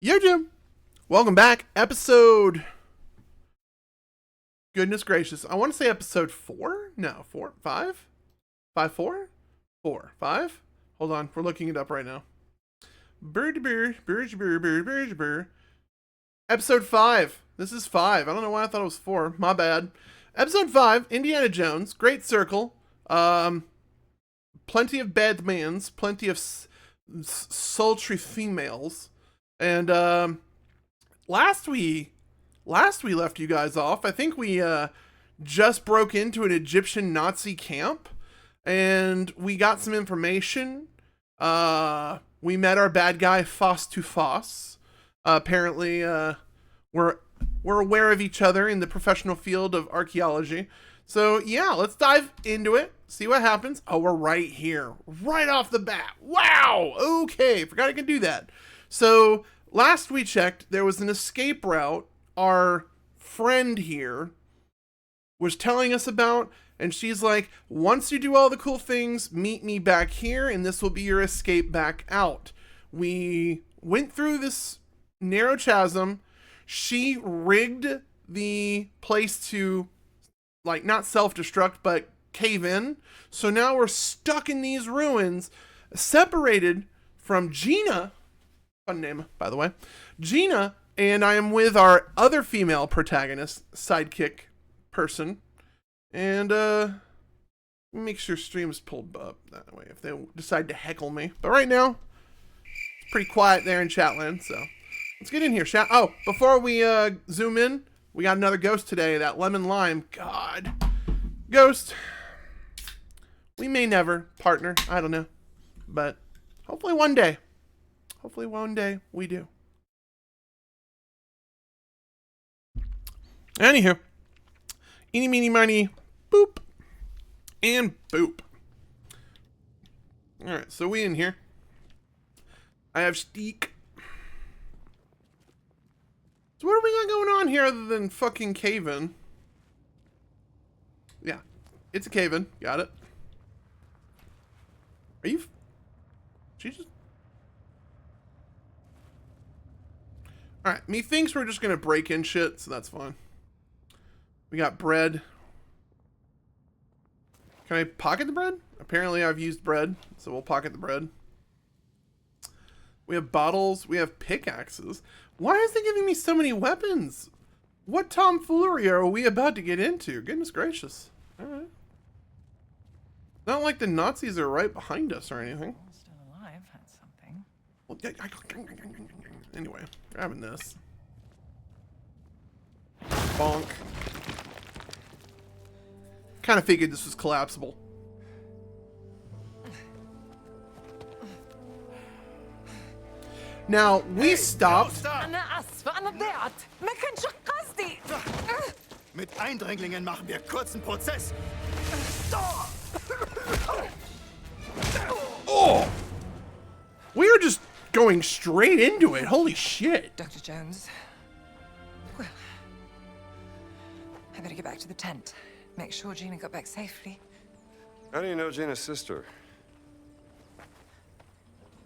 YouTube, welcome back. Episode. Goodness gracious, I want to say episode 4. No, 4, 5, 5, 4, 4, 5. Hold on, we're looking it up right now. Episode 5. This is 5. I don't know why I thought it was 4. My bad. Episode 5. Indiana Jones. Great circle. Plenty of badmans. Plenty of sultry females. And last we left you guys off, I think we just broke into an Egyptian Nazi camp, and we got some information. We met our bad guy Foss to Foss. Apparently, we're aware of each other in the professional field of archaeology. So yeah, let's dive into it. See what happens. Oh, we're right here, right off the bat. Wow. Okay, forgot I could do that. So last we checked, there was an escape route our friend here was telling us about, and she's like, once you do all the cool things, meet me back here, and this will be your escape back out. We went through this narrow chasm. She rigged the place to, like, not self-destruct, but cave in. So now we're stuck in these ruins, separated from Gina. Fun name, by the way. Gina, and I am with our other female protagonist, sidekick person. And, make sure stream's pulled up that way if they decide to heckle me. But right now, it's pretty quiet there in Chatland, so let's get in here, chat. Oh, before we, zoom in, we got another ghost today, that lemon lime. God. Ghost. We may never partner, I don't know. But hopefully one day. Hopefully one day we do. Anywho. Eeny, meeny, miny, boop. And boop. Alright, so we in here. I have steak. So what do we got going on here other than fucking cave-in? Yeah, it's a cave-in. Got it. Are you... She just... Alright, methinks we're just gonna break in shit, so that's fine. We got bread. Can I pocket the bread? Apparently I've used bread, so we'll pocket the bread. We have bottles. We have pickaxes. Why is they giving me so many weapons? What tomfoolery are we about to get into? Goodness gracious. Alright. Not like the Nazis are right behind us or anything. Still alive, that's something. Well, anyway, grabbing this. Bonk. Kind of figured this was collapsible. Now, we stopped. Mit Eindringlingen machen wir kurzen Prozess. Oh! We are just going straight into it. Holy shit. Dr. Jones. Well, I better get back to the tent. Make sure Gina got back safely. How do you know Gina's sister?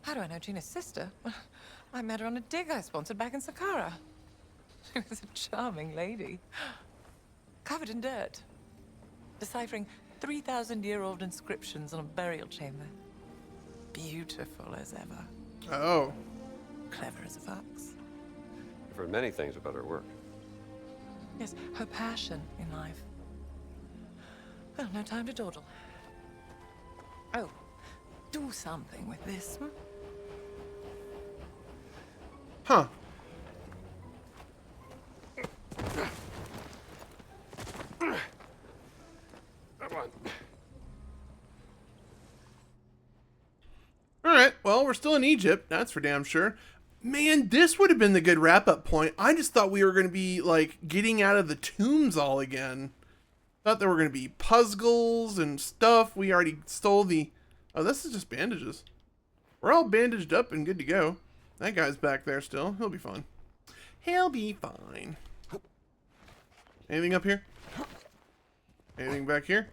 How do I know Gina's sister? Well, I met her on a dig I sponsored back in Saqqara. She was a charming lady. Covered in dirt. Deciphering 3,000-year-old inscriptions on a burial chamber. Beautiful as ever. Oh. Clever as a fox. I've heard many things about her work. Yes, her passion in life. Well, no time to dawdle. Oh, do something with this. Huh. Come on. Alright, well, we're still in Egypt. That's for damn sure. Man, this would have been the good wrap-up point. I just thought we were going to be, like, getting out of the tombs all again. Thought there were going to be puzzles and stuff. We already stole the... Oh, this is just bandages. We're all bandaged up and good to go. That guy's back there still. He'll be fine. He'll be fine. Anything up here? Anything back here?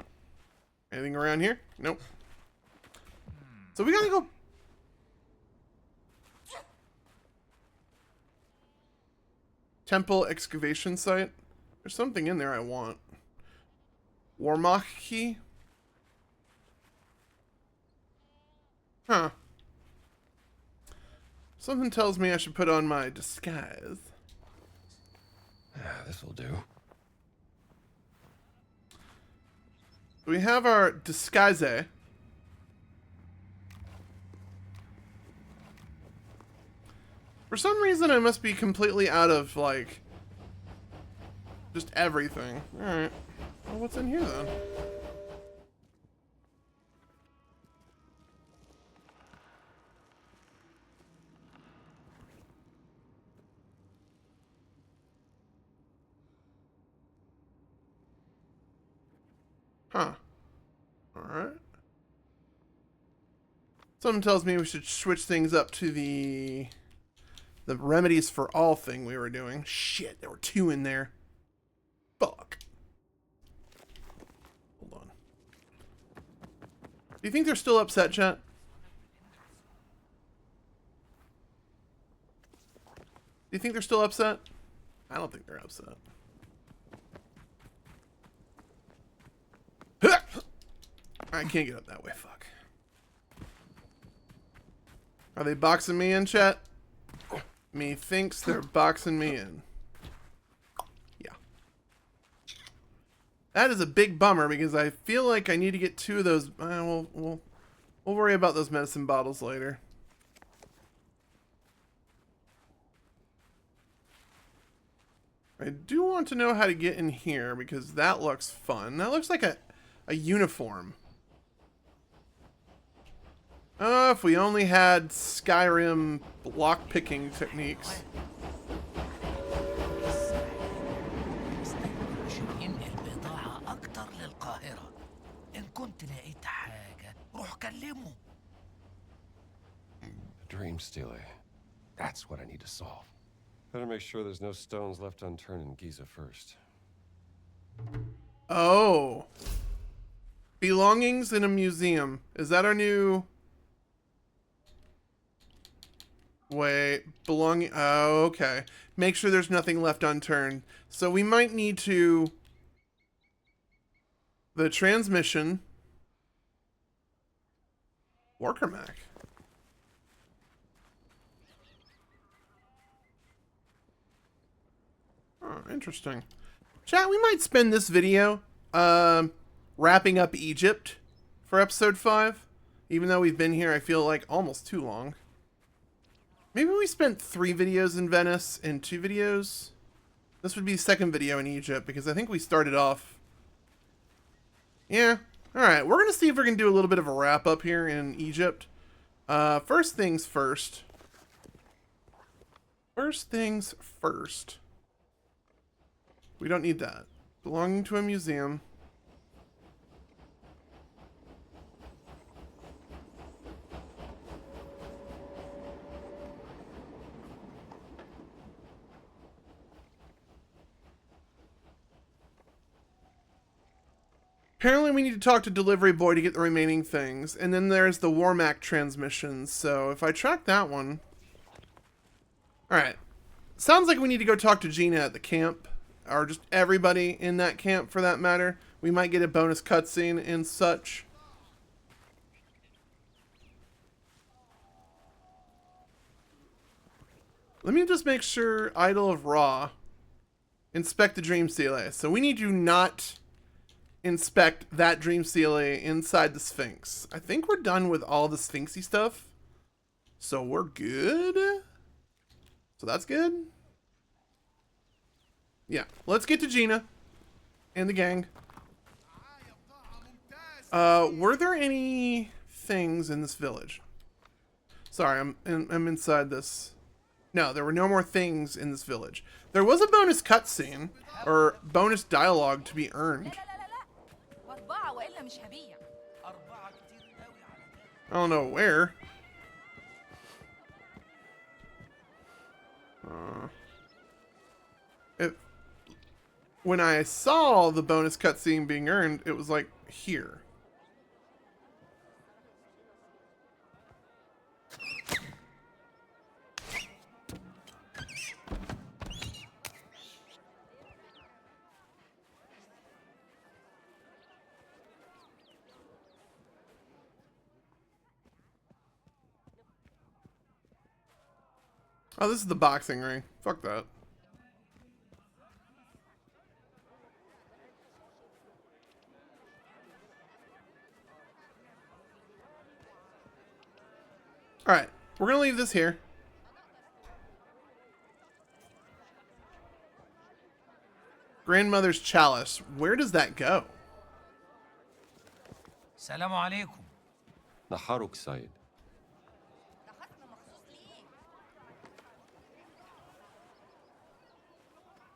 Anything around here? Nope. So we gotta go... Temple excavation site. There's something in there I want. Warmach key? Huh. Something tells me I should put on my disguise. This'll do. We have our disguise. For some reason, I must be completely out of, like, just everything. Alright. Well, what's in here, then? Huh. Alright. Something tells me we should switch things up to the remedies for all thing we were doing. Shit, there were 2 in there. Fuck. Hold on. Do you think they're still upset, chat? Do you think they're still upset? I don't think they're upset. I can't get up that way, fuck. Are they boxing me in, chat? Methinks they're boxing me in. Yeah. That is a big bummer because I feel like I need to get 2 of those. We'll worry about those medicine bottles later. I do want to know how to get in here because that looks fun. That looks like a uniform. If we only had Skyrim lock-picking techniques. The dream stealer. That's what I need to solve. Better make sure there's no stones left unturned in Giza first. Oh. Belongings in a museum. Is that our new... Wait, belonging... Oh, okay. Make sure there's nothing left unturned. So we might need to... The transmission... Worker Mac. Oh, interesting. Chat, we might spend this video wrapping up Egypt for episode 5. Even though we've been here, I feel like almost too long. Maybe we spent 3 videos in Venice and 2 videos. This would be the second video in Egypt because I think we started off... Yeah. Alright, we're going to see if we're going to do a little bit of a wrap up here in Egypt. First things first. First things first. We don't need that. Belonging to a museum. Apparently we need to talk to delivery boy to get the remaining things. And then there's the Warmac transmissions. So if I track that one... Alright. Sounds like we need to go talk to Gina at the camp. Or just everybody in that camp for that matter. We might get a bonus cutscene and such. Let me just make sure Idol of Ra. Inspect the Dream Stele. So we need to not... inspect that Dream Stele inside the Sphinx. I think we're done with all the Sphinxy stuff. So we're good. So that's good. Yeah, let's get to Gina and the gang. Were there any things in this village? Sorry, I'm inside this. No, there were no more things in this village. There was a bonus cutscene or bonus dialogue to be earned. I don't know where. When I saw the bonus cutscene being earned, it was like here. Oh, this is the boxing ring. Fuck that. Alright, we're gonna leave this here. Grandmother's chalice. Where does that go? السلام عليكم. نهارك سعيد.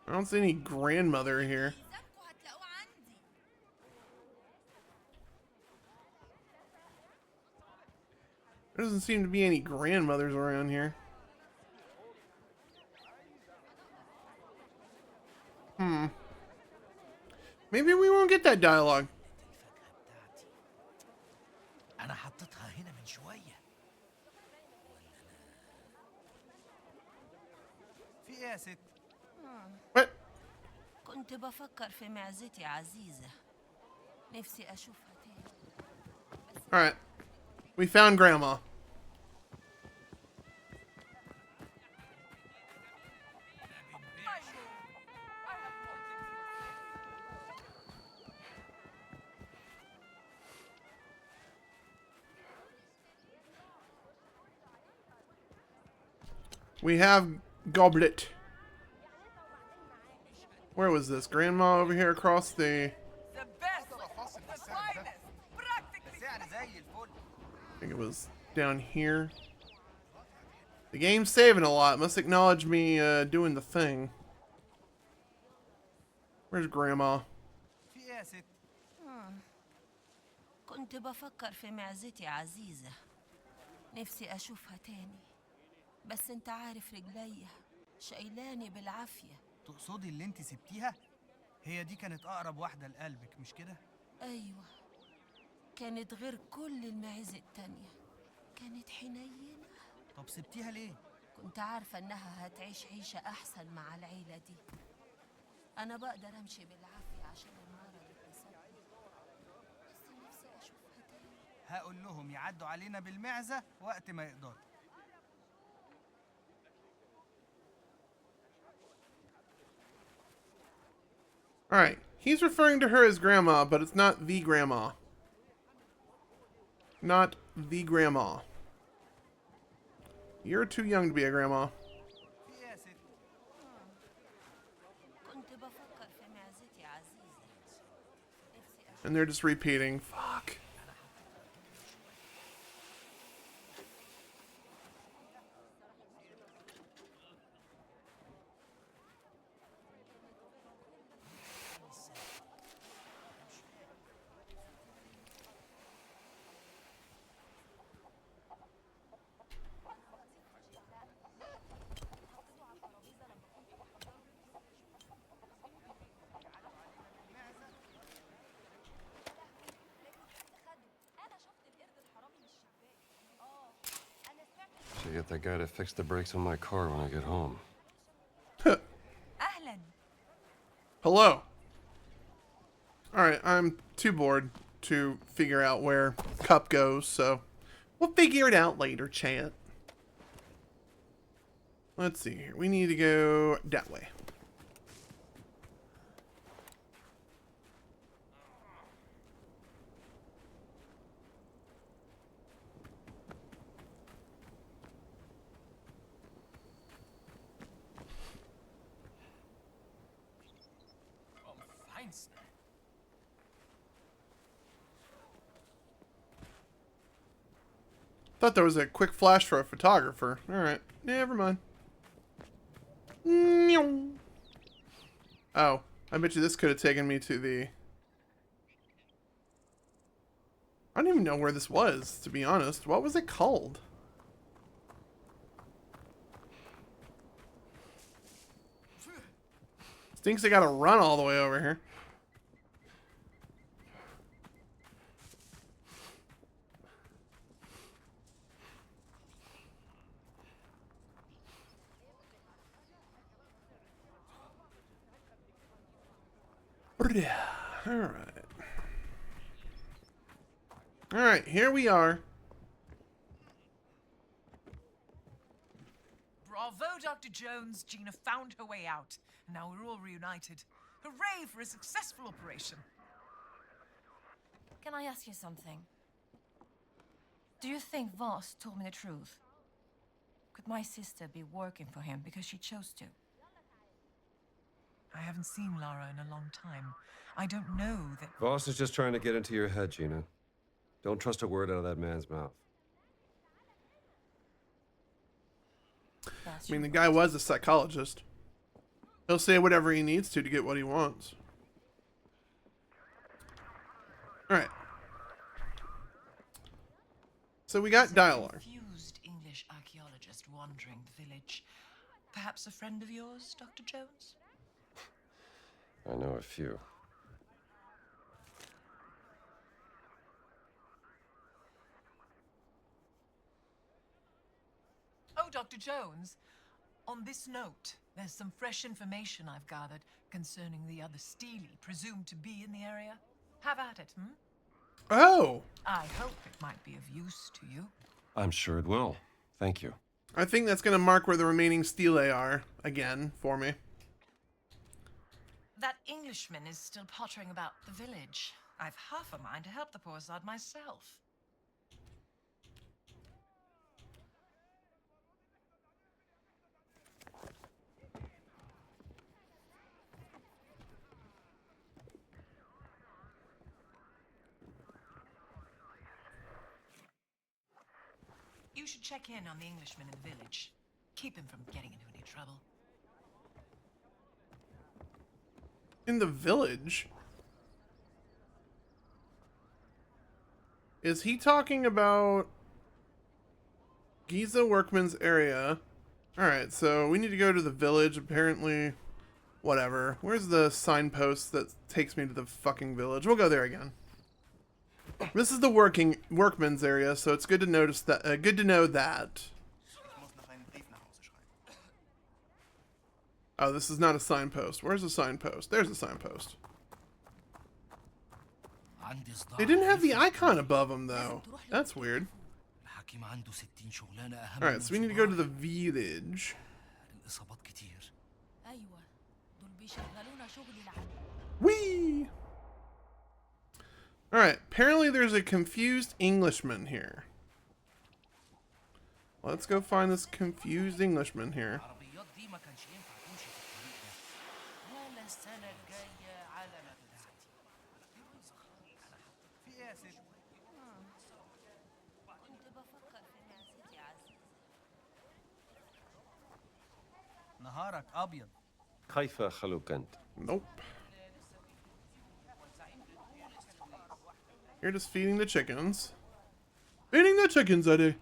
I don't see any grandmother here. There doesn't seem to be any grandmothers around here. Maybe we won't get that dialogue. أنا حطيتها هنا من شوية. في إيه يا ست؟ What? كنت بفكر في معزتي عزيزة. نفسي أشوفها تاني. Alright. We found Grandma. We have Goblet. Where was this? Grandma over here across the... The best, the finest, practically. سعر زي الفل. I think it was down here. The game's saving a lot. Must acknowledge me doing the thing. Where's Grandma? في إيه يا ست؟ كنت بفكر في معزتي عزيزة. نفسي أشوفها تاني. بس أنت عارف رجليا شايلاني بالعافية. تقصدي اللي انت سبتيها؟ هي دي كانت أقرب واحدة لقلبك مش كده؟ أيوة. كانت غير كل المعز التانية. كانت حنينة. طب سبتيها ليه؟ كنت عارفة إنها هتعيش عيشة أحسن مع العيلة دي. أنا بقدر أمشي بالعافية عشان المرض اللي سابني. بس نفسي أشوفها تاني. هقول لهم يعدوا علينا بالمعزة وقت ما يقدروا. Alright. He's referring to her as Grandma, but it's not the Grandma. Not the Grandma. You're too young to be a grandma. في إيه يا ست؟ كنت بفكر في معزتي عزيزة. نفسي أشوفها. And they're just repeating. Fuck. Should get that guy to fix the brakes on my car when I get home. أهلاً. Hello. Alright, I'm too bored to figure out where Cup goes, so we'll figure it out later, chat. Let's see here. We need to go that way. Thought there was a quick flash for a photographer. Alright, never mind. Oh, I bet you this could have taken me to the... I don't even know where this was, to be honest. What was it called? Stinks I gotta run all the way over here. Alright. Alright, here we are. Bravo, Dr. Jones. Gina found her way out, and now we're all reunited. Hooray for a successful operation. Can I ask you something? Do you think Voss told me the truth? Could my sister be working for him because she chose to? I haven't seen Lara in a long time. I don't know that... Voss is just trying to get into your head, Gina. Don't trust a word out of that man's mouth. I mean, the guy was a psychologist. He'll say whatever he needs to get what he wants. Alright. So we got dialogue. Confused English archaeologist wandering the village. Perhaps a friend of yours, Dr. Jones? I know a few. Oh, Dr. Jones, on this note, there's some fresh information I've gathered concerning the other Steely presumed to be in the area. Have at it, hmm? Oh! I hope it might be of use to you. I'm sure it will. Thank you. I think that's going to mark where the remaining stele are, again, for me. That Englishman is still pottering about the village. I've half a mind to help the poor sod myself. You should check in on the Englishman in the village. Keep him from getting into any trouble. In the village? Is he talking about Giza Workman's area? Alright, so we need to go to the village, apparently. Whatever. Where's the signpost that takes me to the fucking village? We'll go there again. This is the workman's area, so it's good to notice that. Good to know that. Oh, this is not a signpost. Where's the signpost? There's a signpost. They didn't have the icon above them, though. That's weird. Alright, so we need to go to the village. Whee! Alright, apparently there's a confused Englishman here. Let's go find this confused Englishman here. نهارك أبيض. كيف خلوك أنت؟ Nope. You're just feeding the chickens. Feeding the chickens, Eddie.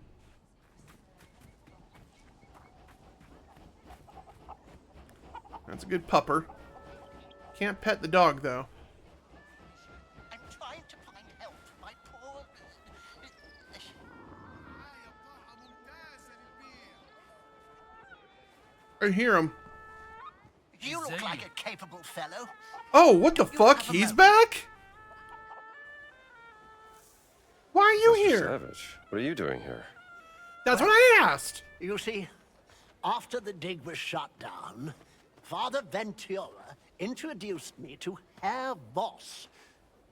That's a good pupper. Can't pet the dog, though. I'm trying to find help. My poor... I hear him. You look like a capable fellow. Oh, what the fuck? have a He's moment. back? Why are you Mr. here? Savage, what are you doing here? That's what I asked. You see, after the dig was shut down, Father Ventura introduced me to Herr Voss,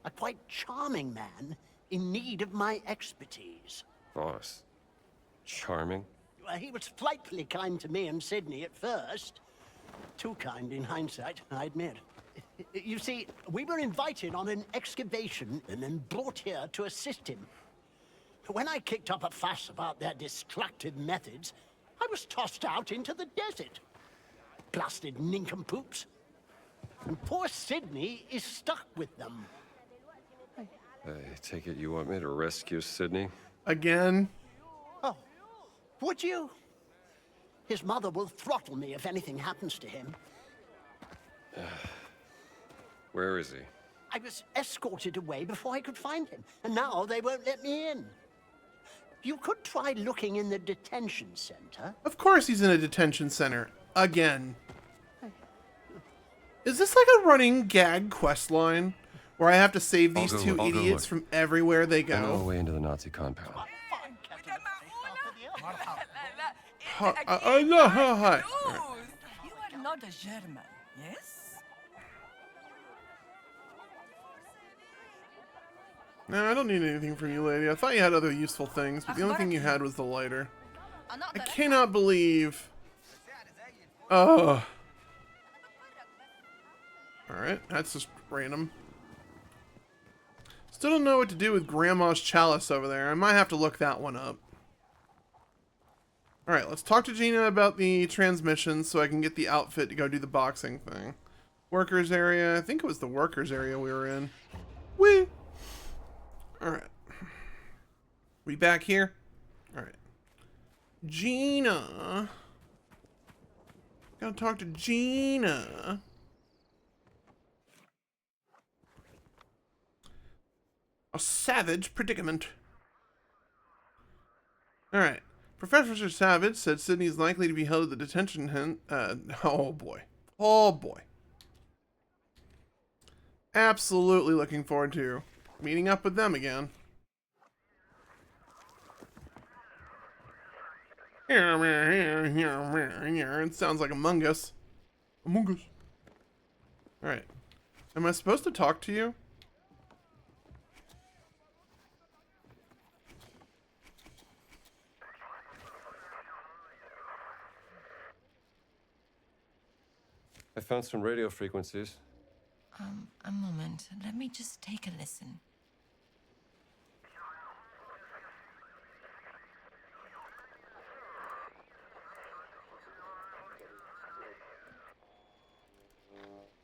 a quite charming man in need of my expertise. Boss. Charming? Well, he was frightfully kind to me and Sydney at first. Too kind in hindsight, I admit. You see, we were invited on an excavation and then brought here to assist him. When I kicked up a fuss about their destructive methods, I was tossed out into the desert. Blasted nincompoops. And poor Sydney is stuck with them. I take it you want me to rescue Sydney? Again? Oh, would you? His mother will throttle me if anything happens to him. Where is he? I was escorted away before I could find him, and now they won't let me in. You could try looking in the detention center. Of course he's in a detention center. Again. Is this like a running gag quest line? Where I have to save these I'll two go idiots look. from everywhere they On our go? way into the Nazi compound. no, hi. You are not a German, yes? No, I don't need anything from you, lady. I thought you had other useful things, but the only thing you had was the lighter. I cannot believe... Oh. Alright, that's just random. Still don't know what to do with Grandma's chalice over there. I might have to look that one up. Alright, let's talk to Gina about the transmission so I can get the outfit to go do the boxing thing. Workers area. I think it was the workers area we were in. Whee! Alright. We back here? Alright. Gina. Gotta talk to Gina. A savage predicament. Alright. Professor Savage said Sydney's likely to be held at the detention oh boy. Oh boy. Absolutely looking forward to meeting up with them again. It sounds like Among Us. Among Us. Alright. Am I supposed to talk to you? I found some radio frequencies. A moment. Let me just take a listen.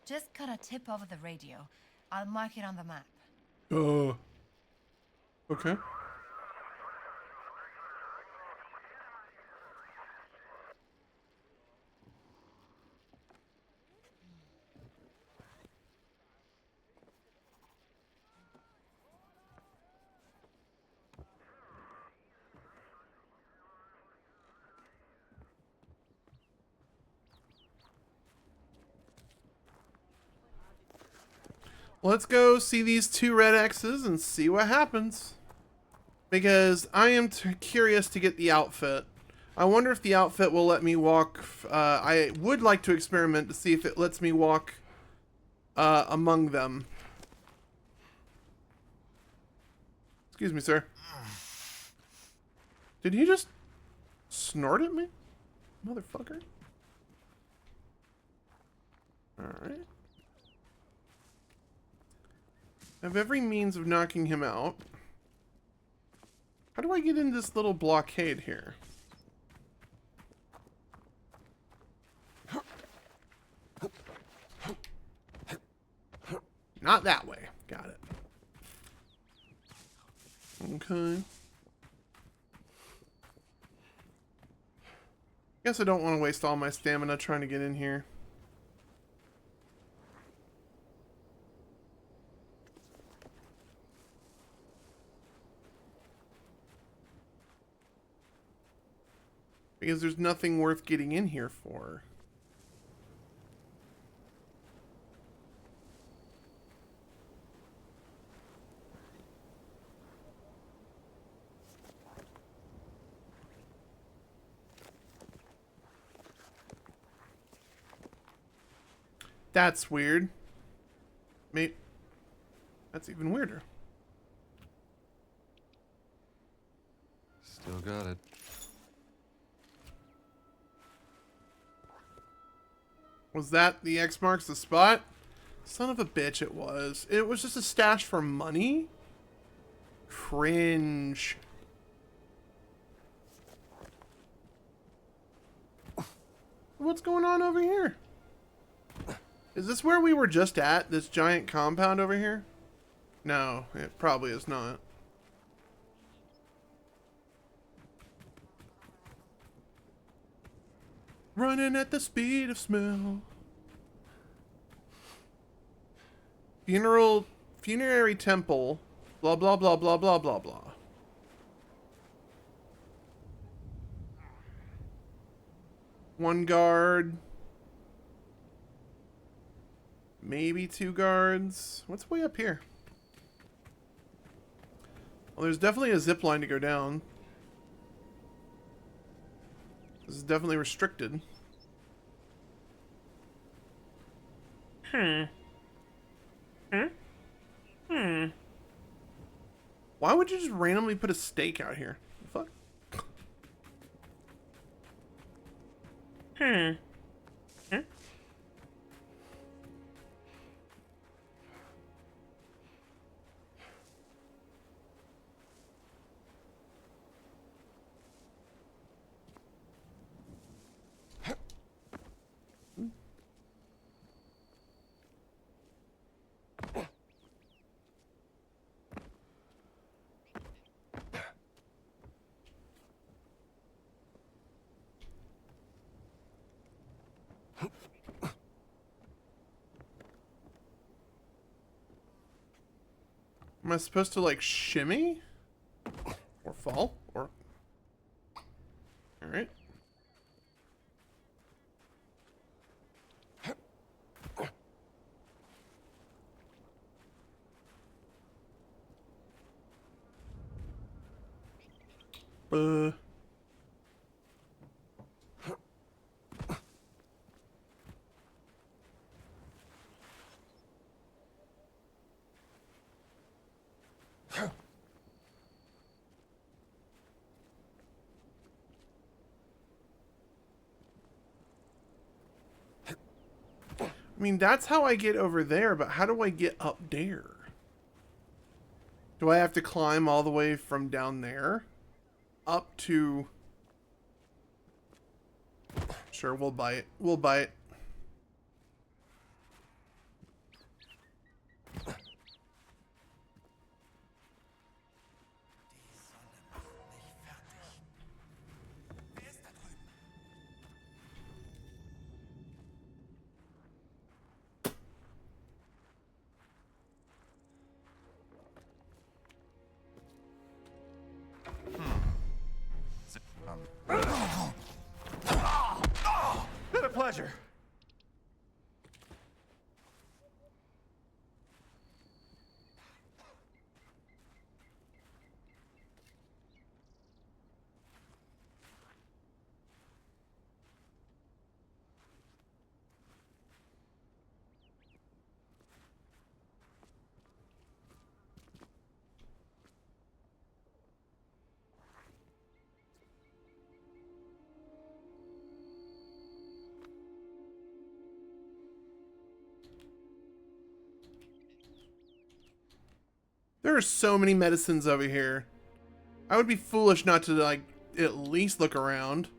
Just cut a tip over the radio. I'll mark it on the map. Okay. Let's go see these two red X's and see what happens. Because I am curious to get the outfit. I wonder if the outfit will let me walk. I would like to experiment to see if it lets me walk among them. Excuse me, sir. Did he just snort at me? Motherfucker. Alright. I have every means of knocking him out. How do I get in this little blockade here? Not that way. Got it. Okay. Guess I don't want to waste all my stamina trying to get in here. Because there's nothing worth getting in here for. That's weird. Mate, that's even weirder. Still got it. Was that the X marks the spot? Son of a bitch, it was. It was just a stash for money? Cringe. What's going on over here? Is this where we were just at? This giant compound over here? No, it probably is not. Running at the speed of smell. Funerary temple. Blah, blah, blah, blah, blah, blah, blah. One guard. Maybe two guards. What's way up here? Well, there's definitely a zip line to go down. This is definitely restricted. Why would you just randomly put a stake out here? The fuck? Am I supposed to like shimmy? Or fall? Or... Alright. I mean, that's how I get over there, but how do I get up there? Do I have to climb all the way from down there up to... Sure, we'll buy it. We'll buy it. Been a pleasure. There are so many medicines over here. I would be foolish not to, like, at least look around.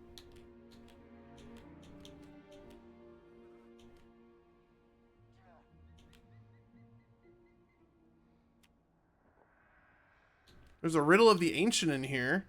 There's a riddle of the ancient in here.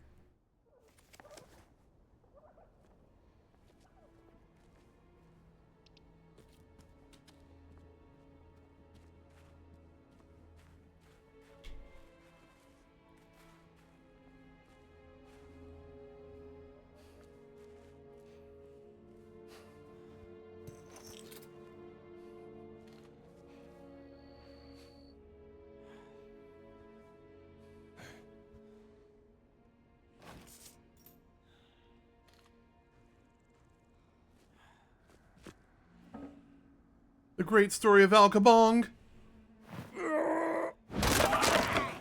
The great story of Al Kabong.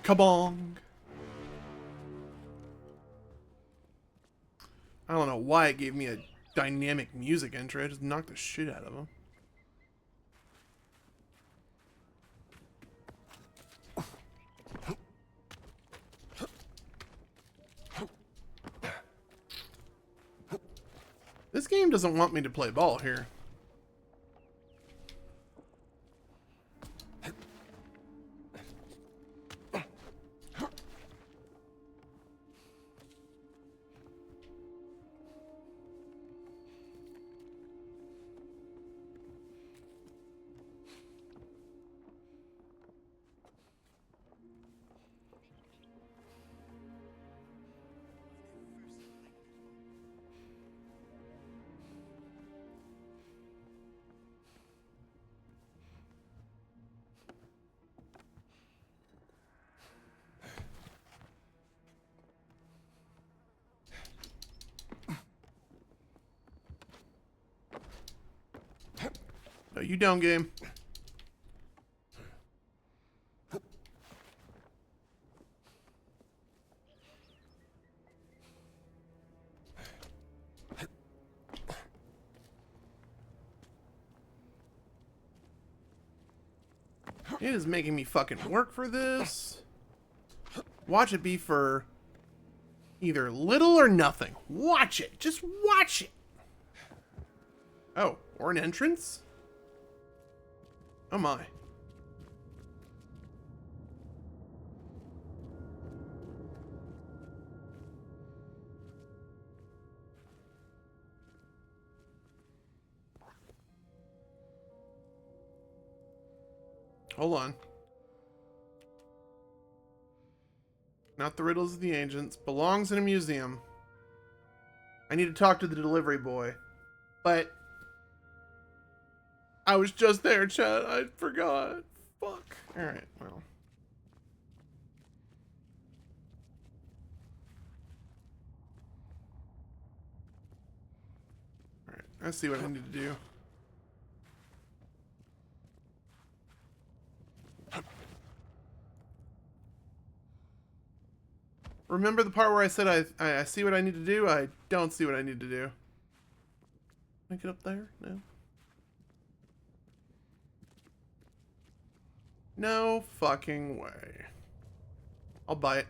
Kabong. I don't know why it gave me a dynamic music intro. I just knocked the shit out of him. This game doesn't want me to play ball here. No, you don't, game. It is making me fucking work for this. Watch it be for either little or nothing. Watch it. Just watch it. Oh, or an entrance? Oh my. Hold on. Not the riddles of the ancients. Belongs in a museum. I need to talk to the delivery boy. But I was just there, chat. I forgot. Fuck. Alright, well. Alright, I see what I need to do. Remember the part where I said I see what I need to do? I don't see what I need to do. Can I get up there? No. No fucking way. I'll buy it.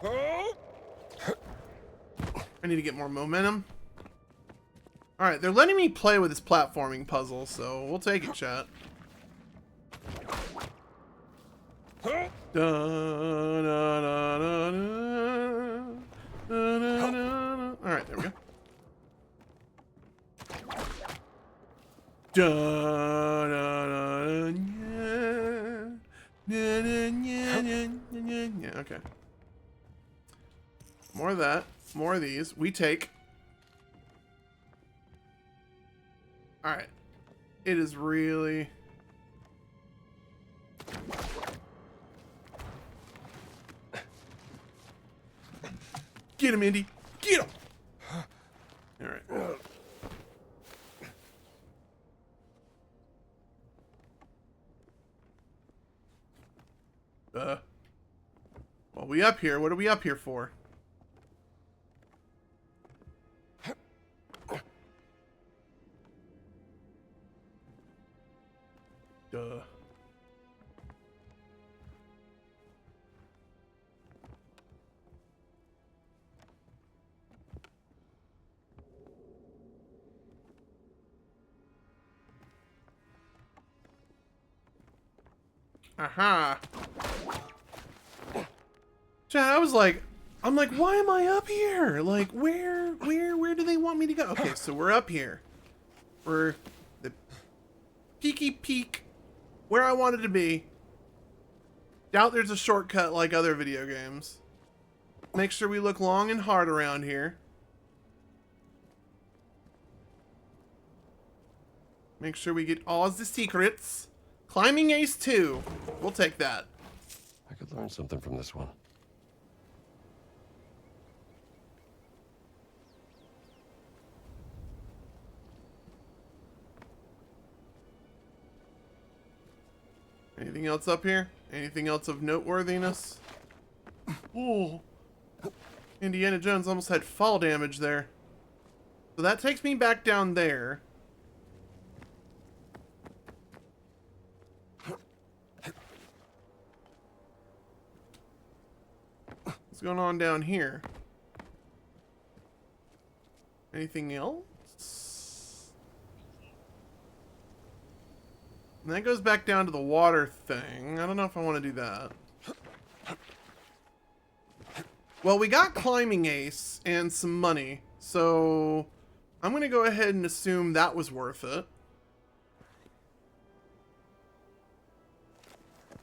Oh. I need to get more momentum. Alright, they're letting me play with this platforming puzzle, so we'll take it, chat. Alright, there we go. Yeah, okay. More of that. More of these. We take. Alright. It is really... Get him, Indy. Get him! Alright. Well, we up here. What are we up here for? Duh. Aha. Chad, I was like, I'm like, why am I up here? Like, where do they want me to go? Okay, so we're up here. We're the peaky peak where I wanted to be. Doubt there's a shortcut like other video games. Make sure we look long and hard around here. Make sure we get all the secrets. Climbing Ace 2. We'll take that. I could learn something from this one. Anything else up here? Anything else of noteworthiness? Oh, Indiana Jones almost had fall damage there. So that takes me back down there. What's going on down here? Anything else? And that goes back down to the water thing. I don't know if I want to do that. Well, we got Climbing Ace and some money, so I'm going to go ahead and assume that was worth it.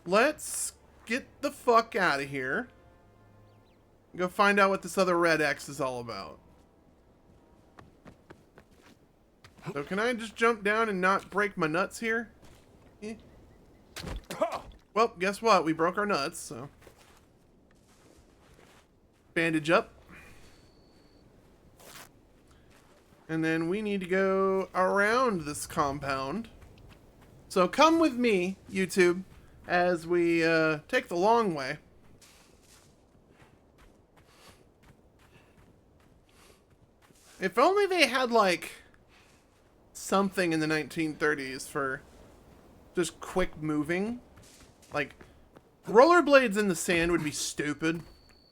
Let's get the fuck out of here. Go find out what this other red X is all about. So can I just jump down and not break my nuts here? Eh. Well, guess what? We broke our nuts, so. Bandage up. And then we need to go around this compound. So come with me, YouTube, as we take the long way. If only they had, like, something in the 1930s for just quick moving. Like, rollerblades in the sand would be stupid,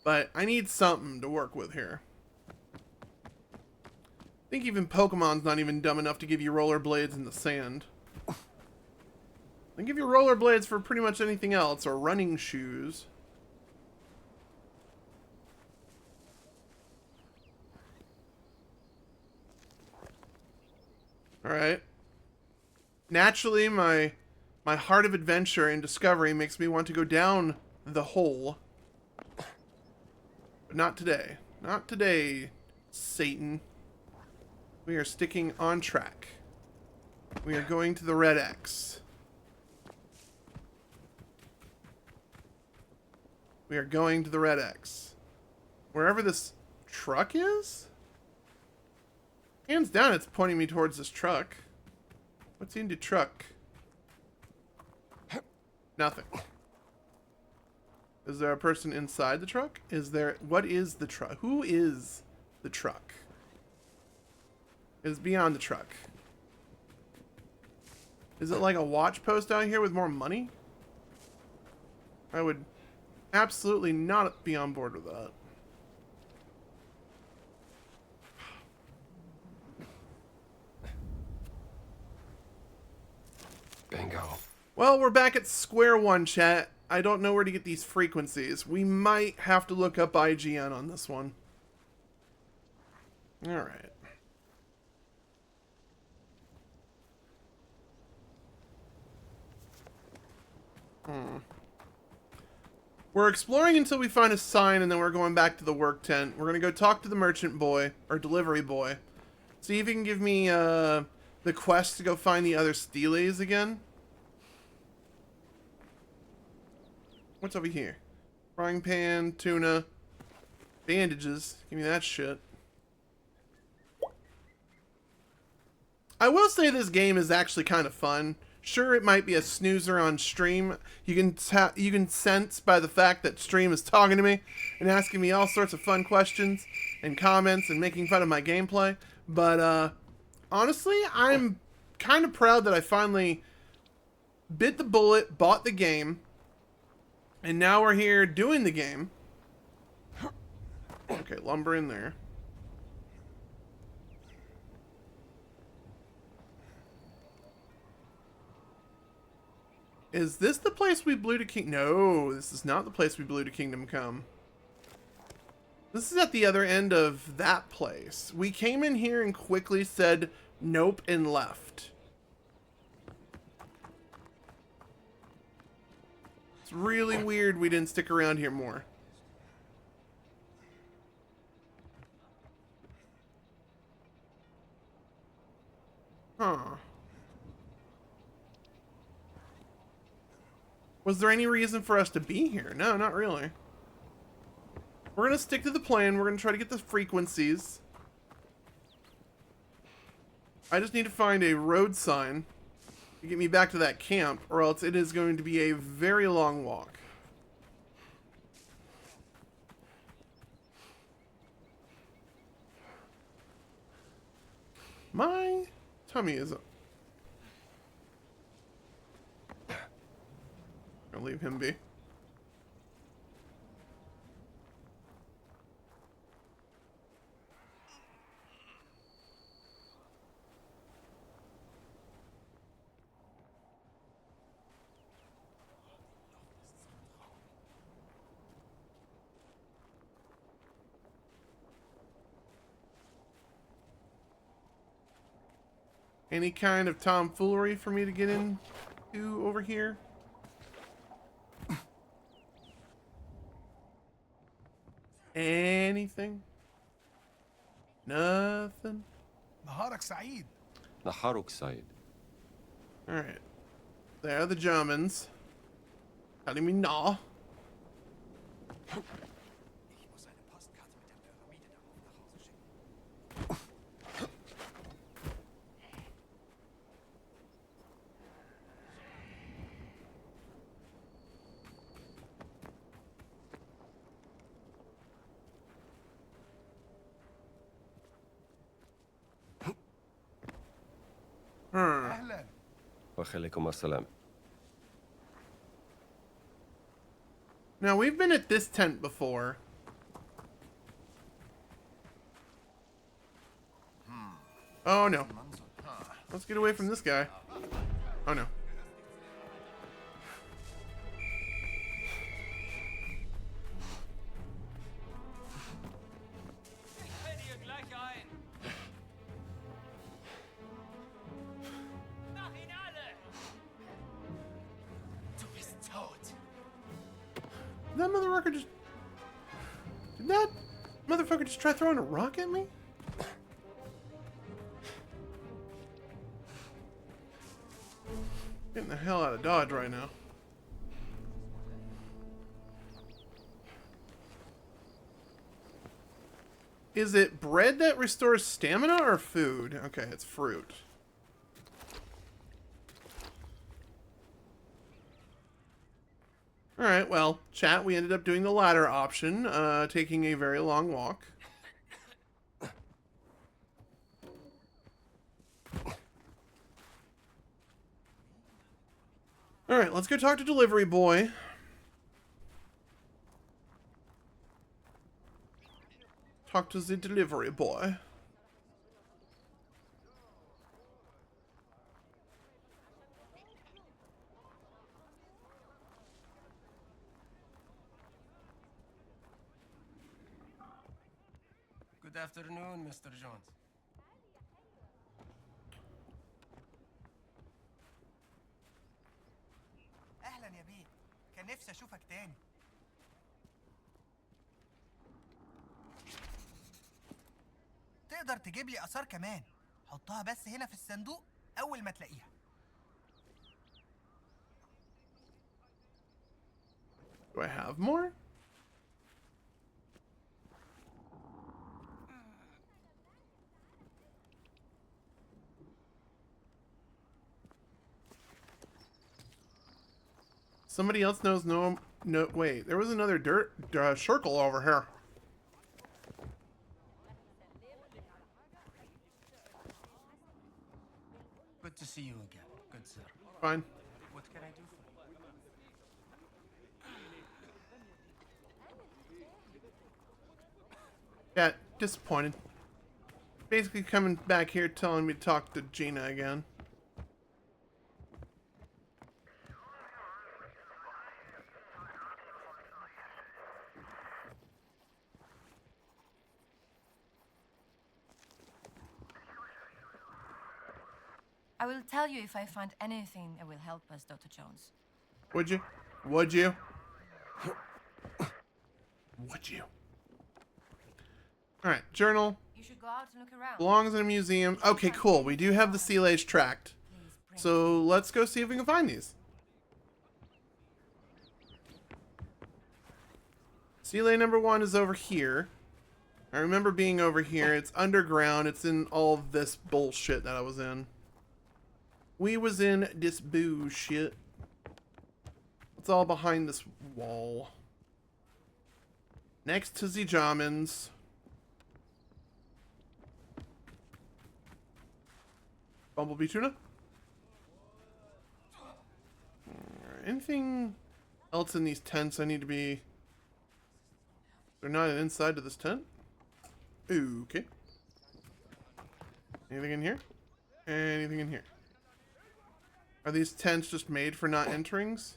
but I need something to work with here. I think even Pokemon's not even dumb enough to give you rollerblades in the sand. They give you rollerblades for pretty much anything else, or running shoes. Alright. Naturally, my heart of adventure and discovery makes me want to go down the hole. But not today. Not today, Satan. We are sticking on track. We are going to the red X. We are going to the red X. Wherever this truck is? Hands down, it's pointing me towards this truck. What's into truck? Nothing. Is there a person inside the truck? Is there... What is the truck? Who is the truck? It is beyond the truck. Is it like a watch post out here with more money? I would absolutely not be on board with that. Bingo. Well, we're back at square one, chat. I don't know where to get these frequencies. We might have to look up IGN on this one. Alright. We're exploring until we find a sign, and then we're going back to the work tent. We're going to go talk to the merchant boy, or delivery boy. See if he can give me the quest to go find the other Steelies again. What's over here? Frying pan, tuna, bandages. Give me that shit. I will say this game is actually kind of fun. Sure, it might be a snoozer on stream. You can sense by the fact that stream is talking to me and asking me all sorts of fun questions and comments and making fun of my gameplay. But honestly, I'm kind of proud that I finally bit the bullet, bought the game, and now we're here doing the game. Okay, lumber in there. Is this the place we blew to Kingdom? No, this is not the place we blew to Kingdom Come. This is at the other end of that place. We came in here and quickly said nope and left. It's really weird we didn't stick around here more. Huh. Was there any reason for us to be here? No, not really. We're going to stick to the plan. We're going to try to get the frequencies. I just need to find a road sign to get me back to that camp, or else it is going to be a very long walk. My tummy is up. I'll leave him be. Any kind of tomfoolery for me to get into over here? Anything? Nothing? نهارك سعيد. نهارك سعيد. Alright. There are the Germans. Telling me no. Ich muss eine Postkarte mit der Pyramide darauf nach Hause schicken. أهلا. وخليكم السلام. Now, we've been at this tent before. Oh, no. Let's get away from this guy. Oh, no. That motherfucker just... Did that motherfucker just try throwing a rock at me? Getting the hell out of Dodge right now. Is it bread that restores stamina or food? Okay, it's fruit. Alright, well, chat, we ended up doing the latter option, taking a very long walk. Alright, let's go talk to Delivery Boy. Talk to the Delivery Boy. Good afternoon, Mr. Jones. أهلا يا بيه. كان نفسي أشوفك تاني. تقدر تجيب لي آثار كمان. حطها بس هنا في الصندوق أول ما تلاقيها. Do I have more? Somebody else knows no wait, there was another circle over here. Good to see you again. Good sir. Fine. What can I do for you? Yeah, disappointed. Basically coming back here telling me to talk to Gina again. I will tell you if I find anything that will help us, Dr. Jones. Would you? Would you? Would you? Alright, journal. You should go out and look around. Belongs in a museum. Okay, cool. We do have the Seal Age tract. So let's go see if we can find these. Seal Age number 1 is over here. I remember being over here. It's underground. It's in all this bullshit that I was in. We was in this bullshit. It's all behind this wall. Next to the Germans. Bumblebee tuna? Anything else in these tents I need to be... They're not an inside to this tent? Okay. Anything in here? Anything in here? Are these tents just made for not enterings?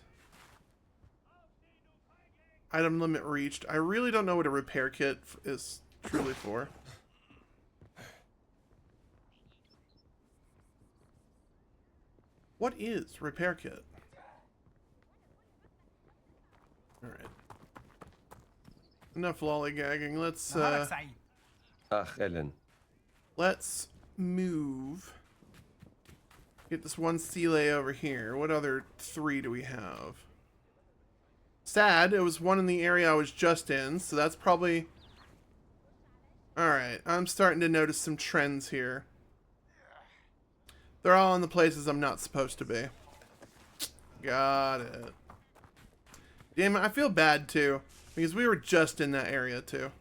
Item limit reached. I really don't know what a repair kit is truly for. What is repair kit? Alright. Enough lollygagging. نهارك سعيد. أهلا. Let's move Get this one Sealay over here. What other 3 do we have? Sad, it was one in the area I was just in, so that's probably... Alright, I'm starting to notice some trends here. They're all in the places I'm not supposed to be. Got it. Damn it, I feel bad too, because we were just in that area too.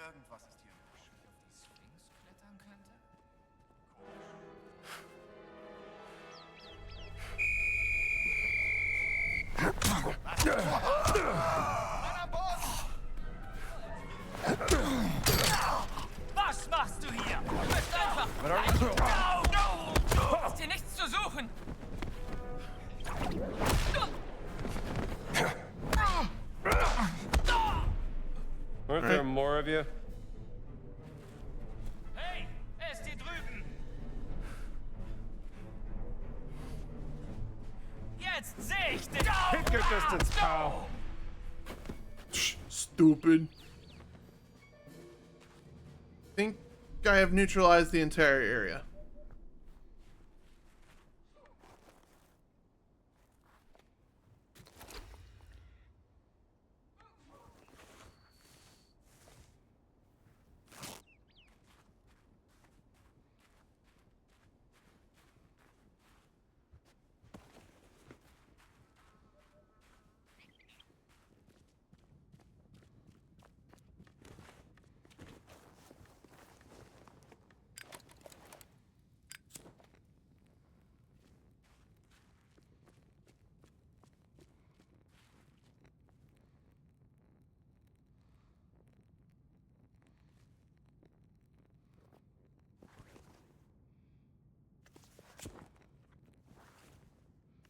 Irgendwas ist hier im Busch. Auf die Sphinx klettern könnte? Was machst du hier? Du bist einfach... Du hast hier nichts zu suchen! Weren't there more of you? Hey, er ist hier drüben! Jetzt sehe ich dich! Pick your distance, pal. Stupid. Think I have neutralized the entire area.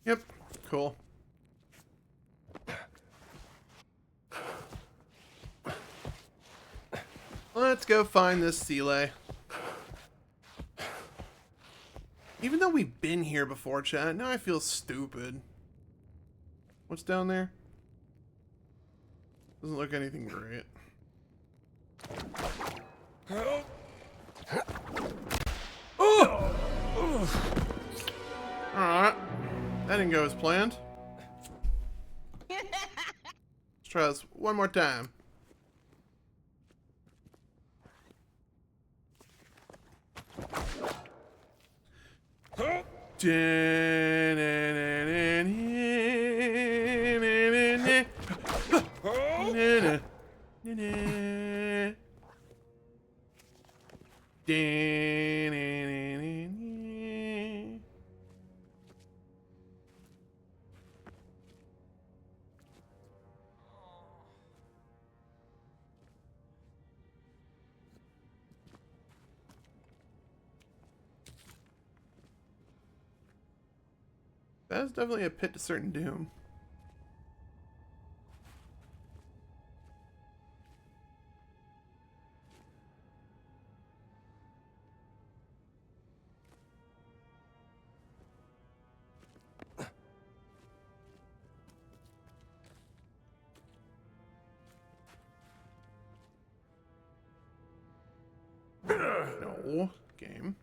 Yep, cool. Let's go find this Sealay. Even though we've been here before, chat, now I feel stupid. What's down there? Doesn't look anything great. Oh! Alright. That didn't go as planned. Let's try this one more time. That is definitely a pit to certain doom. No, game.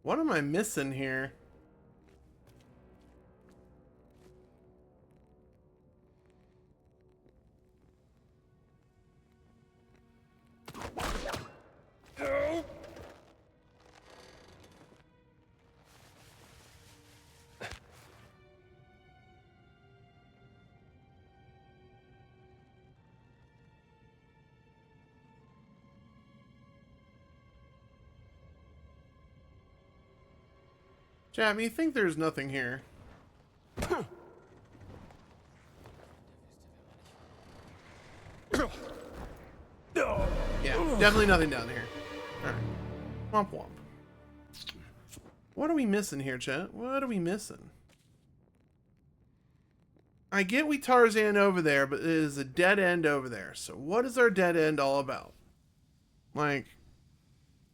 What am I missing here? Chap, you think there's nothing here? Yeah, definitely nothing down here. Alright. Womp womp. What are we missing here, chat? What are we missing? I get we Tarzan over there, but it is a dead end over there. So what is our dead end all about? Like,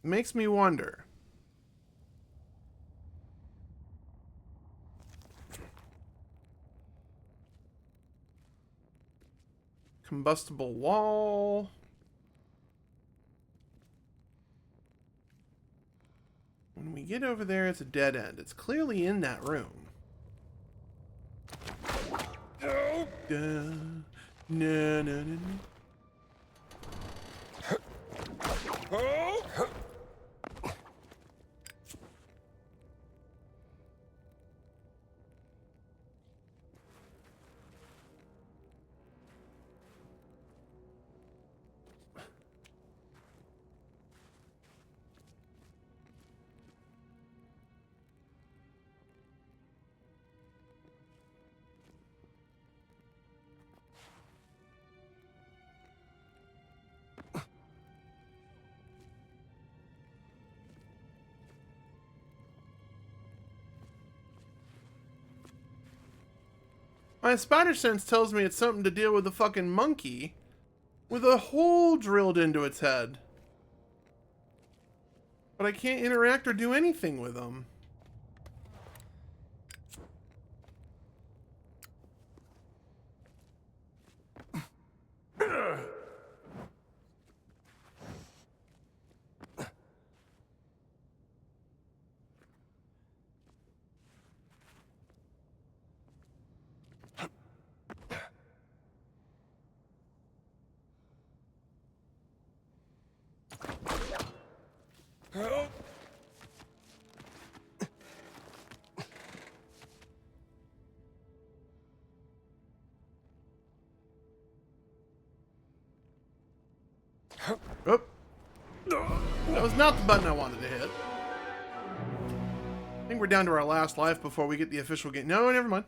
makes me wonder. Combustible wall. When we get over there, it's a dead end. It's clearly in that room. No, no, no, no. My spider sense tells me it's something to deal with the fucking monkey with a hole drilled into its head. But I can't interact or do anything with them. Oh. That was not the button I wanted to hit. I think we're down to our last life before we get the official game. No, never mind.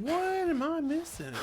What am I missing?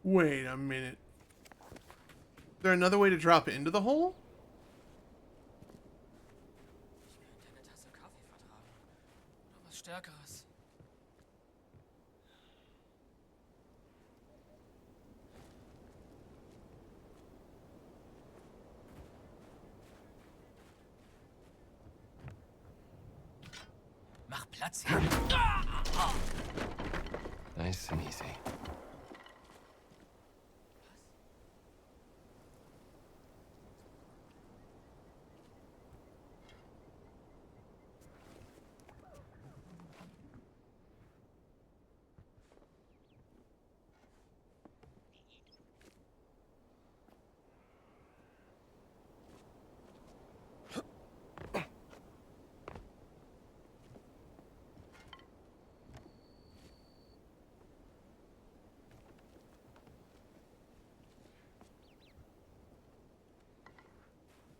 Wait a minute. Is there another way to drop into the hole? Eine Tasse Kaffee vertragen. Oder was Stärkeres. Grazie. Nice and easy.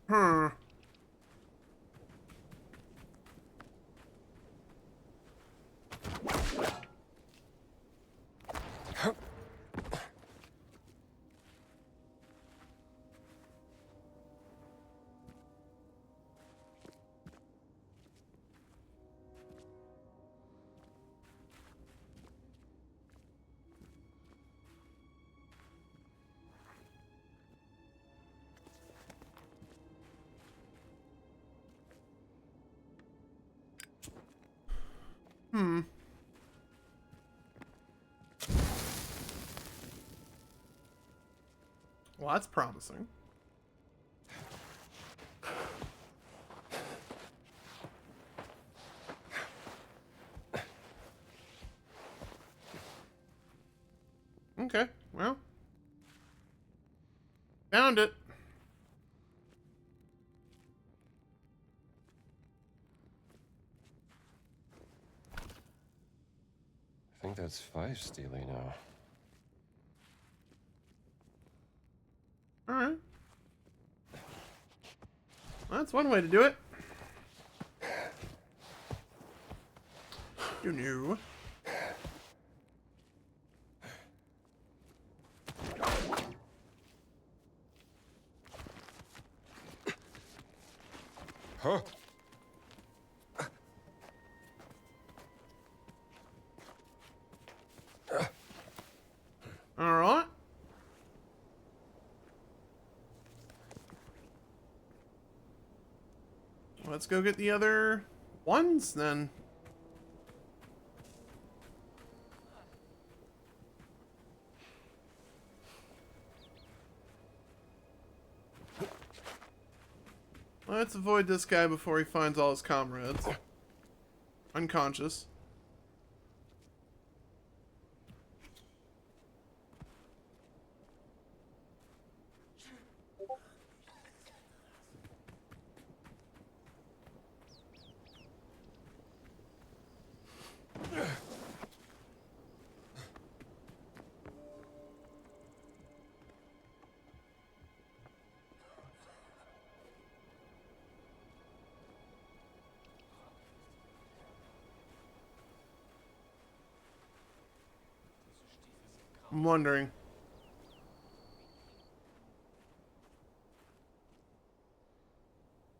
Hmm. Hmm. Well, that's promising. Okay, well. Found it. I think that's 5 Steely now. Alright. Well, that's one way to do it. You knew. Huh? Alright. Let's go get the other ones then. Let's avoid this guy before he finds all his comrades. Unconscious. I'm wondering.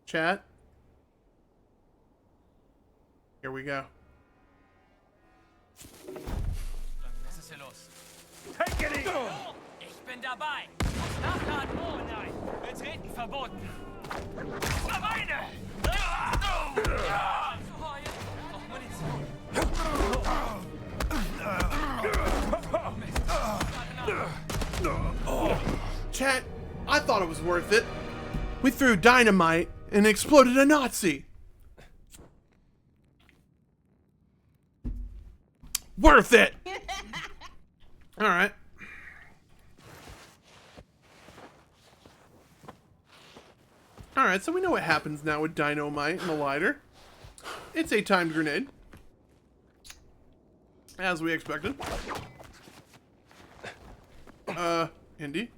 Chat. Here we go. Was ist hier los? Take it easy! Ich bin dabei! Nachladen, oh nein! Betreten verboten! Meine! Auch Munition! Chat, I thought it was worth it. We threw dynamite and exploded a Nazi. Worth it! Alright. Alright, so we know what happens now with dynamite and the lighter. It's a timed grenade. As we expected. Indy.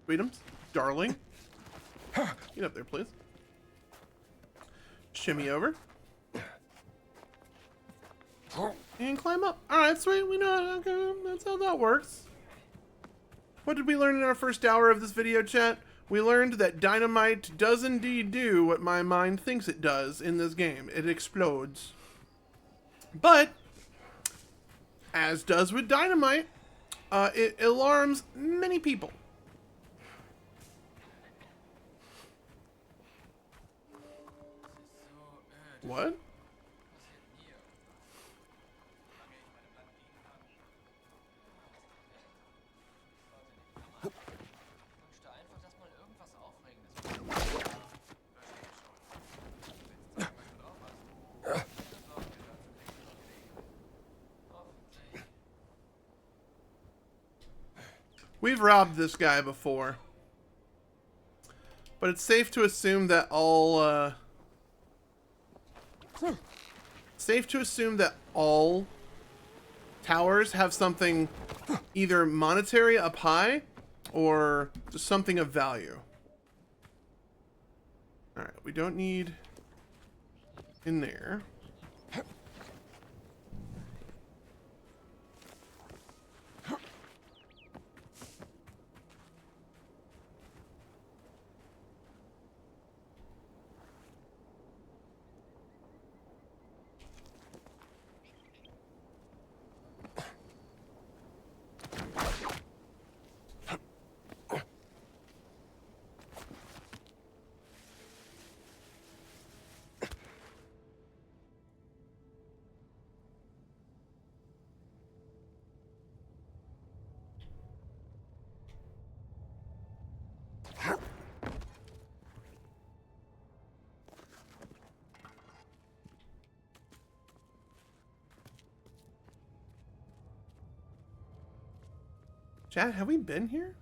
Sweetums. Darling. Get up there, please. Shimmy over. And climb up. Alright, sweet. We know. Okay, that's how that works. What did we learn in our first hour of this video, chat? We learned that dynamite does indeed do what my mind thinks it does in this game. It explodes. But, as does with dynamite, it alarms many people. What? We've robbed this guy before. But it's safe to assume that all, towers have something either monetary up high or just something of value. Alright, we don't need in there. Chad, have we been here?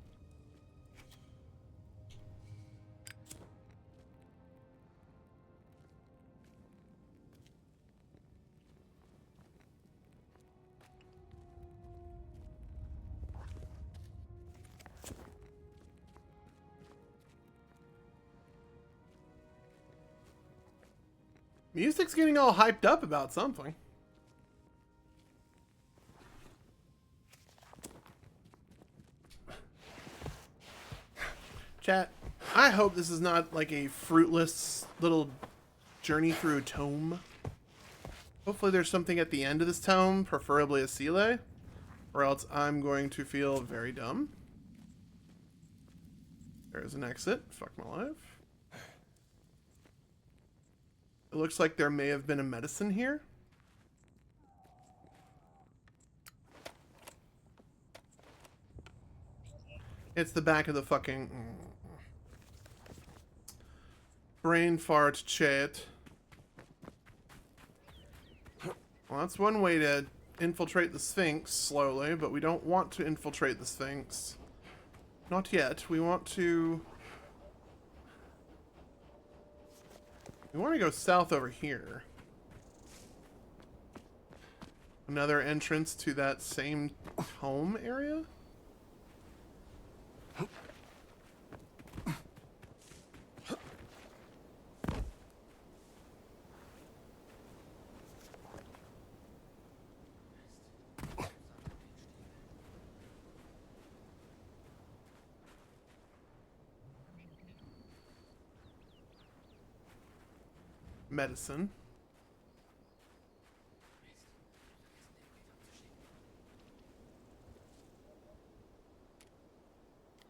Music's getting all hyped up about something. Chat, I hope this is not like a fruitless little journey through a tome. Hopefully there's something at the end of this tome, preferably a Sile, or else I'm going to feel very dumb. There's an exit. Fuck my life. It looks like there may have been a medicine here. It's the back of the fucking... brain fart chat. Well, that's one way to infiltrate the Sphinx slowly, but we don't want to infiltrate the Sphinx. Not yet. We want to... we want to go south over here. Another entrance to that same home area? Medicine.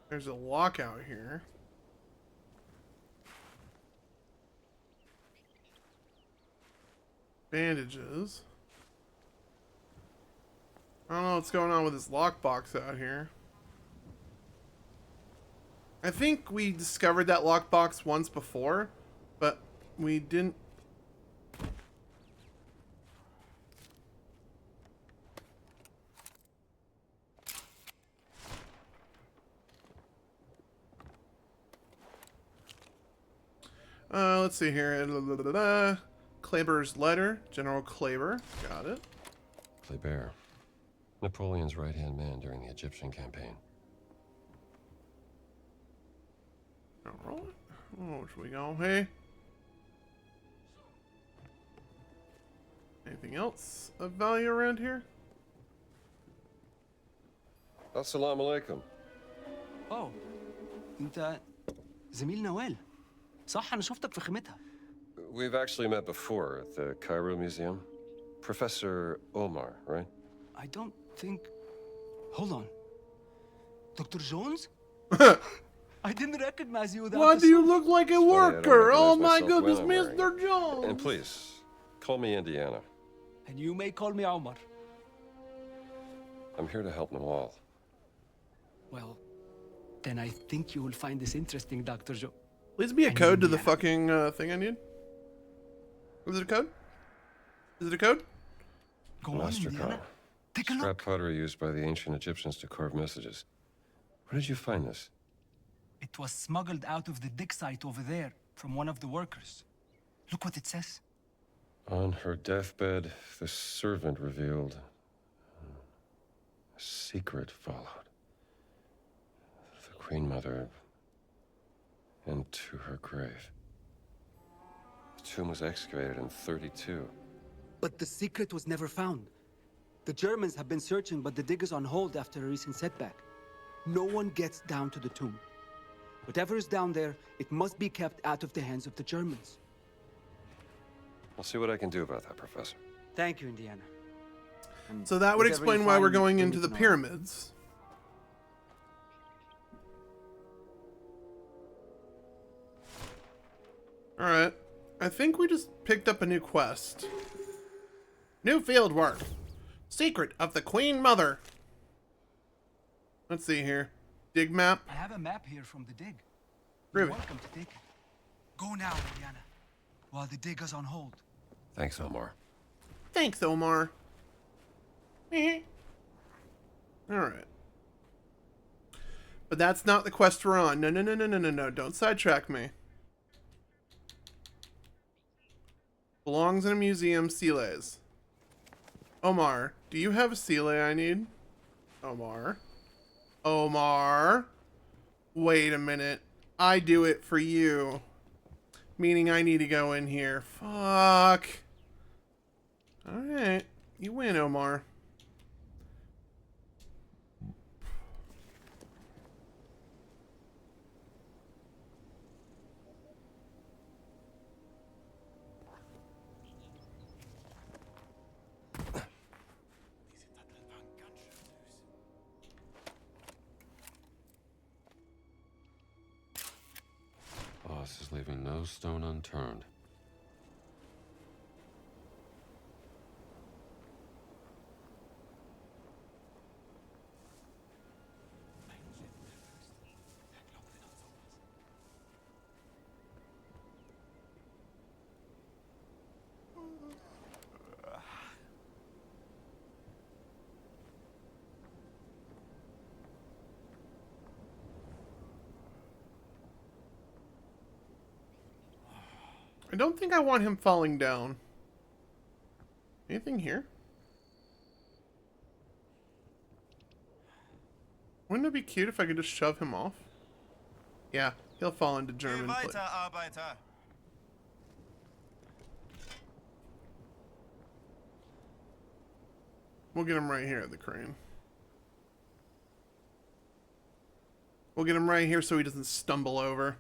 There's a lockout here. Bandages. I don't know what's going on with this lockbox out here. I think we discovered that lockbox once before, but we didn't. Let's see here. Kleber's letter. General Kleber. Got it. Kleber. Napoleon's right-hand man during the Egyptian campaign. Alright. Oh, should we go? Hey. Anything else of value around here? Assalamu alaikum. اوه انت زميل نوال صح انا شفتك في خيمتها. We've actually met before at the Cairo Museum. Professor Omar, right? I don't think. Hold on. Dr. Jones? I didn't recognize you without Why the do you suit. look like a Funny, I don't worker? Oh recognize my myself goodness, when I'm wearing Mr. it. Jones! And please, call me Indiana. And you may call me Omar. I'm here to help Nawal. Well, then I think you will find this interesting, Dr. Jones. Please be a code to the fucking thing I need. Is it a code? Is it a code? Go on, Master Indiana. card. Take a Scrap look. pottery used by the ancient Egyptians to carve messages. Where did you find this? It was smuggled out of the dig site over there from one of the workers. Look what it says. On her deathbed, the servant revealed a secret followed. The Queen Mother into her grave. The tomb was excavated in 32. But the secret was never found. The Germans have been searching, but the dig is on hold after a recent setback. No one gets down to the tomb. Whatever is down there, it must be kept out of the hands of the Germans. I'll see what I can do about that, Professor. Thank you, Indiana. And So that would whatever explain you why we're find, going you into need the to know. pyramids. Alright. I think we just picked up a new quest. New field work. Secret of the Queen Mother. Let's see here. Dig map. I have a map here from the dig. Really? You're welcome to take it. Go now, Indiana, while the dig is on hold. Thanks, Omar. Thanks, Omar. Alright. But that's not the quest we're on. No, no, no, no, no, no, no. Don't sidetrack me. Belongs in a museum, Sealays. Omar, do you have a Sealay I need? Omar. Omar. Wait a minute. I do it for you. Meaning I need to go in here. Fuck. Alright. You win, Omar. Boss is leaving no stone unturned. I don't think I want him falling down. Anything here? Wouldn't it be cute if I could just shove him off? Yeah, he'll fall into German. Arbeiter. We'll get him right here at the crane. We'll get him right here so he doesn't stumble over.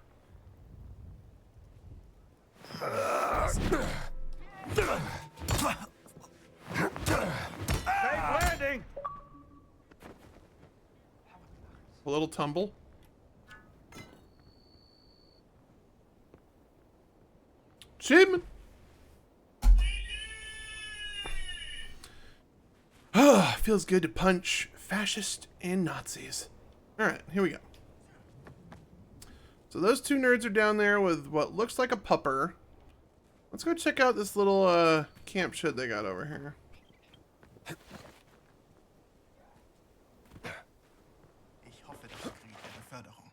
Landing! A little tumble. Jim! Feels good to punch fascists and Nazis. Alright, here we go. So those two nerds are down there with what looks like a pupper. Let's go check out this little camp shed they got over here. Ich hoffe, das kriegt eine Beförderung.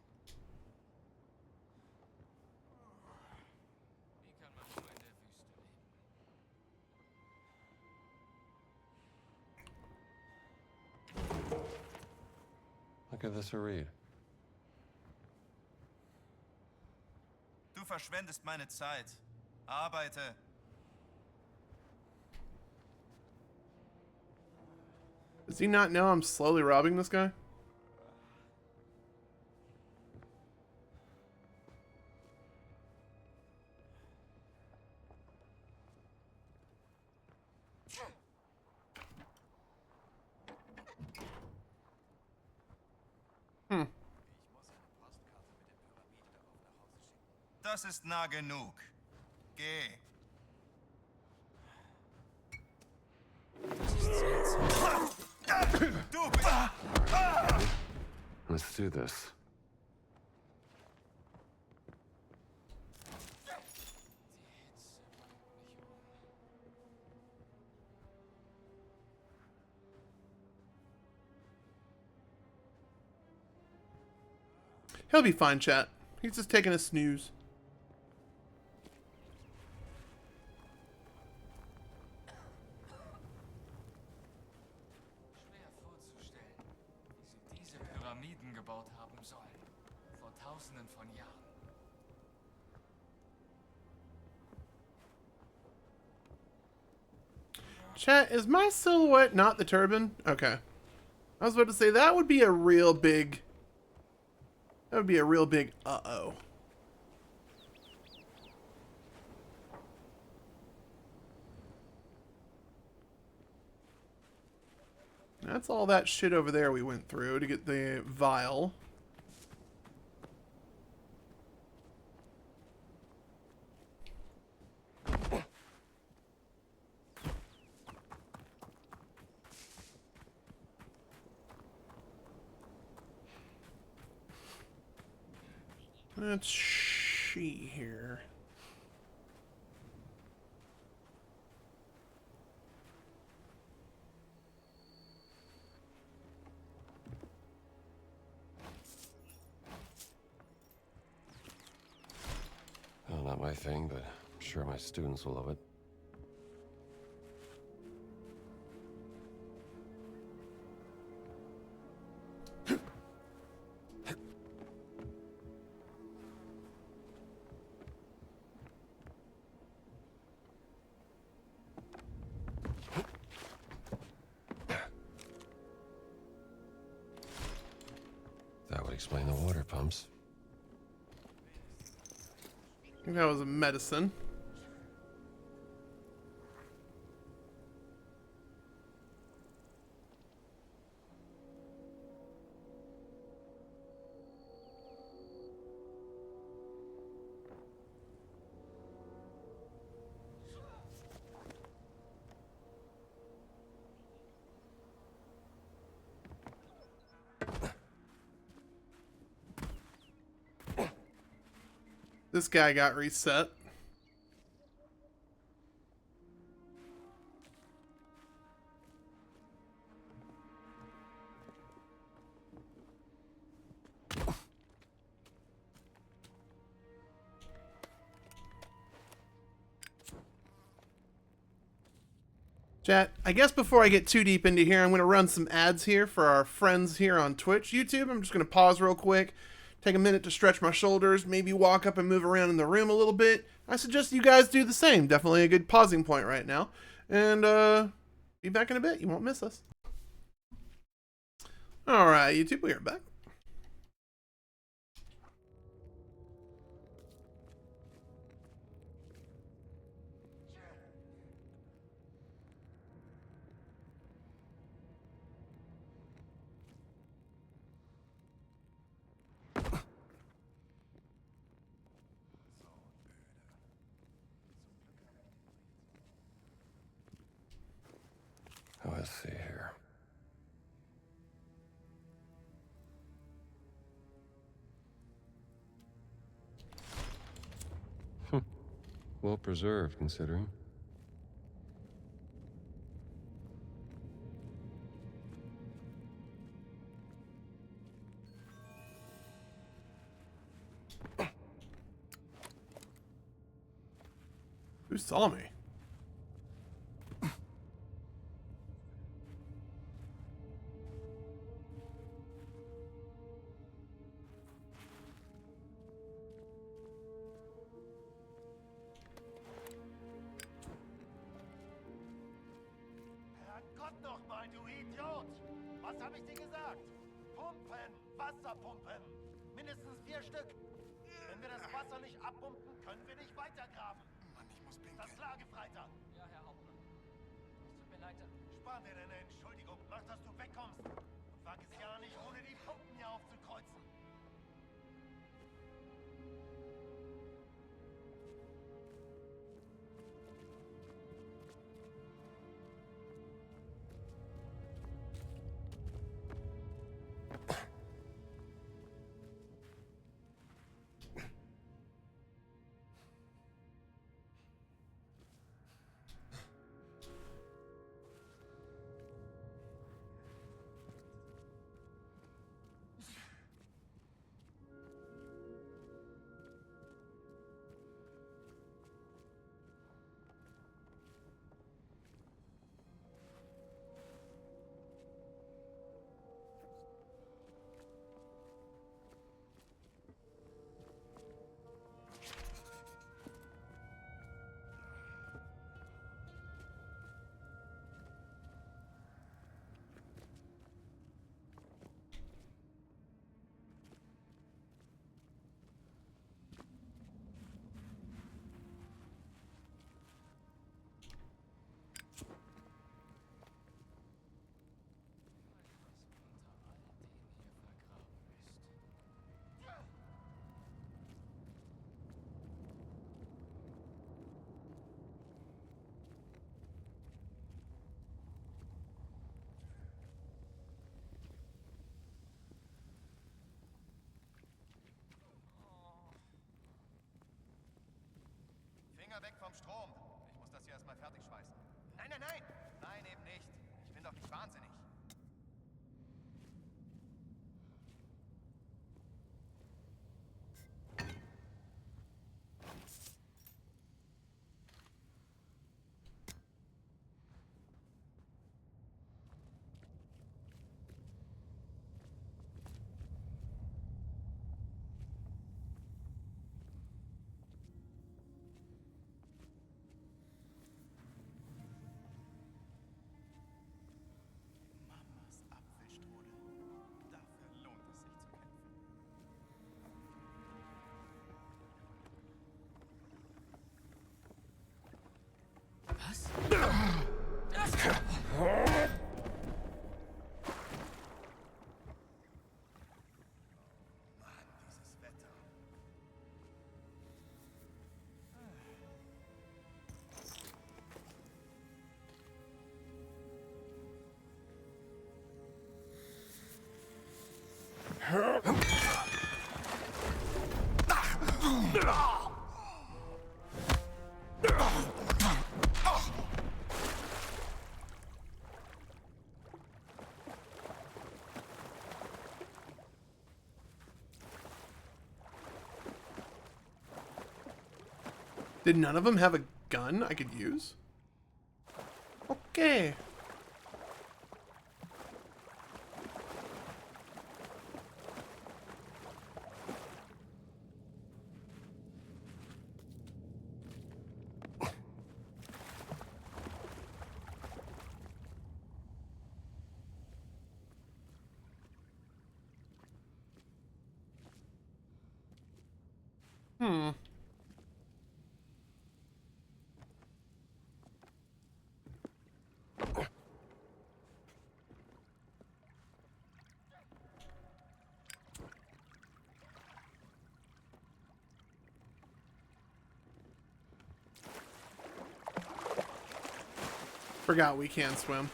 I'll give this a read. Du verschwendest meine Zeit. Arbeite. Does he not know I'm slowly robbing this guy? Das ist nah genug. Geh. Du bist... Let's do this. He'll be fine, chat. He's just taking a snooze. Schwer vorzustellen, wie sie diese Pyramiden gebaut haben sollen. Vor Tausenden von Jahren. Chat, is my silhouette not the turban? Okay. I was about to say that would be a real big... That would be a real big uh-oh. That's all that shit over there we went through to get the vial. Let's see here. Well, not my thing, but I'm sure my students will love it. That would explain the water pumps. I think that was a medicine. This guy got reset. Chat, I guess before I get too deep into here, I'm going to run some ads here for our friends here on Twitch. YouTube, I'm just going to pause real quick, take a minute to stretch my shoulders, maybe walk up and move around in the room a little bit. I suggest you guys do the same. Definitely a good pausing point right now. And be back in a bit. You won't miss us. All right, YouTube, we are back. Let's see here. Well preserved, considering. Who saw me? Herrgott nochmal, du Idiot! Was habe ich dir gesagt? Pumpen! Wasserpumpen! Mindestens 4 Stück! Wenn wir das Wasser nicht abpumpen, können wir nicht weitergraben. Mann, ich muss pinkeln. Das ist klar, Gefreiter. Ja, Herr Hauptmann. Es tut mir leid. Spar dir deine Entschuldigung. Mach, dass du wegkommst. Und wag es ja nicht, ohne die Pumpen hier aufzukreuzen. Finger weg vom Strom. Ich muss das hier erstmal fertig schweißen. Nein, nein, nein! Nein, eben nicht. Ich bin doch nicht wahnsinnig. Mamas Apfelstrudel. Dafür lohnt es sich zu kämpfen. Was? Mann, dieses Wetter. Did none of them have a gun I could use? Okay. Forgot we can't swim.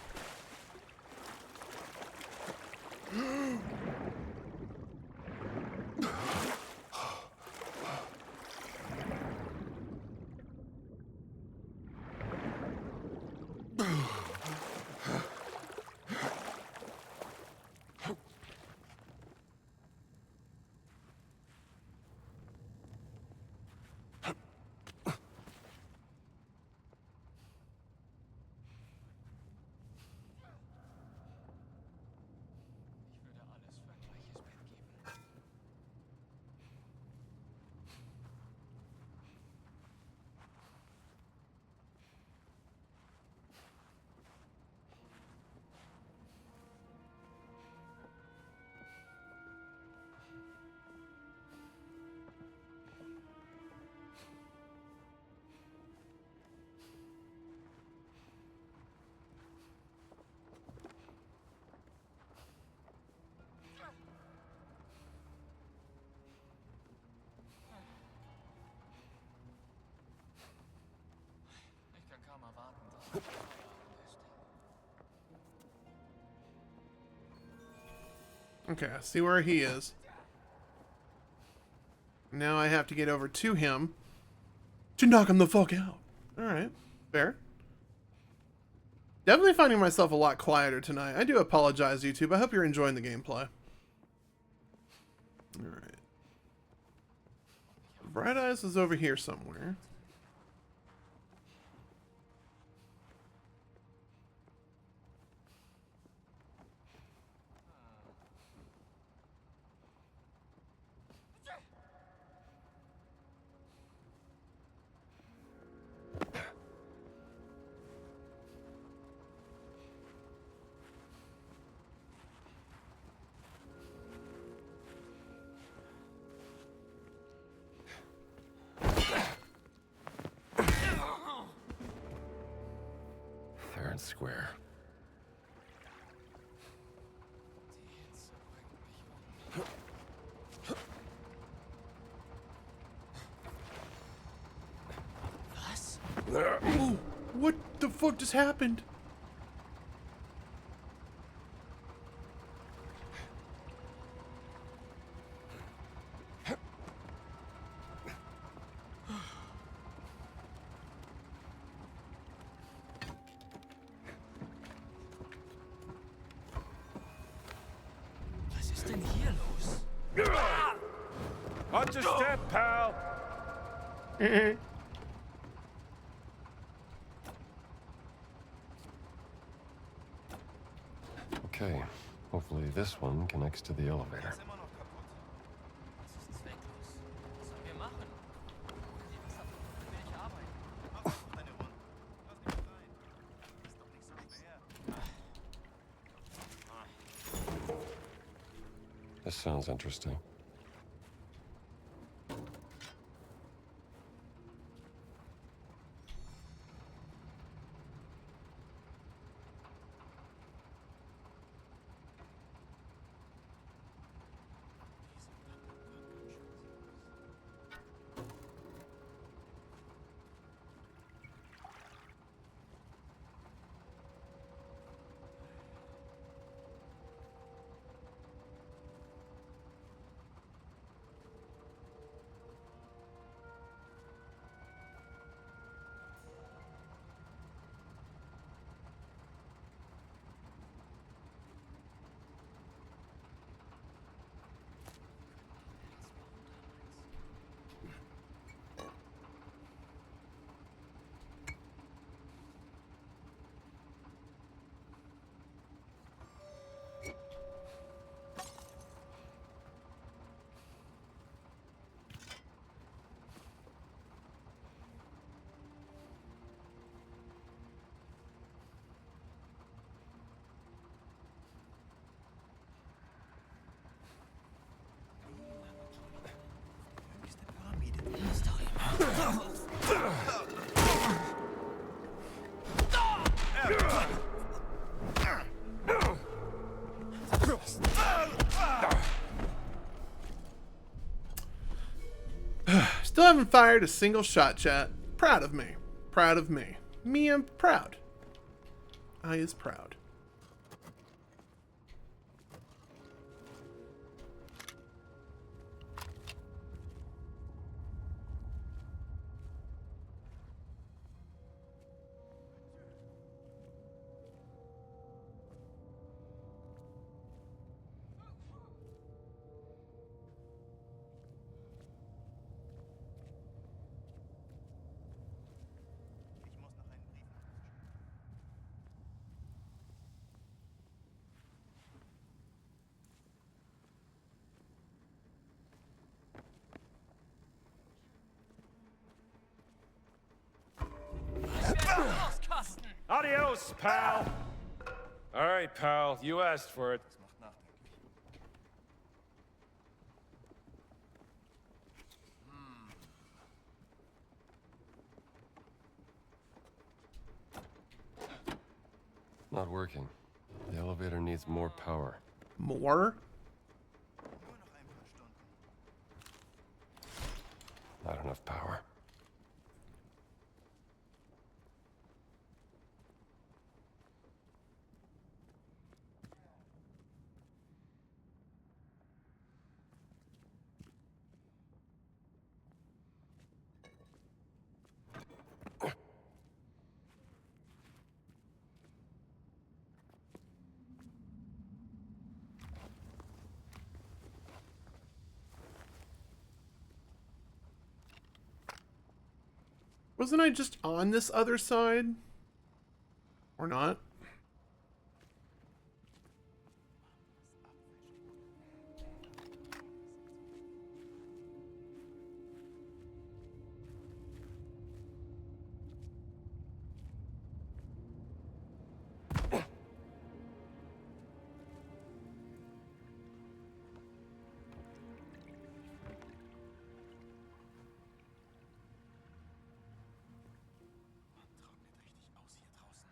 Ich würde alles für ein weiches Bett geben. Ich kann kaum erwarten, dass es Feierabend ist. Okay, I see where he is. Now I have to get over to him to knock him the fuck out. Alright, fair. Definitely finding myself a lot quieter tonight. I do apologize, YouTube. I hope you're enjoying the gameplay. Alright. Bright Eyes is over here somewhere. Fair and square. Die Hitze bringt mich um. Was? Oh, what the fuck just happened? Watch your step, pal. Okay, hopefully this one connects to the elevator. Ist immer noch kaputt. Das ist zwecklos. Was sollen wir machen? Die Wasserpumpe will nicht arbeiten. Mach doch deine Runden. Lass mich rein. Ist doch nicht so schwer. This sounds interesting. Höchste Pyramide. Still haven't fired a single shot, chat. Proud of me. Proud of me. Me, I'm proud. I is proud. Ich muss noch einen Brief nachschauen. Adios, pal. All right, pal. You asked for it. Das macht nachdenklich. Not working. The elevator needs more power. More? Nur noch ein paar Stunden. Not enough power. Wasn't I just on this other side? Or not? Trocknet richtig aus hier draußen.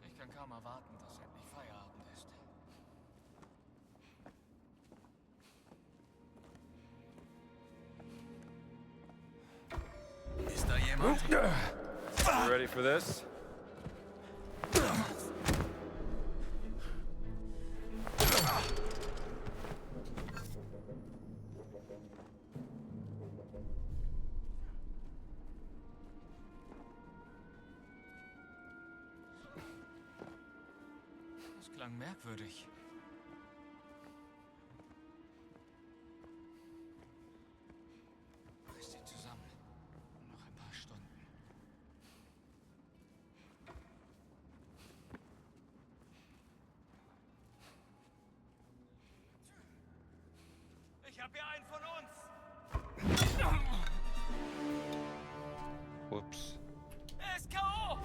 Ich kann kaum erwarten, dass endlich Feierabend ist. Ist da jemand? You ready for this? Das klang merkwürdig. Reiß dich zusammen. Noch ein paar Stunden. Ich hab hier einen von uns. Whoops. Er ist K.O.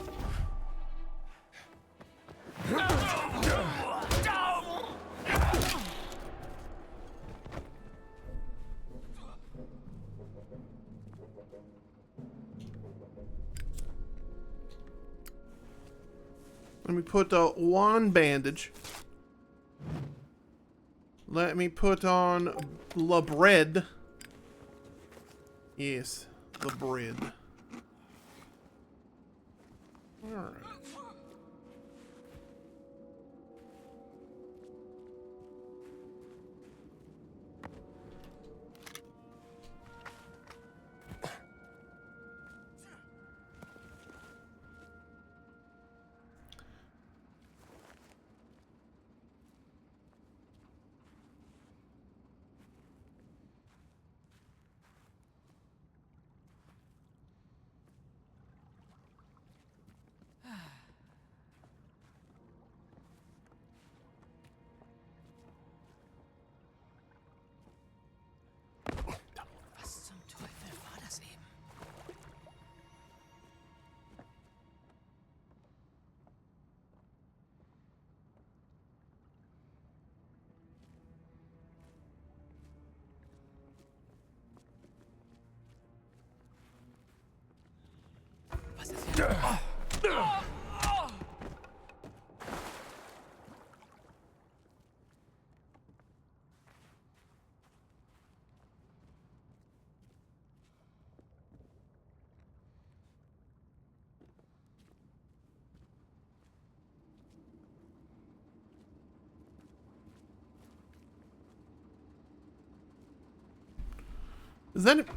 Let me put one bandage. Let me put on the bread. Yes, the bread. Alright. Was zum Teufel war das eben? Was ist hier? Is that it?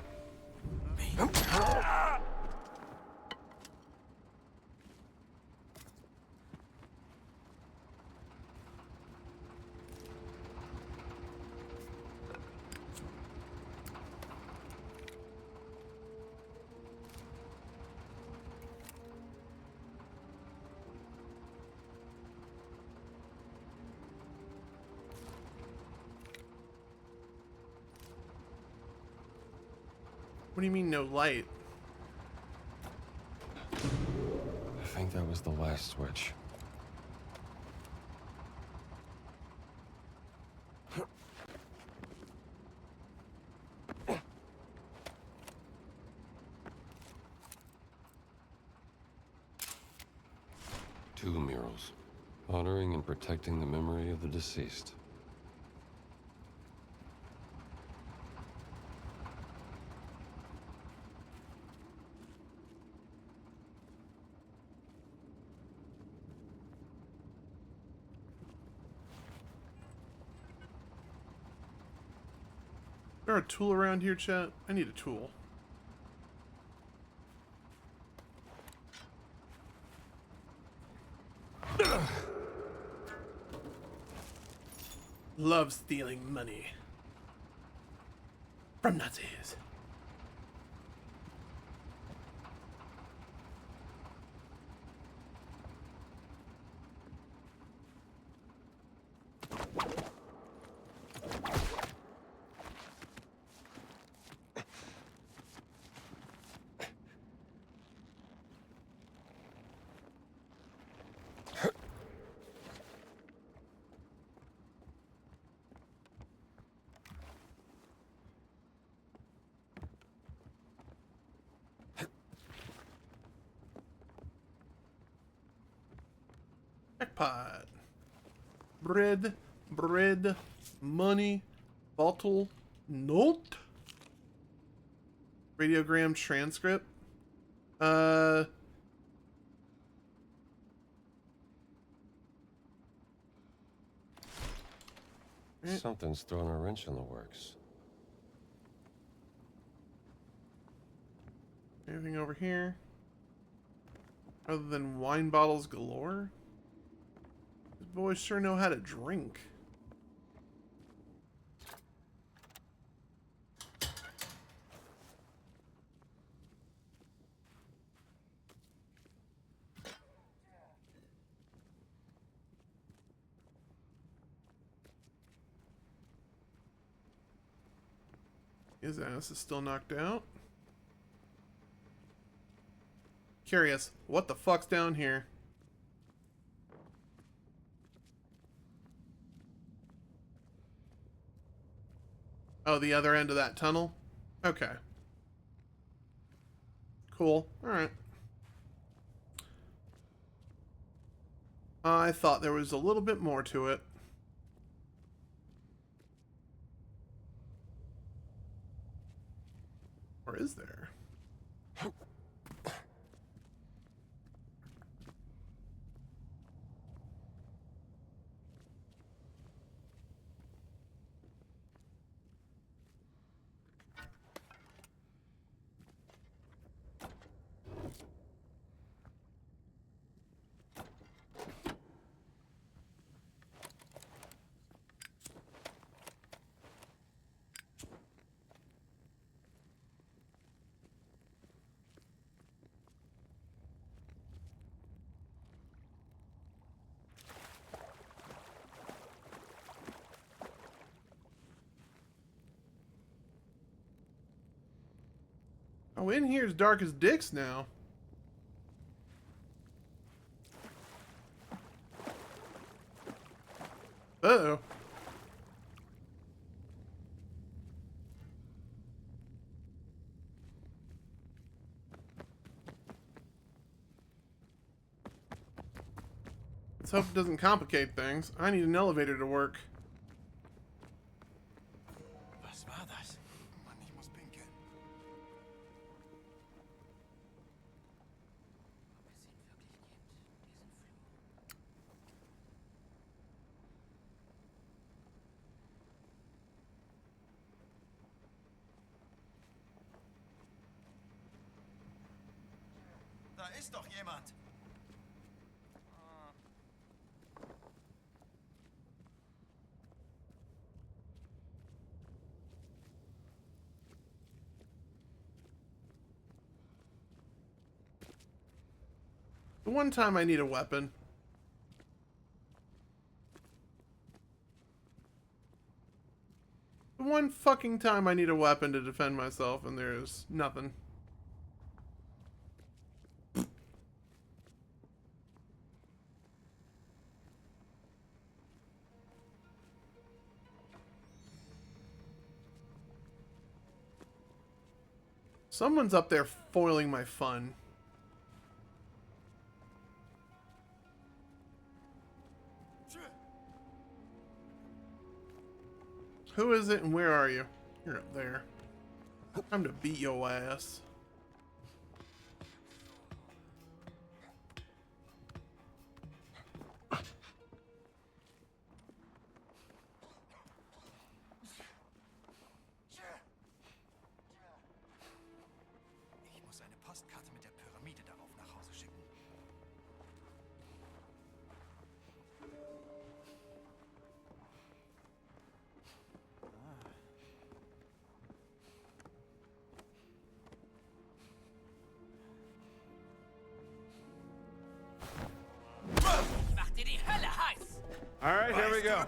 What do you mean no light? I think that was the last switch. Two murals, honoring and protecting the memory of the deceased. Is there a tool around here, chat? I need a tool. Love stealing money from Nazis. Jackpot. Bread, money, bottle, note, radiogram transcript. Something's throwing a wrench in the works. Anything over here? Other than wine bottles galore? These boys sure know how to drink. His ass is still knocked out. Curious, what the fuck's down here? Oh, the other end of that tunnel? Okay. Cool. Alright. I thought there was a little bit more to it. Or is there? Oh, in here's dark as dicks now. Uh-oh. Let's hope it doesn't complicate things. I need an elevator to work. Was war das? Mann, ich muss pinkeln. Da ist doch jemand. The one time I need a weapon. The one fucking time I need a weapon to defend myself, and there's nothing. Someone's up there foiling my fun. Who is it and where are you? You're up there. Time to beat your ass. Ich muss eine Postkarte mit der Pyramide darauf nach Hause schicken. Mach dir die Hölle heiß! All right, here we go.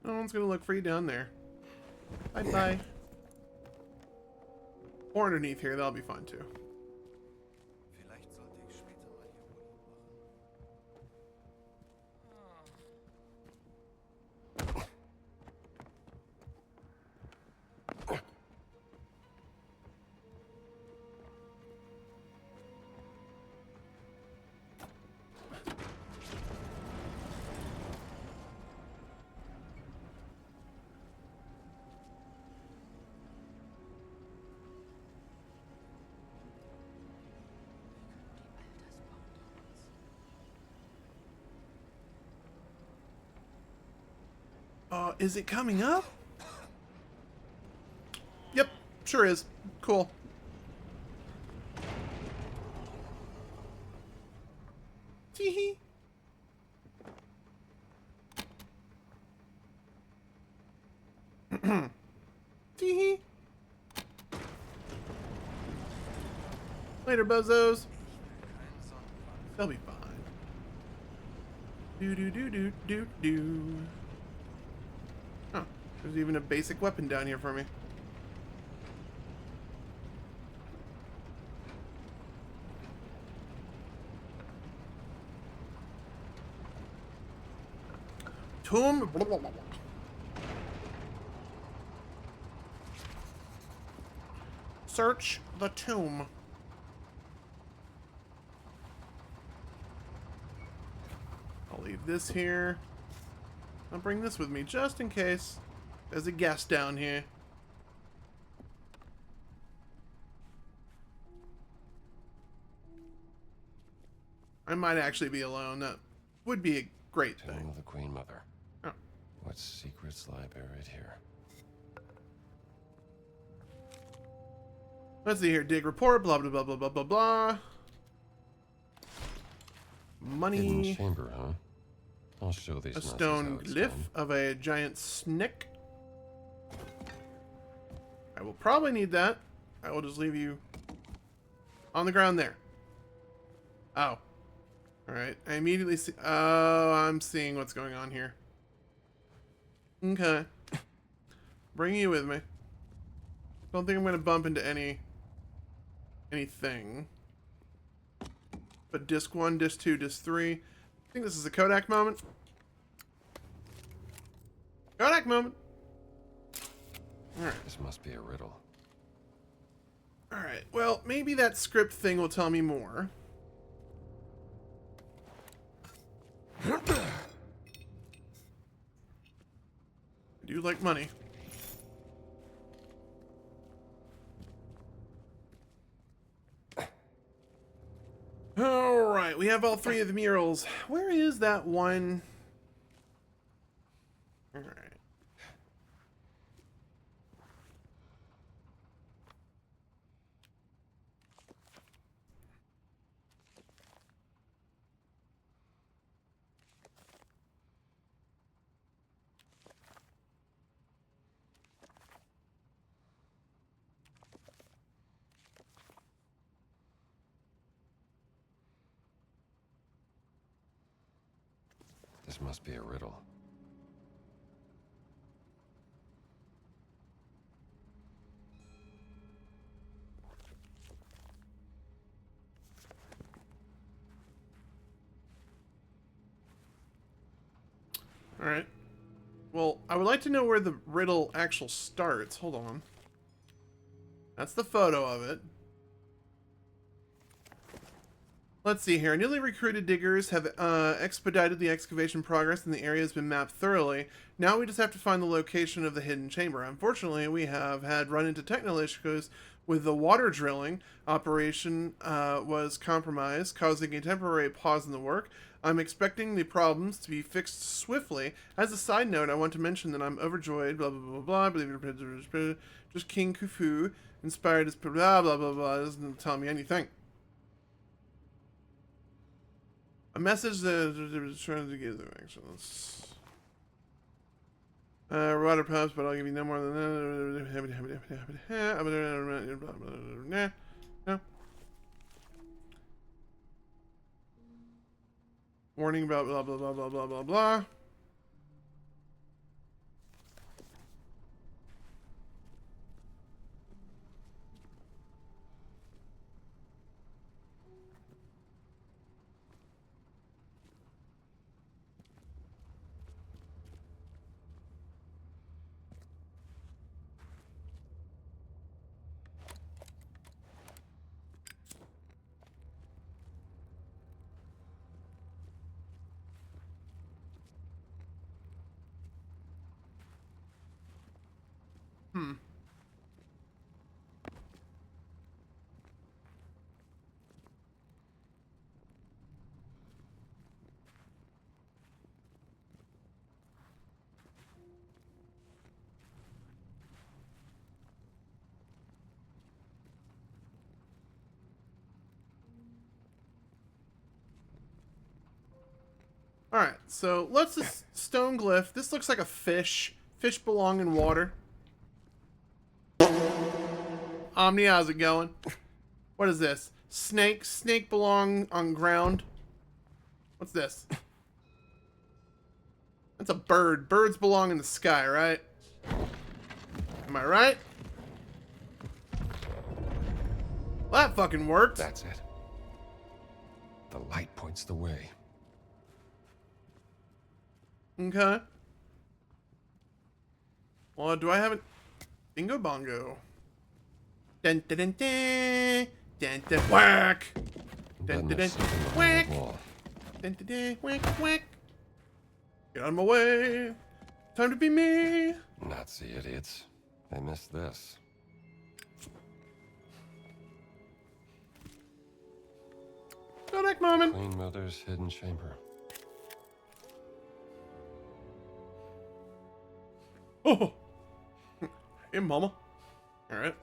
No one's gonna look for you down there. Bye-bye. Or underneath here, that'll be fine too. Vielleicht sollte ich später mal hier Urlaub machen. Is it coming up? Yep, sure is. Cool. Tee-hee. Tee-hee. Later, bozos. They'll be fine. Do. Oh, there's even a basic weapon down here for me. Tomb. Blah, blah, blah, blah. Search the tomb. I'll leave this here. I'll bring this with me just in case there's a guest down here. I might actually be alone. That would be a great thing. Tomb of the Queen Mother. Oh. What secrets lie buried here? Let's see here. Dig report. Blah blah blah blah blah blah blah. Money. Hidden chamber, huh? I'll show these. A Nazis stone how it's glyph done. of a giant snake. I will probably need that. I will just leave you on the ground there. Oh. Alright. I immediately see... Oh, I'm seeing what's going on here. Okay. Bring you with me. Don't think I'm going to bump into anything. But disc 1, disc 2, disc 3. I think this is a Kodak moment. Kodak moment. Alright. This must be a riddle. Alright. Well, maybe that script thing will tell me more. I do like money. Alright, we have all three of the murals. Where is that one? Alright. This must be a riddle. Alright. Well, I would like to know where the riddle actually starts. Hold on. That's the photo of it. Let's see here. Newly recruited diggers have expedited the excavation progress and the area has been mapped thoroughly. Now we just have to find the location of the hidden chamber. Unfortunately, we have had run into technical issues with the water drilling operation was compromised, causing a temporary pause in the work. I'm expecting the problems to be fixed swiftly. As a side note, I want to mention that I'm overjoyed, blah, blah, blah, blah, I believe you're just King Khufu, inspired as blah, blah, blah, blah, doesn't tell me anything. A message that was trying to give them actions. Water pumps, but I'll give you no more than that. No. Warning about blah blah blah blah blah blah blah. Alright, so let's this stone glyph. This looks like a fish. Fish belong in water. Omni, how's it going? What is this? Snake. Snake belong on ground. What's this? That's a bird. Birds belong in the sky, right? Am I right? Well, that fucking worked. That's it. The light points the way. Okay. Well, do I have it? Bingo bongo. Dun dun dun dun. Dun dun whack. Dun dun dun whack. Dun dun dun whack whack. Get out of my way. Time to be me. Nazi idiots. They missed this. Kodak moment. Queen Mother's hidden chamber. Oh. Hey, mama. All right.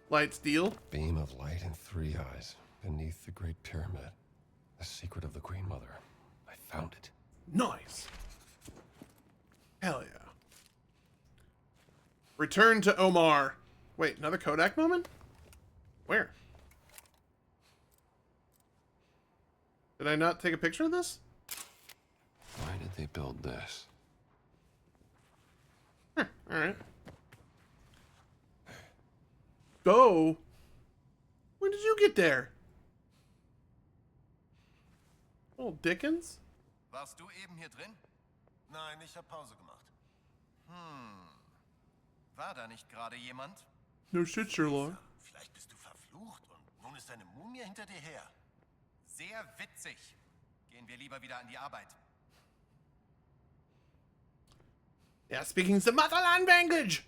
Light steel. Beam of light in 3 eyes beneath the Great Pyramid. The secret of the Queen Mother. I found it. Nice. Hell yeah. Return to Omar. Wait, another Kodak moment? Where? Did I not take a picture of this? Why did they build this? Huh, alright. Go. When did you get there? Little Dickens? Warst du eben hier drin? Nein, ich habe Pause gemacht. War da nicht gerade jemand? No shit, Sherlock. Vielleicht bist du verflucht und nun ist eine Mumie hinter dir her. Sehr witzig. Gehen wir lieber wieder an die Arbeit. Yeah, speaking the motherland language.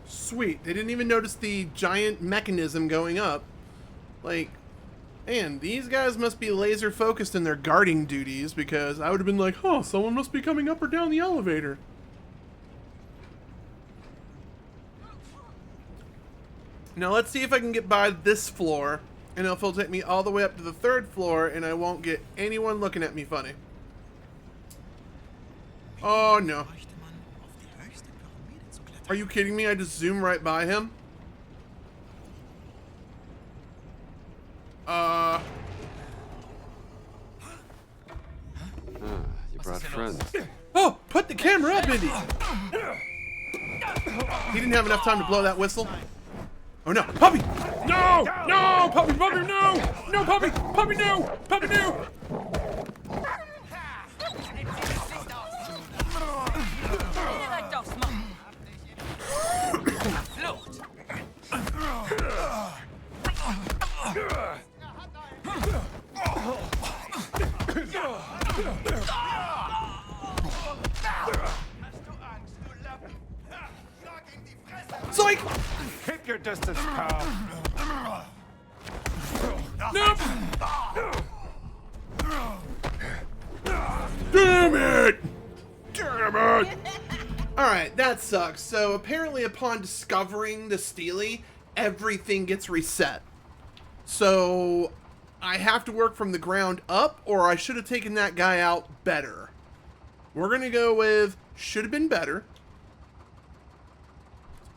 Sweet. They didn't even notice the giant mechanism going up. Like, man, these guys must be laser focused in their guarding duties, because I would have been like, huh, someone must be coming up or down the elevator. Now let's see if I can get by this floor, and if it'll take me all the way up to the 3rd floor, and I won't get anyone looking at me funny. Oh no. Are you kidding me? I just zoom right by him? You brought friends. Oh, put the camera up, Indy! He didn't have enough time to blow that whistle. Oh no, puppy! No! No! Puppy, puppy, no! No, puppy! Puppy, no! Puppy, no! Zoink! Keep your distance, pal. Nope! Damn it! Damn it! Alright, that sucks. So apparently upon discovering the Steely, everything gets reset. So I have to work from the ground up, or I should have taken that guy out better. We're gonna go with should have been better.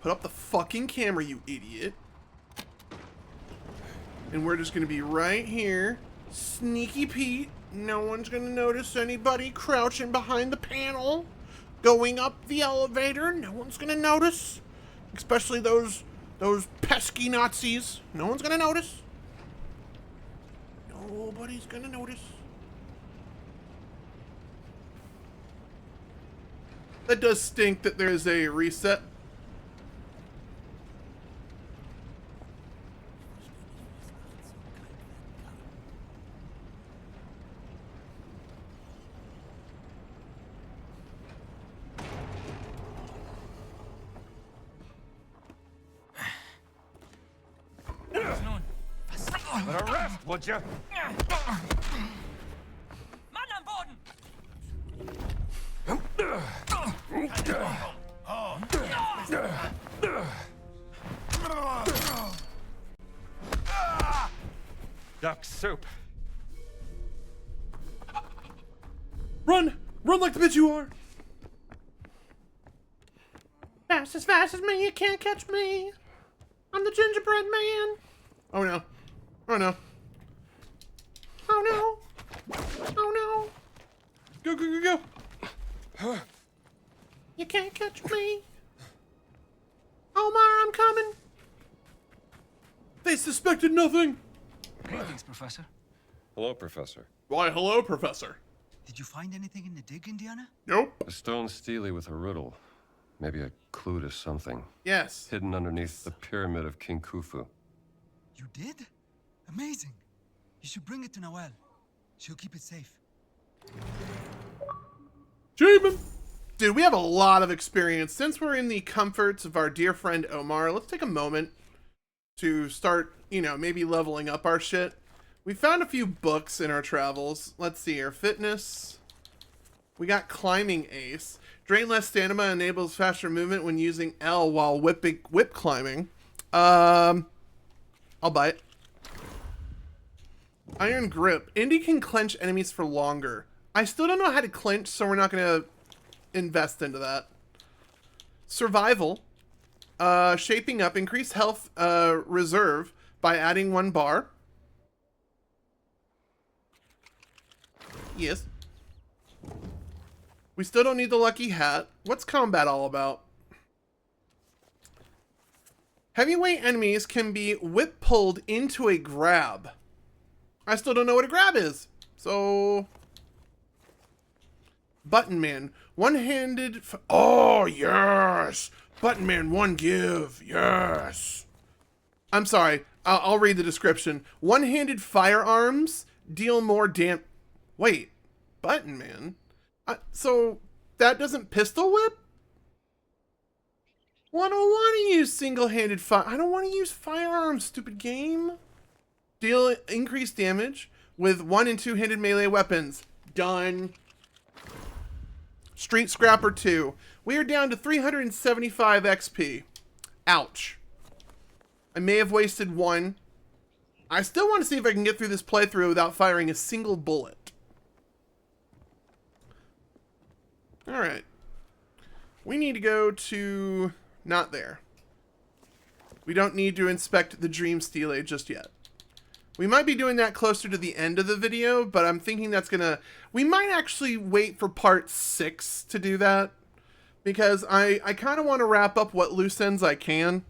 Put up the fucking camera, you idiot. And we're just gonna be right here. Sneaky Pete. No one's gonna notice anybody crouching behind the panel. Going up the elevator. No one's gonna notice. Especially those Those pesky Nazis. No one's gonna notice. Nobody's gonna notice. That does stink that there's a reset. But arrest, would you? Mann am Boden! Duck soup. Run! Run like the bitch you are! Fast as me, you can't catch me. I'm the gingerbread man. Oh no. Oh no. Oh no. Oh no. Go, go, go, go. You can't catch me. Omar, I'm coming. They suspected nothing. Greetings, Professor. Hello, Professor. Why, hello, Professor. Did you find anything in the dig, Indiana? Nope. A stone stele with a riddle. Maybe a clue to something. Yes. Hidden underneath the pyramid of King Khufu. You did? Amazing. You should bring it to Noelle. She'll keep it safe. Achievement. Dude, we have a lot of experience. Since we're in the comforts of our dear friend Omar, let's take a moment to start, you know, maybe leveling up our shit. We found a few books in our travels. Let's see here. Fitness. We got climbing ace. Drain less stamina, enables faster movement when using L while whip climbing. I'll buy it. Iron grip. Indy can clench enemies for longer. I still don't know how to clench, so we're not gonna invest into that. Survival. Shaping up. Increase health reserve by adding 1 bar. Yes. We still don't need the lucky hat. What's combat all about? Heavyweight enemies can be whip pulled into a grab. I still don't know what a grab is. So... Button Man. One-handed... Oh, yes! Button Man, 1 give. Yes! I'm sorry. I'll read the description. One-handed firearms deal more Wait. Button Man? So, that doesn't pistol whip? Well, I don't want to use single-handed I don't want to use firearms, stupid game. Deal increased damage with 1- and 2-handed melee weapons. Done. Street Scrapper 2. We are down to 375 XP. Ouch. I may have wasted 1. I still want to see if I can get through this playthrough without firing a single bullet. Alright. We need to go to... Not there. We don't need to inspect the Dream Stele just yet. We might be doing that closer to the end of the video, but I'm thinking that's gonna... We might actually wait for part 6 to do that. Because I kind of want to wrap up what loose ends I can.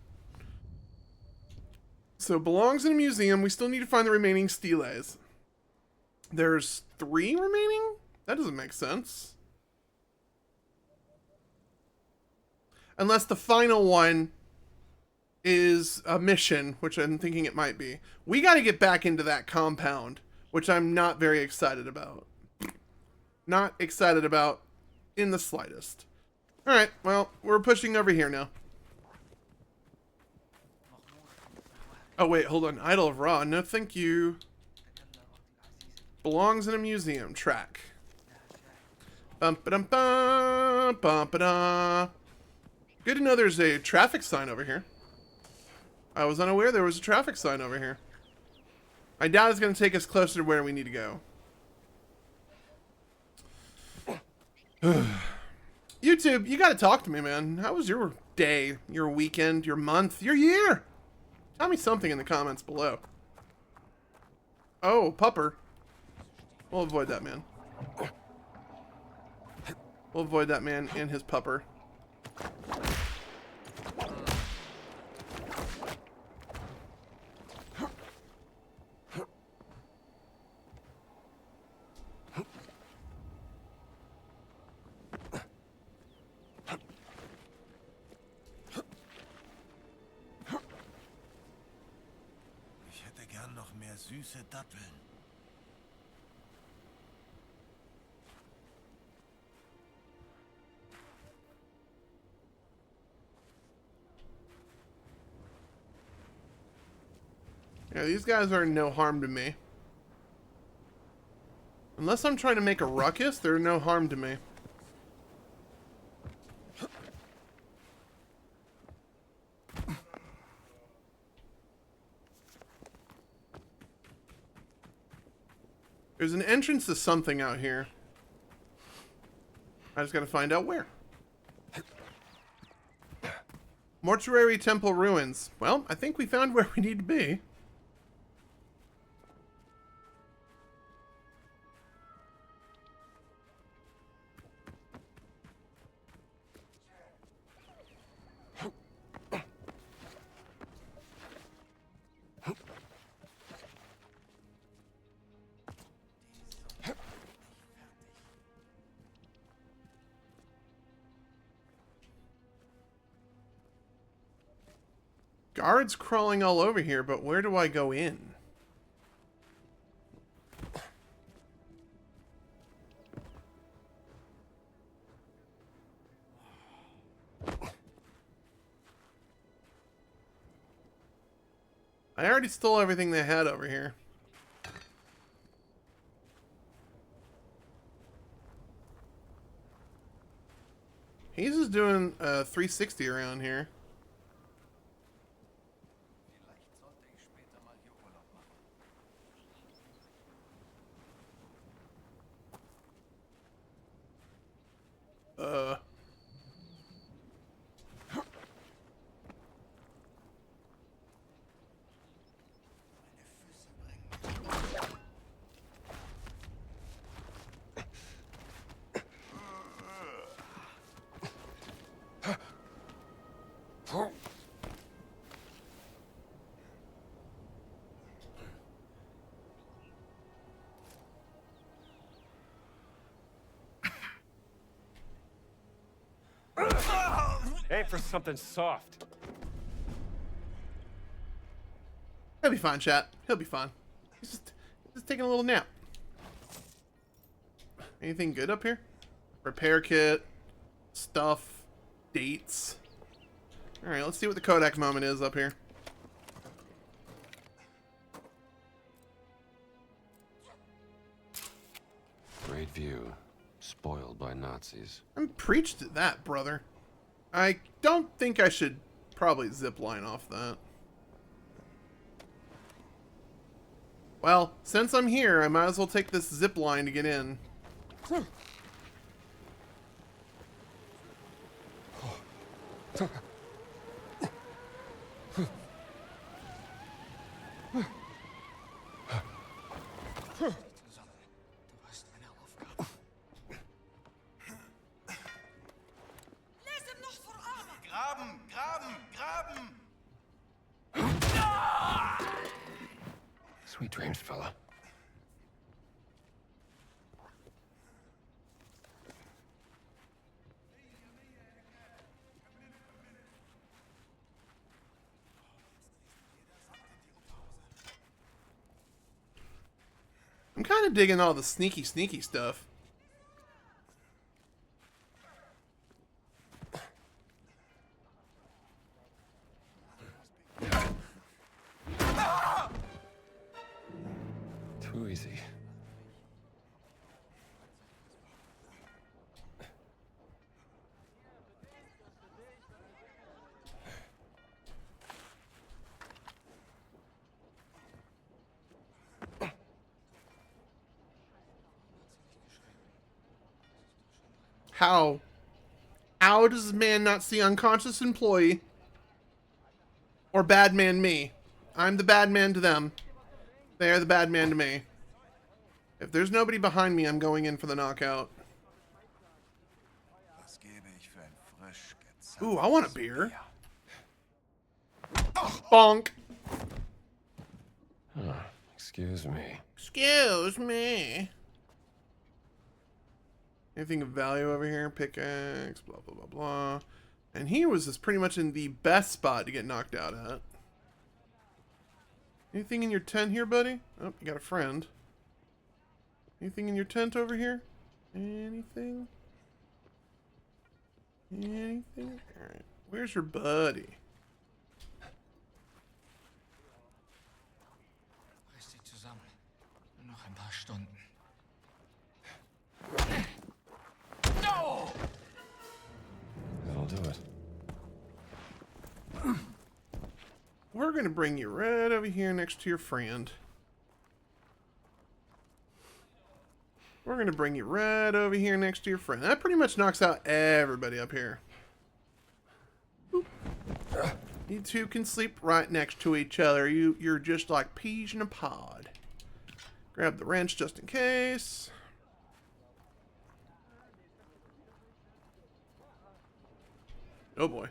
So, belongs in a museum. We still need to find the remaining steles. There's 3 remaining? That doesn't make sense. Unless the final one is a mission, which I'm thinking it might be. We got to get back into that compound, which I'm not very excited about. Not excited about in the slightest. Alright, well, we're pushing over here now. Oh, wait, hold on. Idol of Ra. No, thank you. Belongs in a museum. Track. Bum-ba-dum-bum. Bum-ba-da. Good to know there's a traffic sign over here. I was unaware there was a traffic sign over here. I doubt it's going to take us closer to where we need to go. YouTube, you got to talk to me, man. How was your day, your weekend, your month, your year? Tell me something in the comments below. Oh, pupper. We'll avoid that man. We'll avoid that man and his pupper. süße Datteln. Yeah, these guys are no harm to me. Unless I'm trying to make a ruckus, they're no harm to me. There's an entrance to something out here. I just gotta find out where. Mortuary temple ruins. Well, I think we found where we need to be. Guards crawling all over here, but where do I go in? I already stole everything they had over here. He's just doing a 360 around here. Aim for something soft. He'll be fine, chat. He'll be fine. He's just taking a little nap. Anything good up here? Repair kit, stuff, dates. Alright, let's see what the Kodak moment is up here. Great view. Spoiled by Nazis. I'm preached to that, brother. I don't think I should probably zip line off that. Well, since I'm here, I might as well take this zip line to get in. Graben, graben, graben! Sweet dreams, fella. I'm kind of digging all the sneaky stuff. Too easy. How? How does this man not see unconscious employee? Or bad man me? I'm the bad man to them. They are the bad man to me. If there's nobody behind me, I'm going in for the knockout. Was gebe ich für ein frisch Ooh, I want a beer. Bonk. Excuse me. Excuse me. Anything of value over here? Pickaxe, blah, blah, blah, blah. And he was just pretty much in the best spot to get knocked out at. Anything in your tent here, buddy? Oh, you got a friend. Anything in your tent over here? Anything? Anything? Alright. Where's your buddy? Reiß dich zusammen. Nur noch ein paar Stunden. No! That'll do it. We're gonna bring you right over here next to your friend. We're gonna bring you right over here next to your friend. That pretty much knocks out everybody up here. Boop. You two can sleep right next to each other. You're just like peas in a pod. Grab the wrench just in case. Oh boy.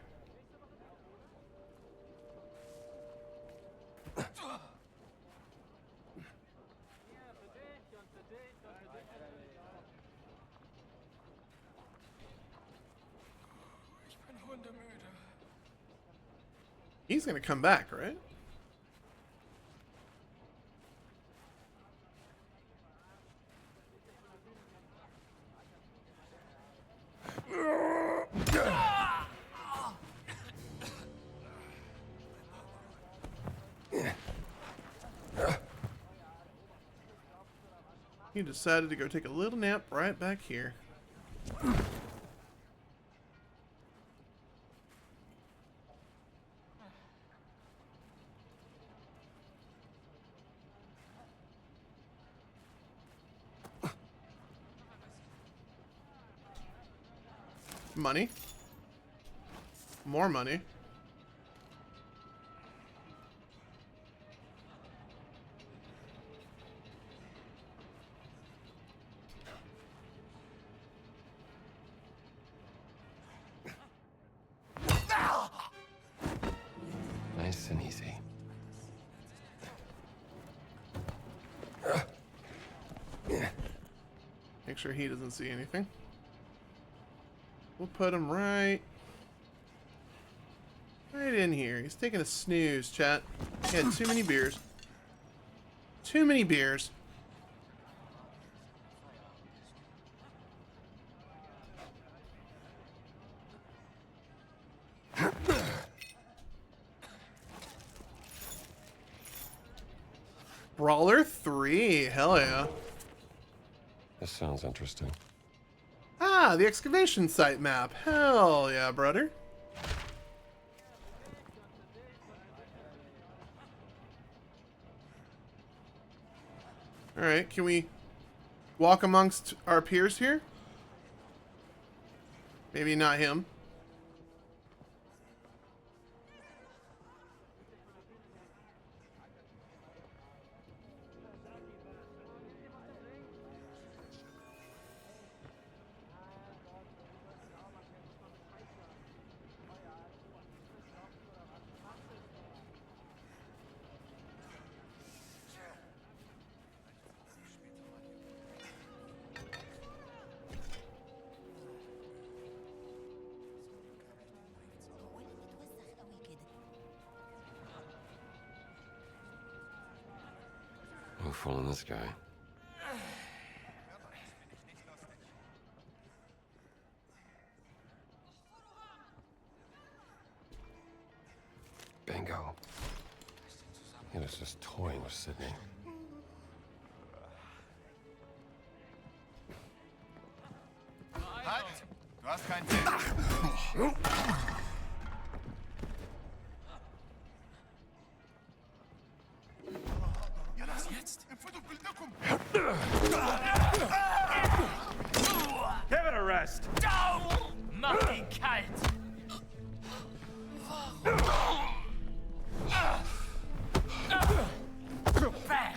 He's gonna come back, right? He decided to go take a little nap right back here. Money. More money. Nice and easy. Make sure he doesn't see anything. We'll put him right in here. He's taking a snooze, chat. He had too many beers. Too many beers. Brawler 3, hell yeah. This sounds interesting. Ah, the excavation site map. Hell yeah, brother. Alright, can we walk amongst our peers here? Maybe not him. No fooling this guy. Bingo. He was just toying with Sydney. Halt! Du hast keinen Sinn. Ja, das jetzt? Give it a rest. Mach ihn kalt. Bam.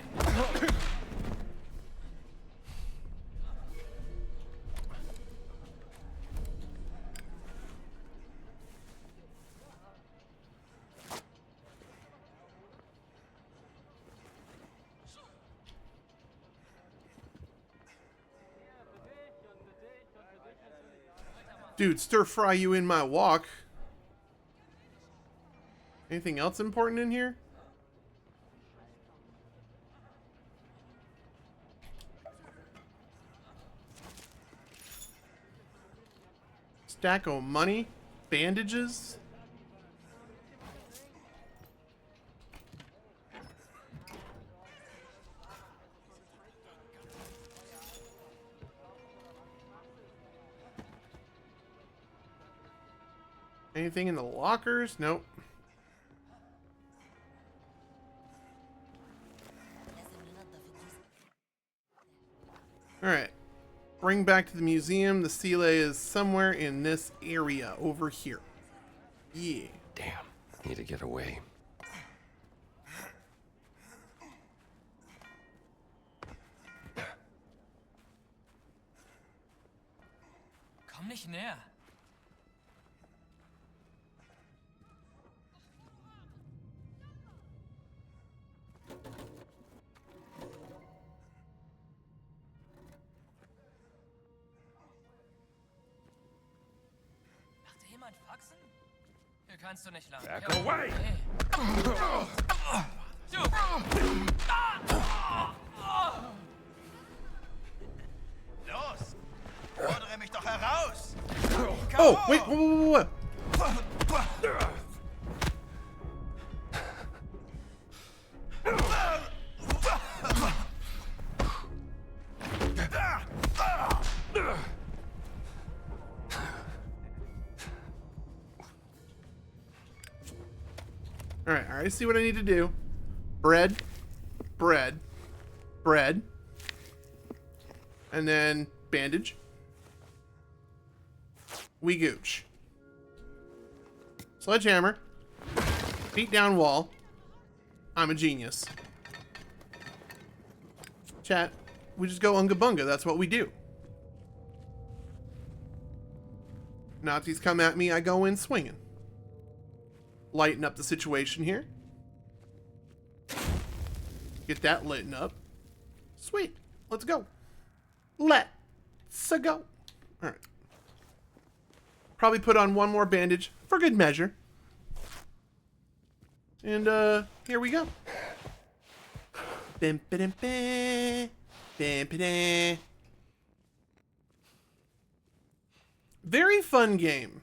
Dude, stir fry you in my walk. Anything else important in here? Stack of money. Bandages. Anything in the lockers? Nope. Alright. Bring back to the museum. The Sele is somewhere in this area over here. Yeah. Damn. Need to get away. Komm nicht näher. Macht hier jemand Faxen? Hier kannst du nicht lang. Back away! Du! Los! Fordere mich doch heraus! Oh, wait, what? Alright, I already see what I need to do. Bread. Bread. Bread. And then bandage. We gooch. Sledgehammer. Beat down wall. I'm a genius. Chat, we just go unga bunga. That's what we do. Nazis come at me, I go in swinging. Lighten up the situation here. Get that lit up. Sweet. Let's go. Let's go. Alright. Probably put on one more bandage for good measure. And here we go. Very fun game.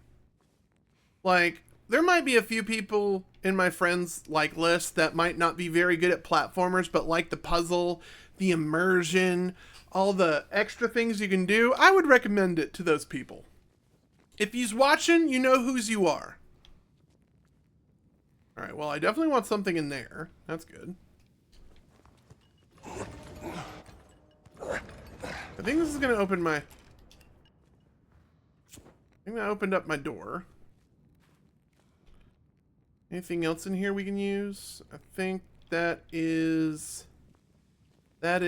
Like, there might be a few people in my friends like list that might not be very good at platformers, but like the puzzle, the immersion, all the extra things you can do. I would recommend it to those people. If he's watching, you know whose you are. Alright, well, I definitely want something in there. That's good. I think this is going to open my... I think that opened up my door. Anything else in here we can use? I think that is it.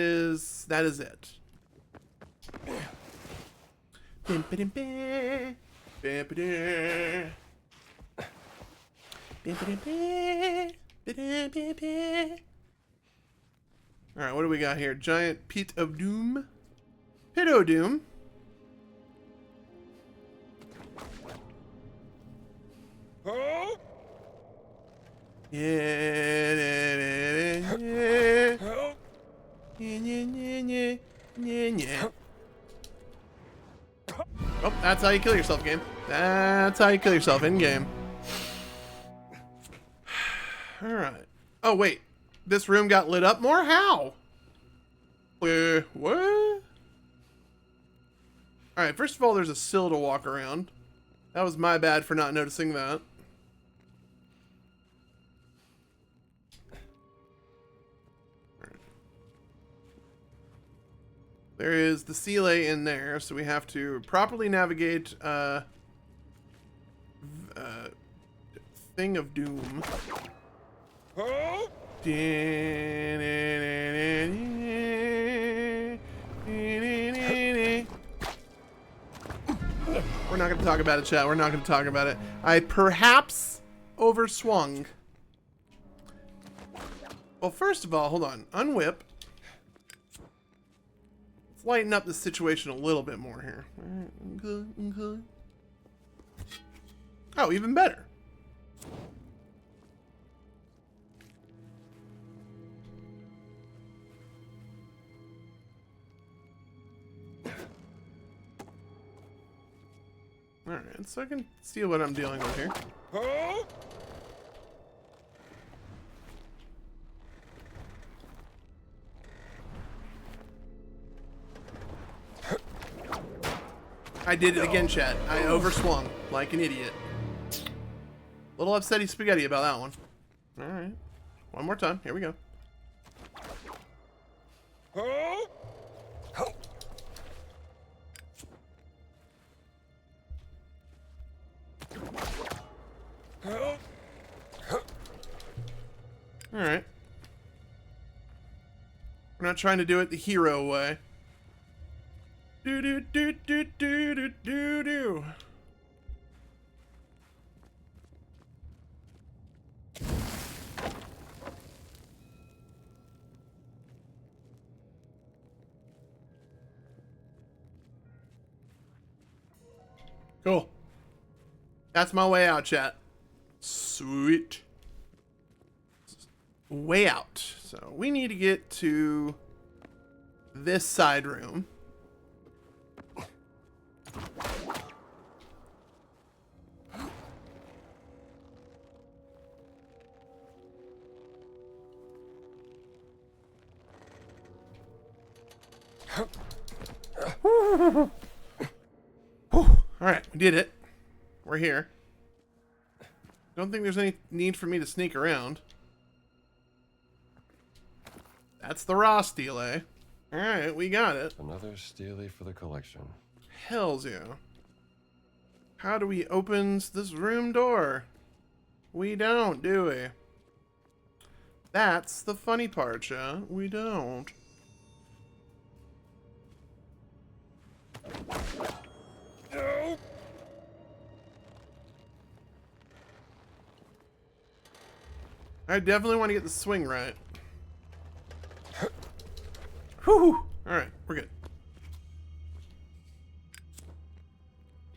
Alright, what do we got here? Giant Pit of Doom. Pit of Doom. Oh, that's how you kill yourself, game. That's how you kill yourself in game. Alright. Oh, wait. This room got lit up more? How? What? Alright, first of all, there's a sill to walk around. That was my bad for not noticing that. There is the Sele in there, so we have to properly navigate Thing of Doom. We're not going to talk about it, chat. We're not going to talk about it. I perhaps overswung. Well, first of all, hold on. Unwhip. Let's lighten up the situation a little bit more here. Okay. Oh, even better. Alright, so I can see what I'm dealing with here. I did it again, chat. I overswung like an idiot. Little upsetty spaghetti about that one. Alright. One more time. Here we go. Alright. We're not trying to do it the hero way. Do do do do do do do do. Cool. That's my way out, chat. Sweet. Way out. So we need to get to this side room. Alright, we did it. We're here. Don't think there's any need for me to sneak around. That's the raw steel, eh? Alright, we got it. Another Steely for the collection. Hells yeah. How do we open this room door? We don't, do we? That's the funny part, yeah? We don't. No. I definitely want to get the swing right. Whew! Alright, we're good.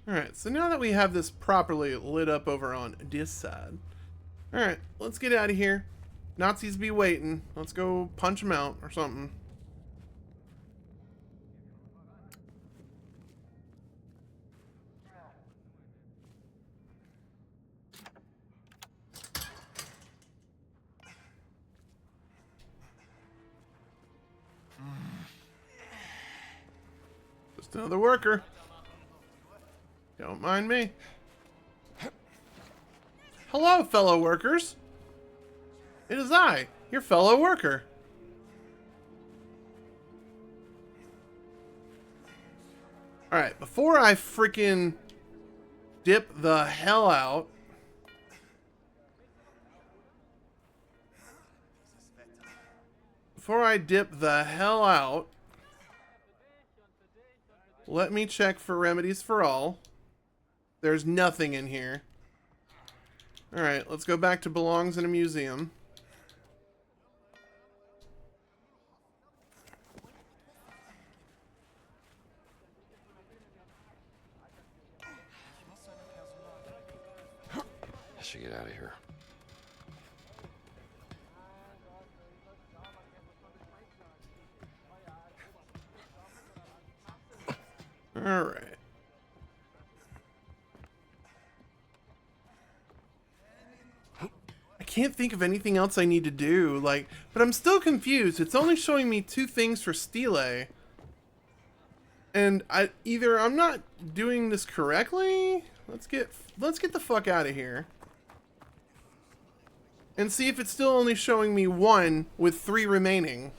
Alright, so now that we have this properly lit up over on this side. Alright, let's get out of here. Nazis be waiting. Let's go punch them out or something. Just another worker. Don't mind me. Hello, fellow workers. It is I, your fellow worker. Alright, before I freaking dip the hell out. Before I dip the hell out, let me check for remedies for all. There's nothing in here. Alright, let's go back to belongs in a museum. I should get out of here. Alright. I can't think of anything else I need to do, like, but I'm still confused. It's only showing me 2 things for Stele. And I'm not doing this correctly. Let's get the fuck out of here. And see if it's still only showing me 1 with 3 remaining.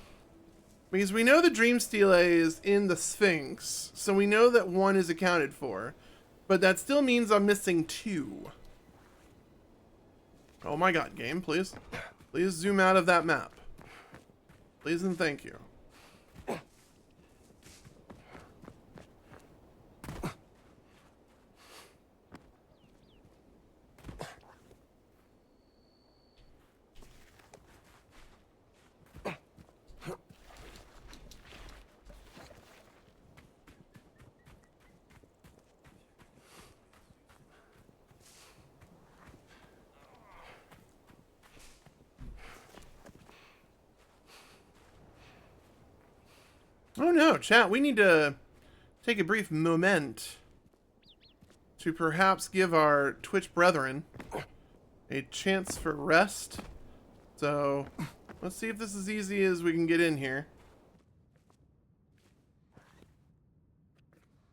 Because we know the Dream Stele is in the Sphinx, so we know that 1 is accounted for. But that still means I'm missing 2. Oh my god, game, please. Please zoom out of that map. Please and thank you. Oh no, chat, we need to take a brief moment to perhaps give our Twitch brethren a chance for rest. So let's see if this is easy as we can get in here.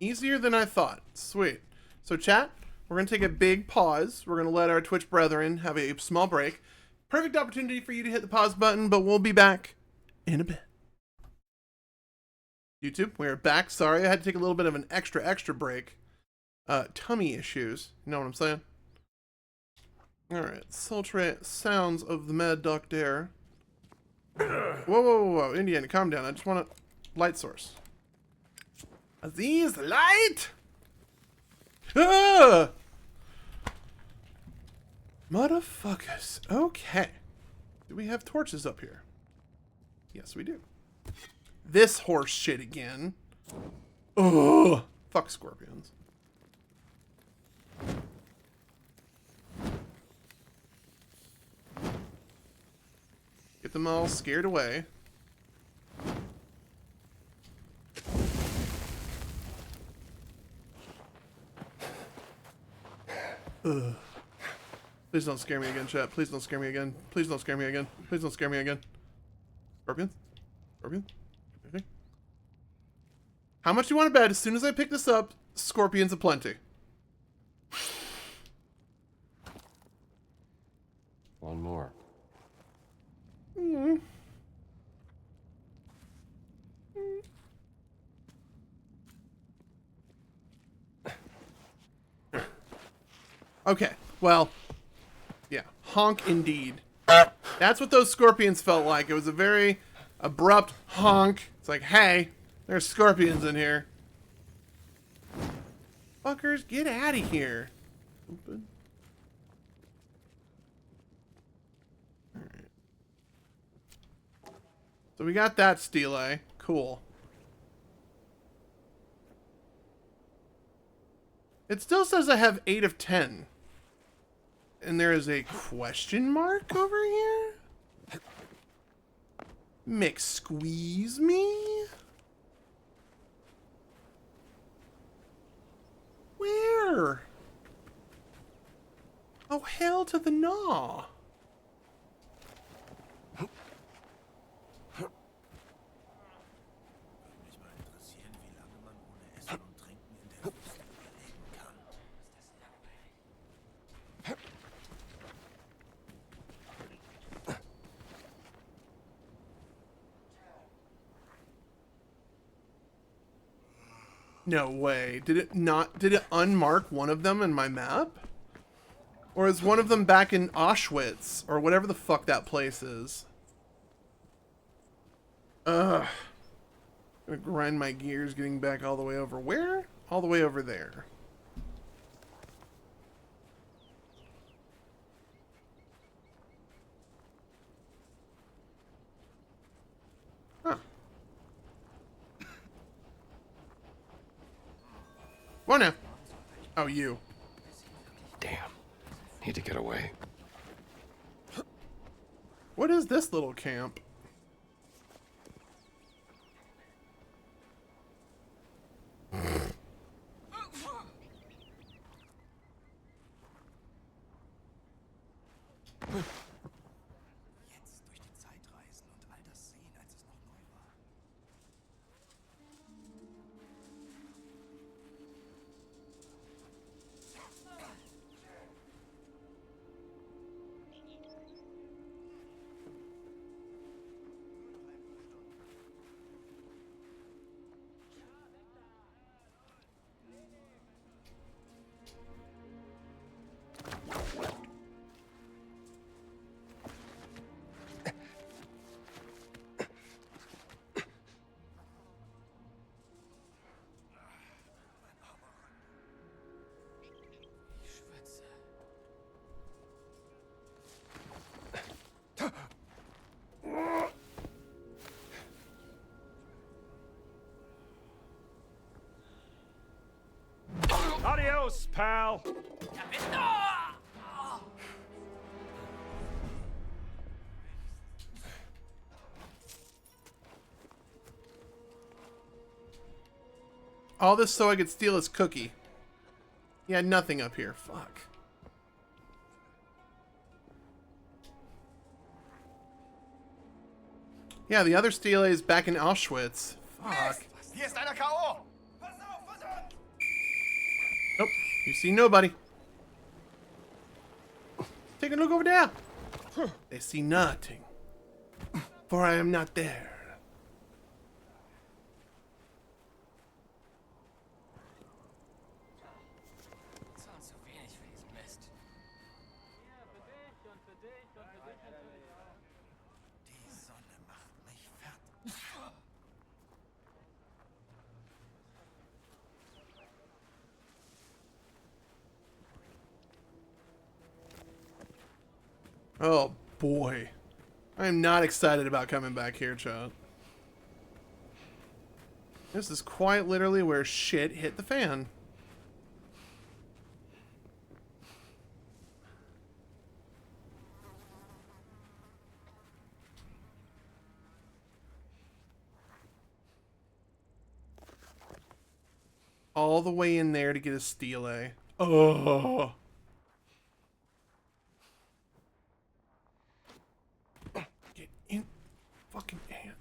Easier than I thought. Sweet. So chat, we're going to take a big pause. We're going to let our Twitch brethren have a small break. Perfect opportunity for you to hit the pause button, but we'll be back in a bit. YouTube, we are back. Sorry, I had to take a little bit of an extra break. Tummy issues. You know what I'm saying? Alright, sultry sounds of the Mad Doctor. Whoa. Indiana, calm down. I just want a light source. Aziz, light! Ah! Motherfuckers. Okay. Do we have torches up here? Yes, we do. This horse shit again. Ugh. Fuck scorpions. Get them all scared away. Ugh. Please don't scare me again, chat. Please don't scare me again. Please don't scare me again. Please don't scare me again. Scorpions? Scorpions? Anything? How much do you want to bet as soon as I pick this up, scorpions aplenty? One more. Okay, well, yeah, honk indeed. That's what those scorpions felt like. It was a very abrupt honk. It's like, hey, there's scorpions in here. Fuckers, get out of here. Open. Alright. So we got that stele. Cool. It still says I have 8 of 10. And there is a question mark over here? McSqueeze me? Where? Oh, hell to the gnaw. No way. Did it unmark one of them in my map? Or is one of them back in Auschwitz? Or whatever the fuck that place is? Ugh. I'm gonna grind my gears getting back all the way over where? All the way over there. Huh. What now? Oh, you. Damn. Need to get away. What is this little camp? Jetzt durch die Zeitreisen und all das sehen, als es noch neu war. Adios, pal. All this so I could steal his cookie. Yeah, nothing up here. Fuck. Yeah, the other stele is back in Auschwitz. Fuck. Hier ist einer K.O. Nope. You see nobody. Take a look over there. They see nothing. For I am not there. Zahlen zu wenig für diesen Mist. Die Sonne macht mich fertig. Oh boy. I am not excited about coming back here, chat. This is quite literally where shit hit the fan. All the way in there to get a stele. Oh. Get in fucking hand.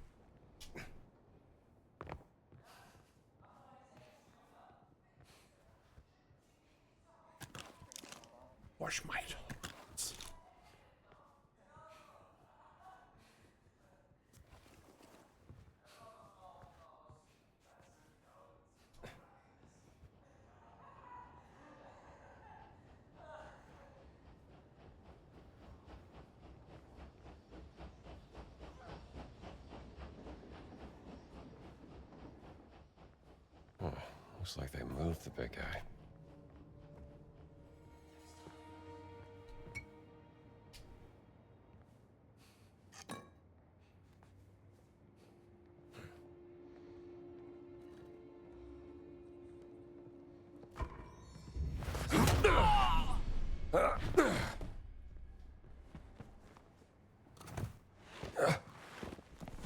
Wash my hands. Looks like they moved the big guy.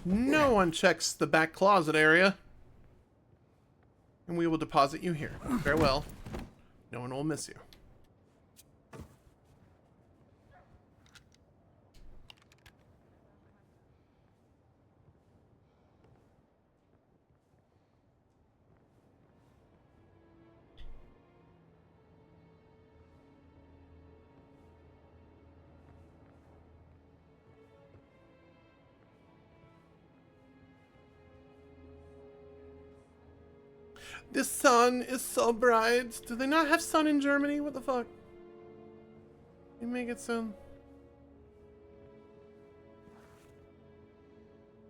No one checks the back closet area. And we will deposit you here. Farewell. No one will miss you. The sun is so bright. Do they not have sun in Germany? What the fuck? You make it soon.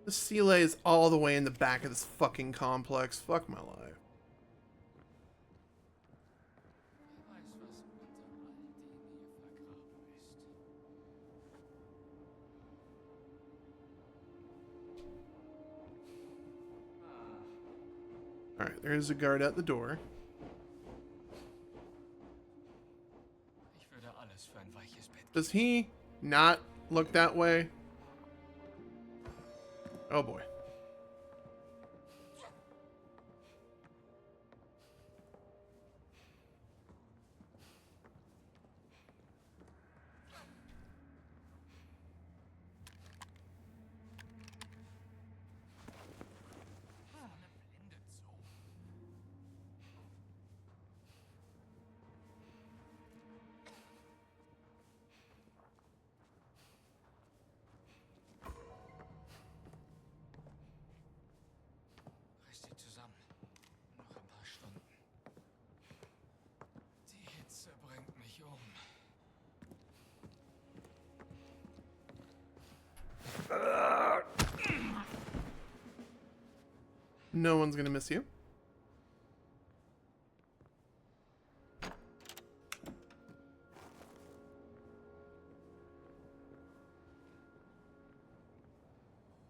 The stele is all the way in the back of this fucking complex. Fuck my life. Alright, there's a guard at the door. Ich würde alles für ein weiches Bett. Does he not look that way? Oh boy. Reiß dich zusammen. Noch ein paar Stunden. Die Hitze bringt mich um. No one's gonna miss you.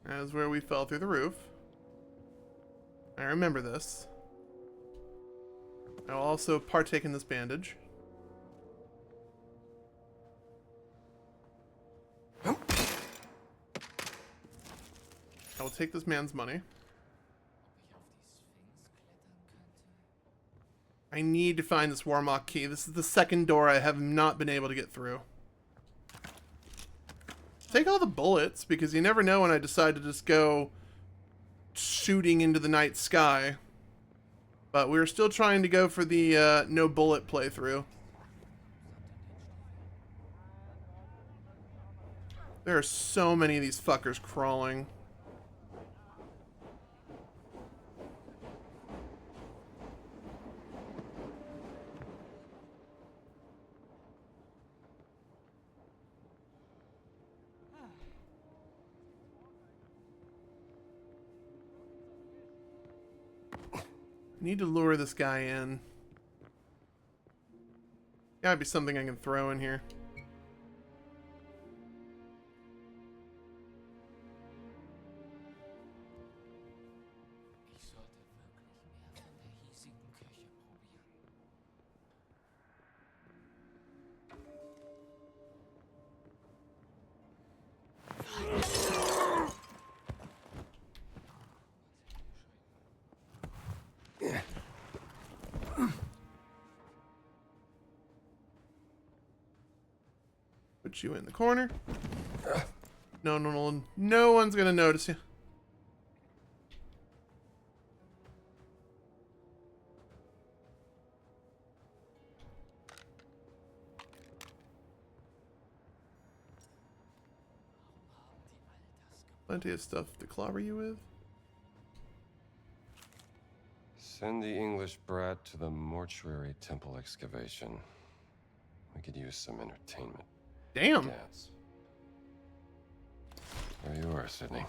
That's where we fell through the roof. I remember this. I'll also partake in this bandage. I will take this man's money. I need to find this Warmock key. This is the second door I have not been able to get through. Take all the bullets, because you never know when I decide to just go shooting into the night sky. But we're still trying to go for the no bullet playthrough. There are so many of these fuckers crawling. Need to lure this guy in. Gotta be something I can throw in here. Put you in the corner. No, no, no. No one's gonna notice you. Plenty of stuff to clobber you with. Send the English brat to the mortuary temple excavation. We could use some entertainment. Damn. Dance. There you are, Sydney.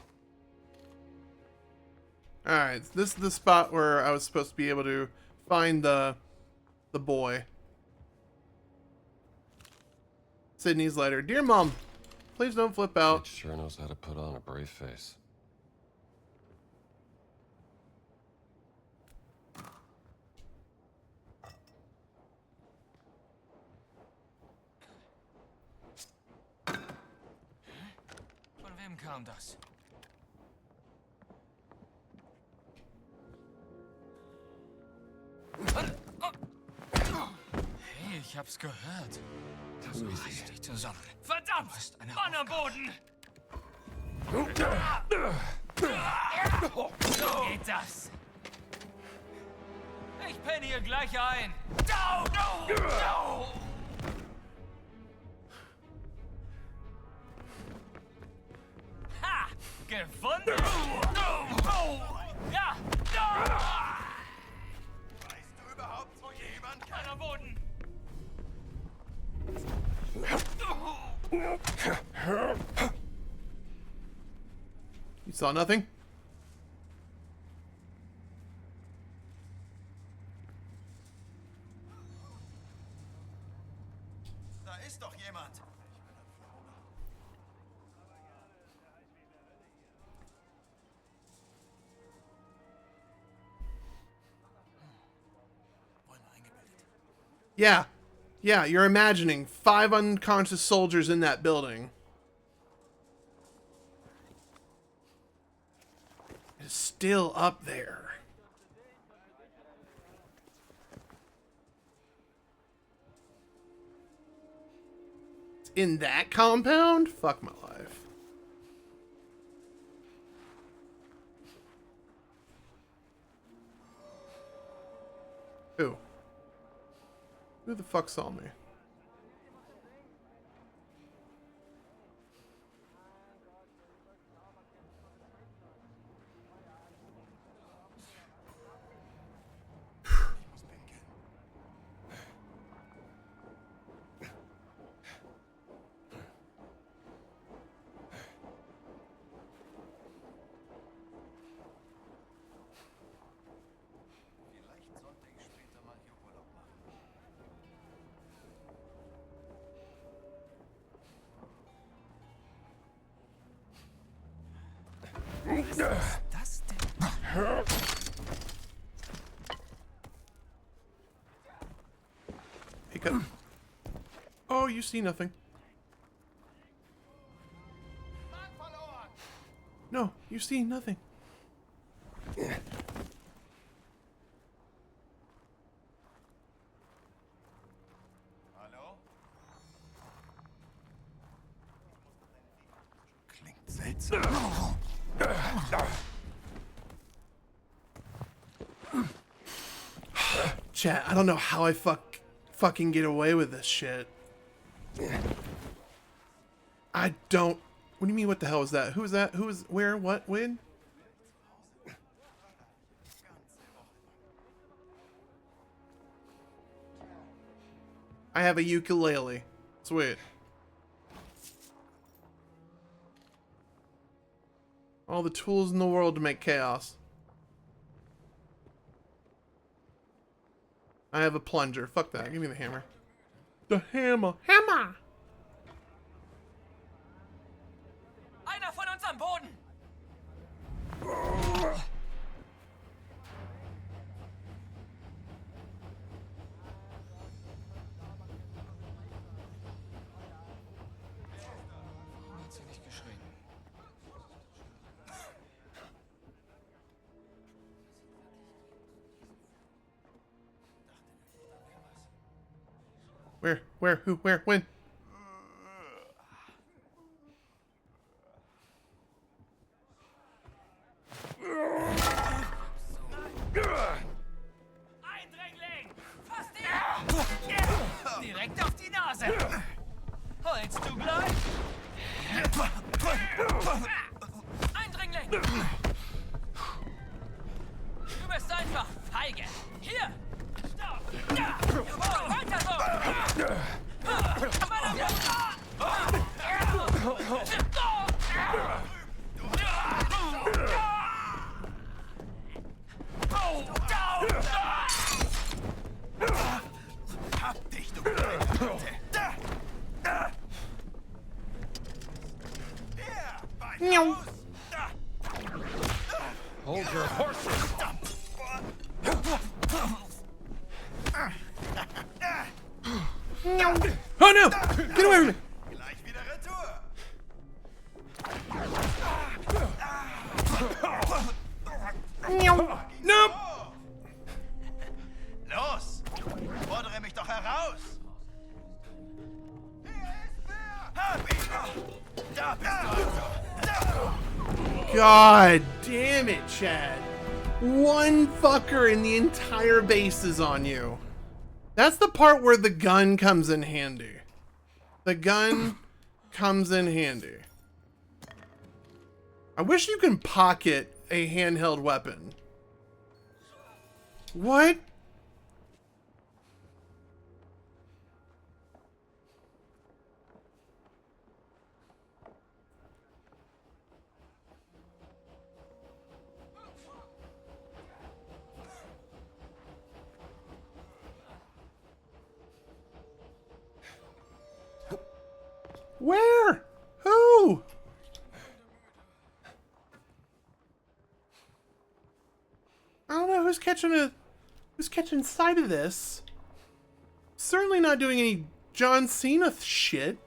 Alright, this is the spot where I was supposed to be able to find the boy. Sydney's letter. Dear Mom, please don't flip out. Kid sure knows how to put on a brave face. Von wem kam das? Hey, ich hab's gehört. Das reißt dich zusammen. Verdammt! Mann am Boden! So geht das. Ich penne hier gleich ein. Ha! Gefunden! Ja! Weißt du überhaupt, wo jemand Mann am Boden! You saw nothing? Da ist doch jemand. Yeah. Yeah, you're imagining 5 unconscious soldiers in that building. It's still up there. It's in that compound? Fuck my life. Who? Who the fuck saw me? Vielleicht sollte ich später mal hier Urlaub machen. Das denn? Pick up. Oh, you see nothing. No, you see nothing. Chat, I don't know how I fucking get away with this shit. I don't. What do you mean? What the hell is that? Who is that? Who is where? What? When? I have a ukulele. Sweet. All the tools in the world to make chaos. I have a plunger. Fuck that. Give me the hammer. The hammer. Hammer! Einer von uns am Boden! Hat sie nicht geschrien. Where, who, where, when? Eindringling! Fast ihn! Direkt auf die Nase! Holst du gleich? Eindringling! Du bist einfach feige! Hier! Stopp! Ja! Jawohl! Weiter so! Hab dich, du Ratte! Meow. Hold your horses! Meow. Oh no! Get away from me! Gleich wieder Retour! Meow. Nope! Los! Fordere mich doch heraus! Hier ist wer! Hab ihn! Da bist du also! Da! God damn it, Chad. One fucker in the entire base is on you. That's the part where the gun comes in handy. The gun comes in handy. I wish you can pocket a handheld weapon. What? Where? Who? I don't know who's catching sight of this. Certainly not doing any John Cena shit.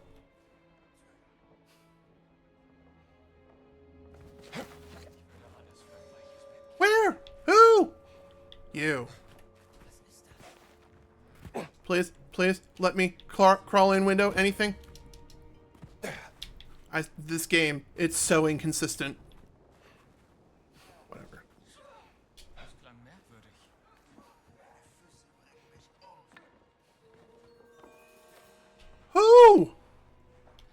Where? Who? You. Please, please let me crawl in window. Anything? This game, it's so inconsistent. Whatever. Das klang merkwürdig. Who?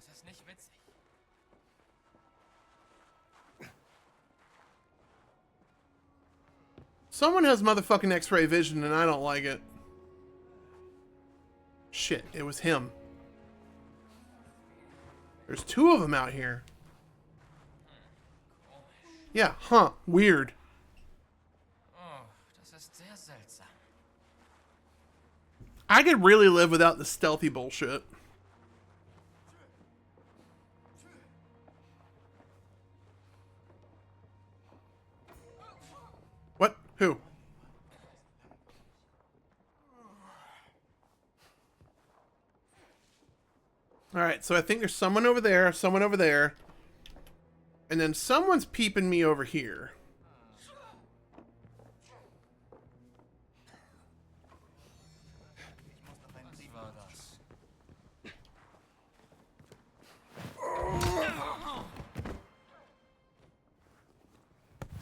Das ist nicht witzig. Someone has motherfucking X-ray vision and I don't like it. Shit, it was him. There's two of them out here. Yeah, huh, weird. Oh, das ist sehr seltsam. I could really live without the stealthy bullshit. What? Who? Alright, so I think there's someone over there, and then someone's peeping me over here. Sie war das.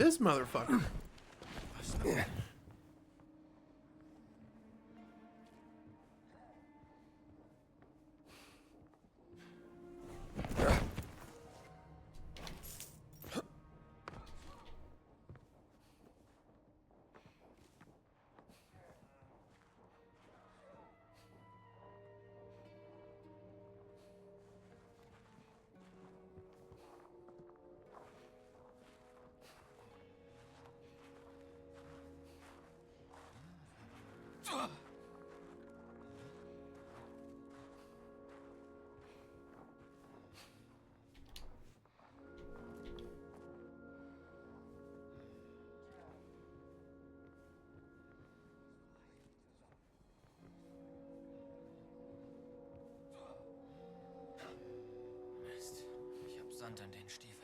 This motherfucker. Mist, ich hab Sand an den Stiefeln.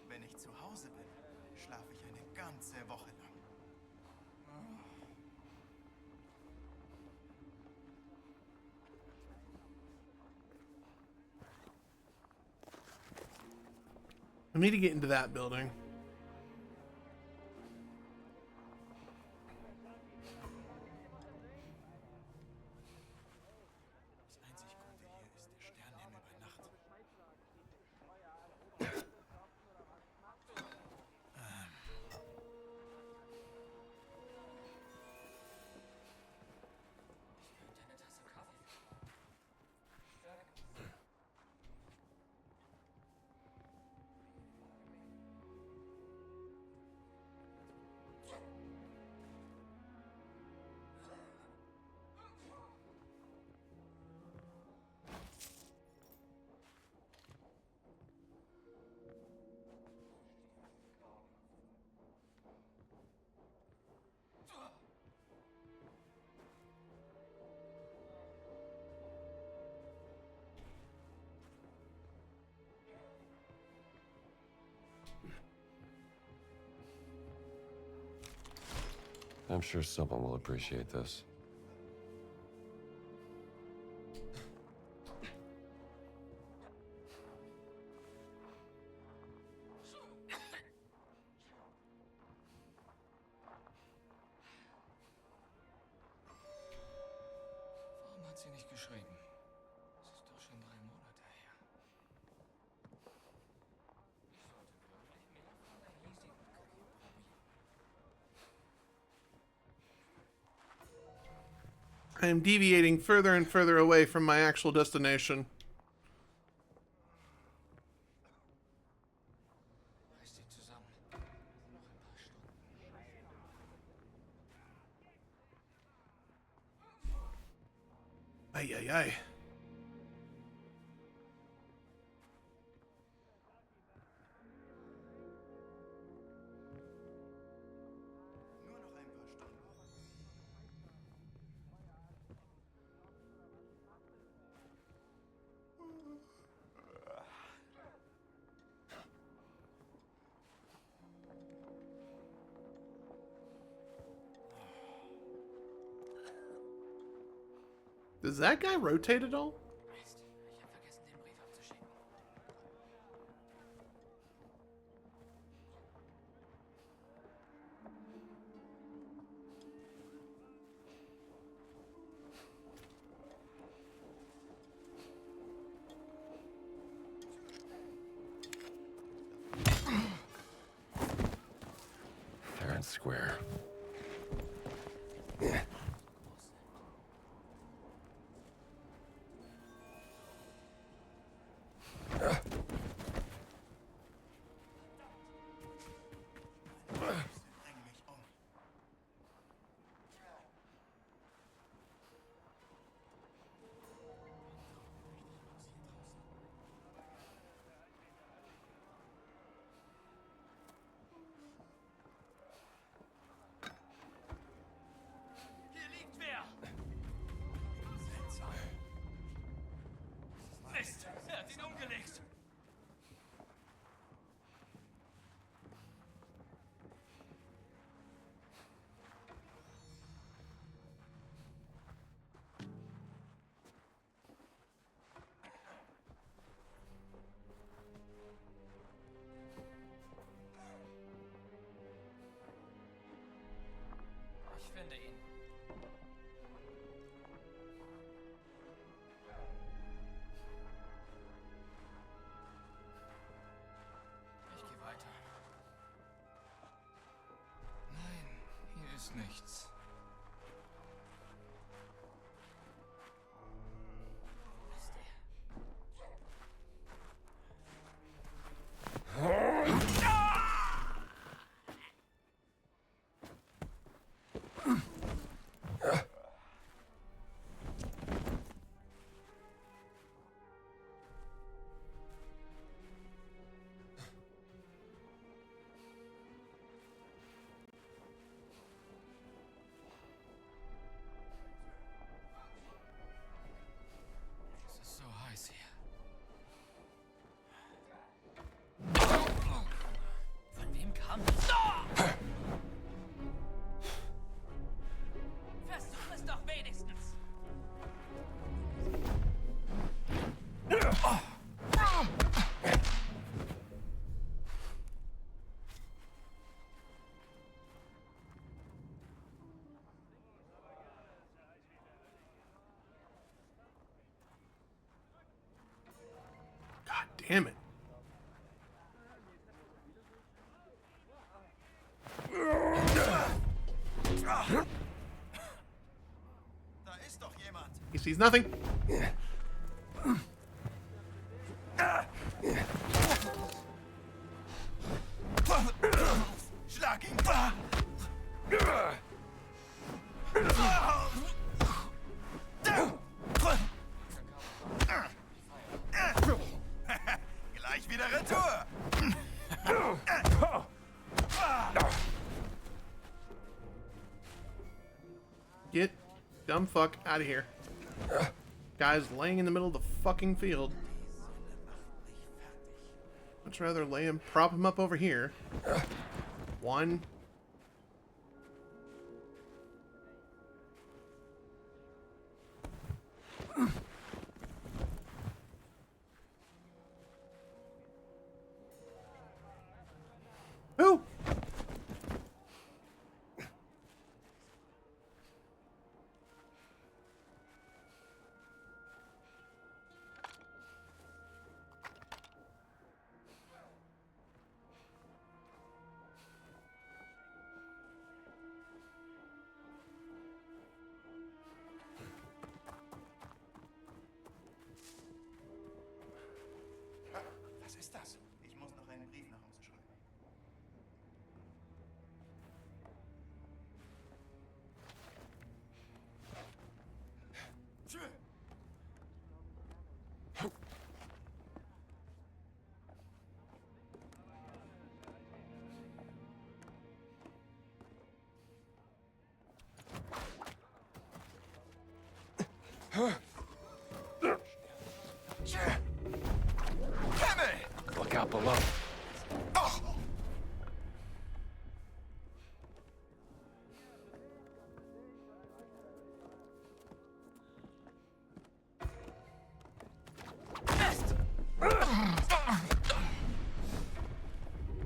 Wenn ich zu Hause bin, schlafe ich eine ganze Woche lang. I need to get into that building. Das einzig Gute hier ist der Sternenhimmel bei Nacht. Eine Tasse Kaffee. I'm sure someone will appreciate this. Warum hat sie nicht geschrieben? Es ist doch schon 3 Monate her. Ich sollte wirklich mehr von der hiesigen Küche probieren. I am deviating further and further away from my actual destination. Reiß dich zusammen. Noch ein paar Stunden. Ay, ay, ay. Nur noch ein paar Stunden. Does that guy rotate at all? Mist, ich hab vergessen, den Brief abzuschicken. Fair and square. Bring mich um. Hier liegt wer! Seltsam. Mist, er hat ihn umgelegt. Ich finde ihn. Ich gehe weiter. Nein, hier ist nichts. Wo ist er? Es ist so heiß hier. Von wem kam das? Versuch es doch wenigstens. God damn it. Da ist doch jemand. He sees nothing. Schlag ihn. Gleich wieder Retour. Get dumb fuck out of here. Guy's laying in the middle of the fucking field. Much rather lay him, prop him up over here. One. Who? Was ist das? Ich muss noch einen Brief nach Hause schreiben. Look out below.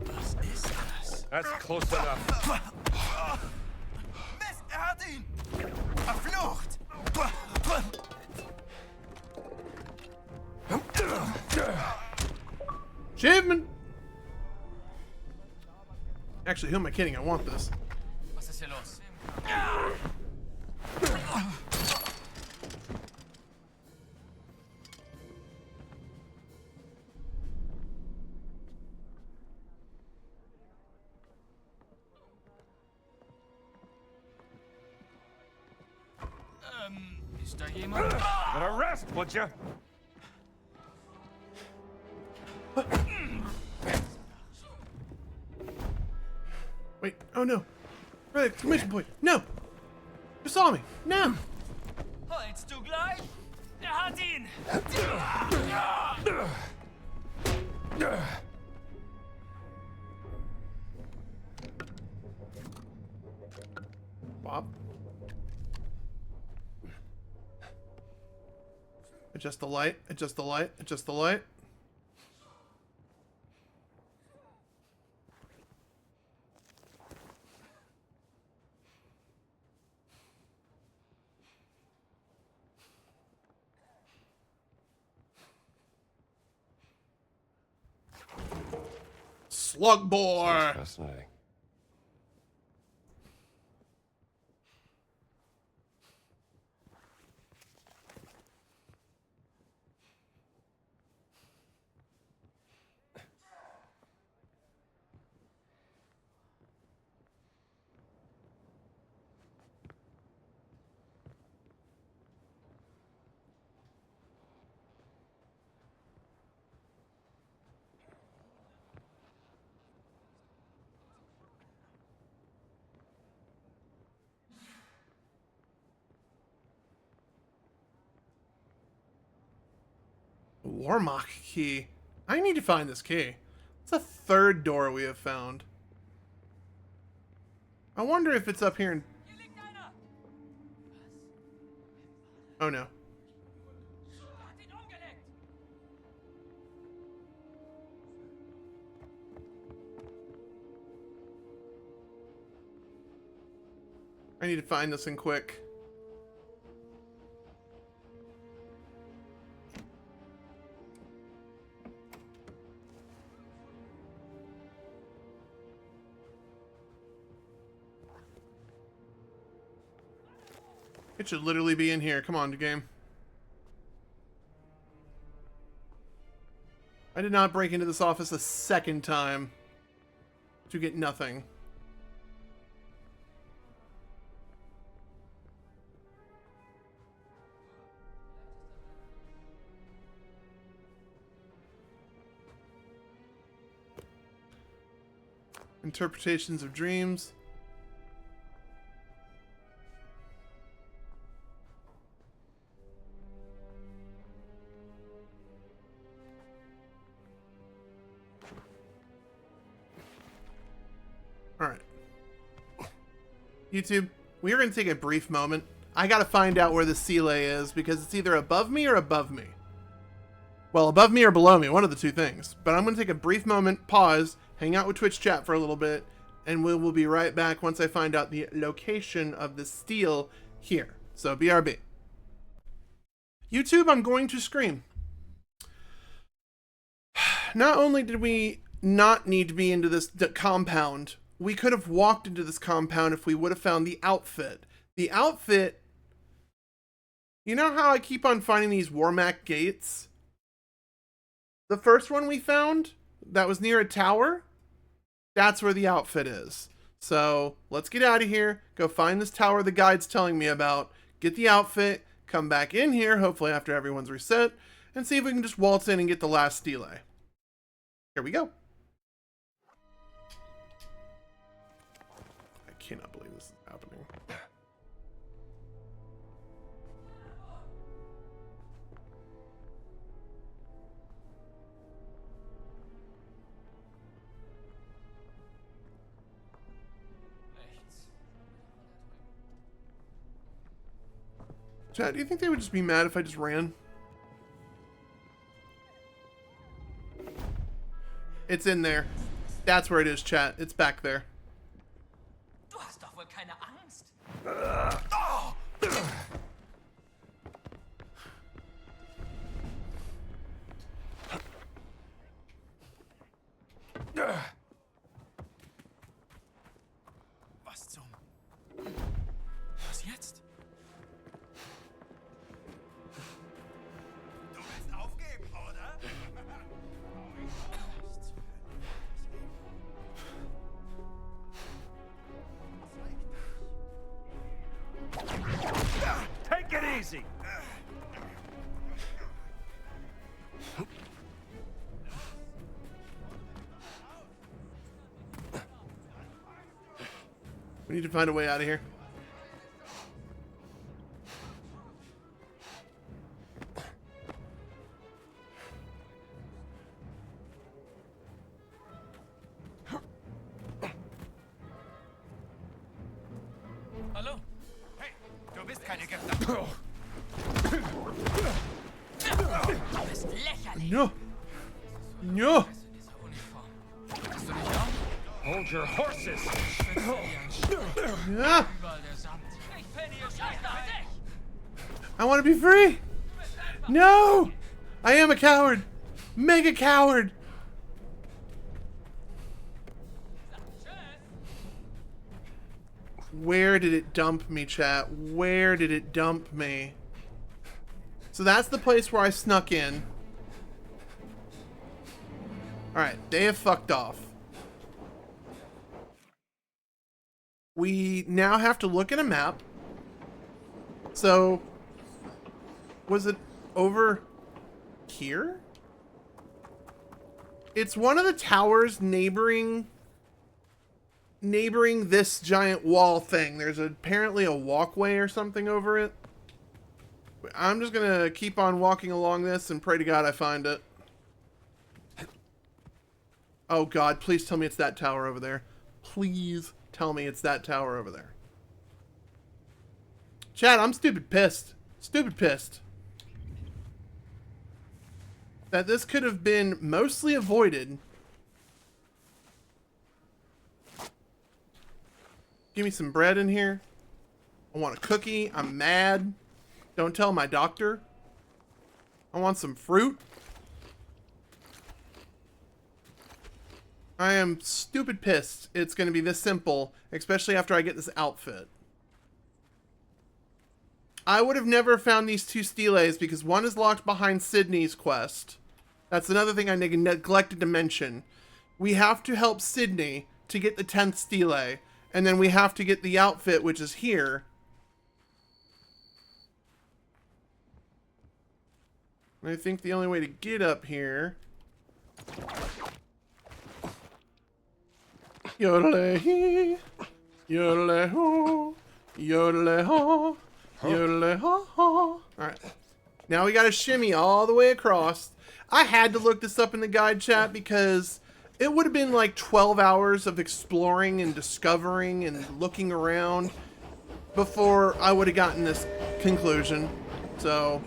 Was ist das? That's close enough. Mist, hat ihn! Verflucht! Achievement! Actually, who am I kidding? I want this. Was ist hier los? Ist da jemand? But arrest, would you? Wait, oh no. Right, exclamation point. No! You saw me! No! Holst du gleich? Er hat ihn! Bob? Adjust the light, adjust the light, adjust the light. slug boar. Sounds fascinating. Warmock key. I need to find this key. It's the third door we have found. I wonder if it's up here in... Oh no. I need to find this thing quick. It should literally be in here. Come on, game. I did not break into this office a second time to get nothing. Interpretations of dreams. Alright. YouTube, we are going to take a brief moment. I got to find out where the Sile is because it's either above me or above me. Well, above me or below me, one of the two things. But I'm going to take a brief moment, pause, hang out with Twitch chat for a little bit, and we will be right back once I find out the location of the steel here. So, BRB. YouTube, I'm going to scream. Not only did we not need to be into this compound, we could have walked into this compound if we would have found the outfit. The outfit... You know how I keep on finding these Warmack gates? The first one we found, that was near a tower, that's where the outfit is. So, let's get out of here, go find this tower the guide's telling me about, get the outfit, come back in here, hopefully after everyone's reset, and see if we can just waltz in and get the last stele. Here we go. I cannot believe this is happening. Chat, do you think they would just be mad if I just ran? It's in there. That's where it is, chat. It's back there. Du hast doch wohl keine Angst. Was zum... Was jetzt? Du willst aufgeben, oder? Take it easy. We need to find a way out of here. Hallo? Hey, du bist keine Gärtner. Du bist lächerlich. No. No. Hast du nicht auch? Hold your horses. Yeah. Überall der Sand. Ich bin hier scheiße für dich. I want to be free. No. I am a coward. Mega coward. Where did it dump me, chat? Where did it dump me? So that's the place where I snuck in. Alright, they have fucked off. We now have to look at a map. So, was it over here? It's one of the towers neighboring this giant wall thing. There's apparently a walkway or something over it. I'm just gonna keep on walking along this and pray to God I find it. Oh God, please tell me it's that tower over there. Please tell me it's that tower over there. Chat, I'm stupid pissed. Stupid pissed. That this could have been mostly avoided. Give me some bread in here. I want a cookie. I'm mad. Don't tell my doctor. I want some fruit. I am stupid pissed it's going to be this simple, especially after I get this outfit. I would have never found these two steles because one is locked behind Sydney's quest. That's another thing I neglected to mention. We have to help Sydney to get the 10th stele, and then we have to get the outfit, which is here. And I think the only way to get up here... Yodelay, yodelay ho, yodelay ho, yodelay ho ho. Alright. Now we gotta shimmy all the way across. I had to look this up in the guide chat because it would have been like 12 hours of exploring and discovering and looking around before I would have gotten this conclusion. So,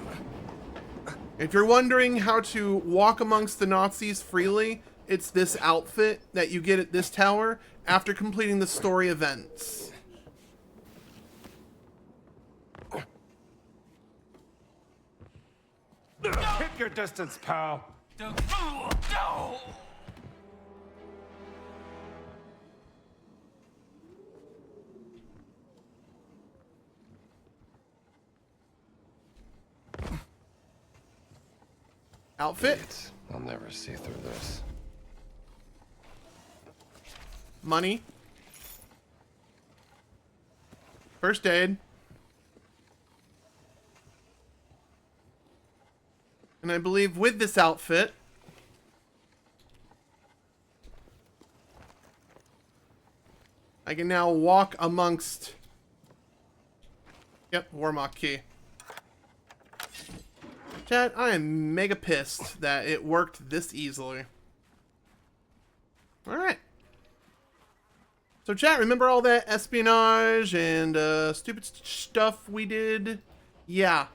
if you're wondering how to walk amongst the Nazis freely, it's this outfit that you get at this tower after completing the story events. Keep your distance, pal. Outfit. I'll never see through this. Money. First aid. And I believe with this outfit, I can now walk amongst... Yep, Warmock key. Chat, I am mega pissed that it worked this easily. Alright. So chat, remember all that espionage and stupid stuff we did? Yeah.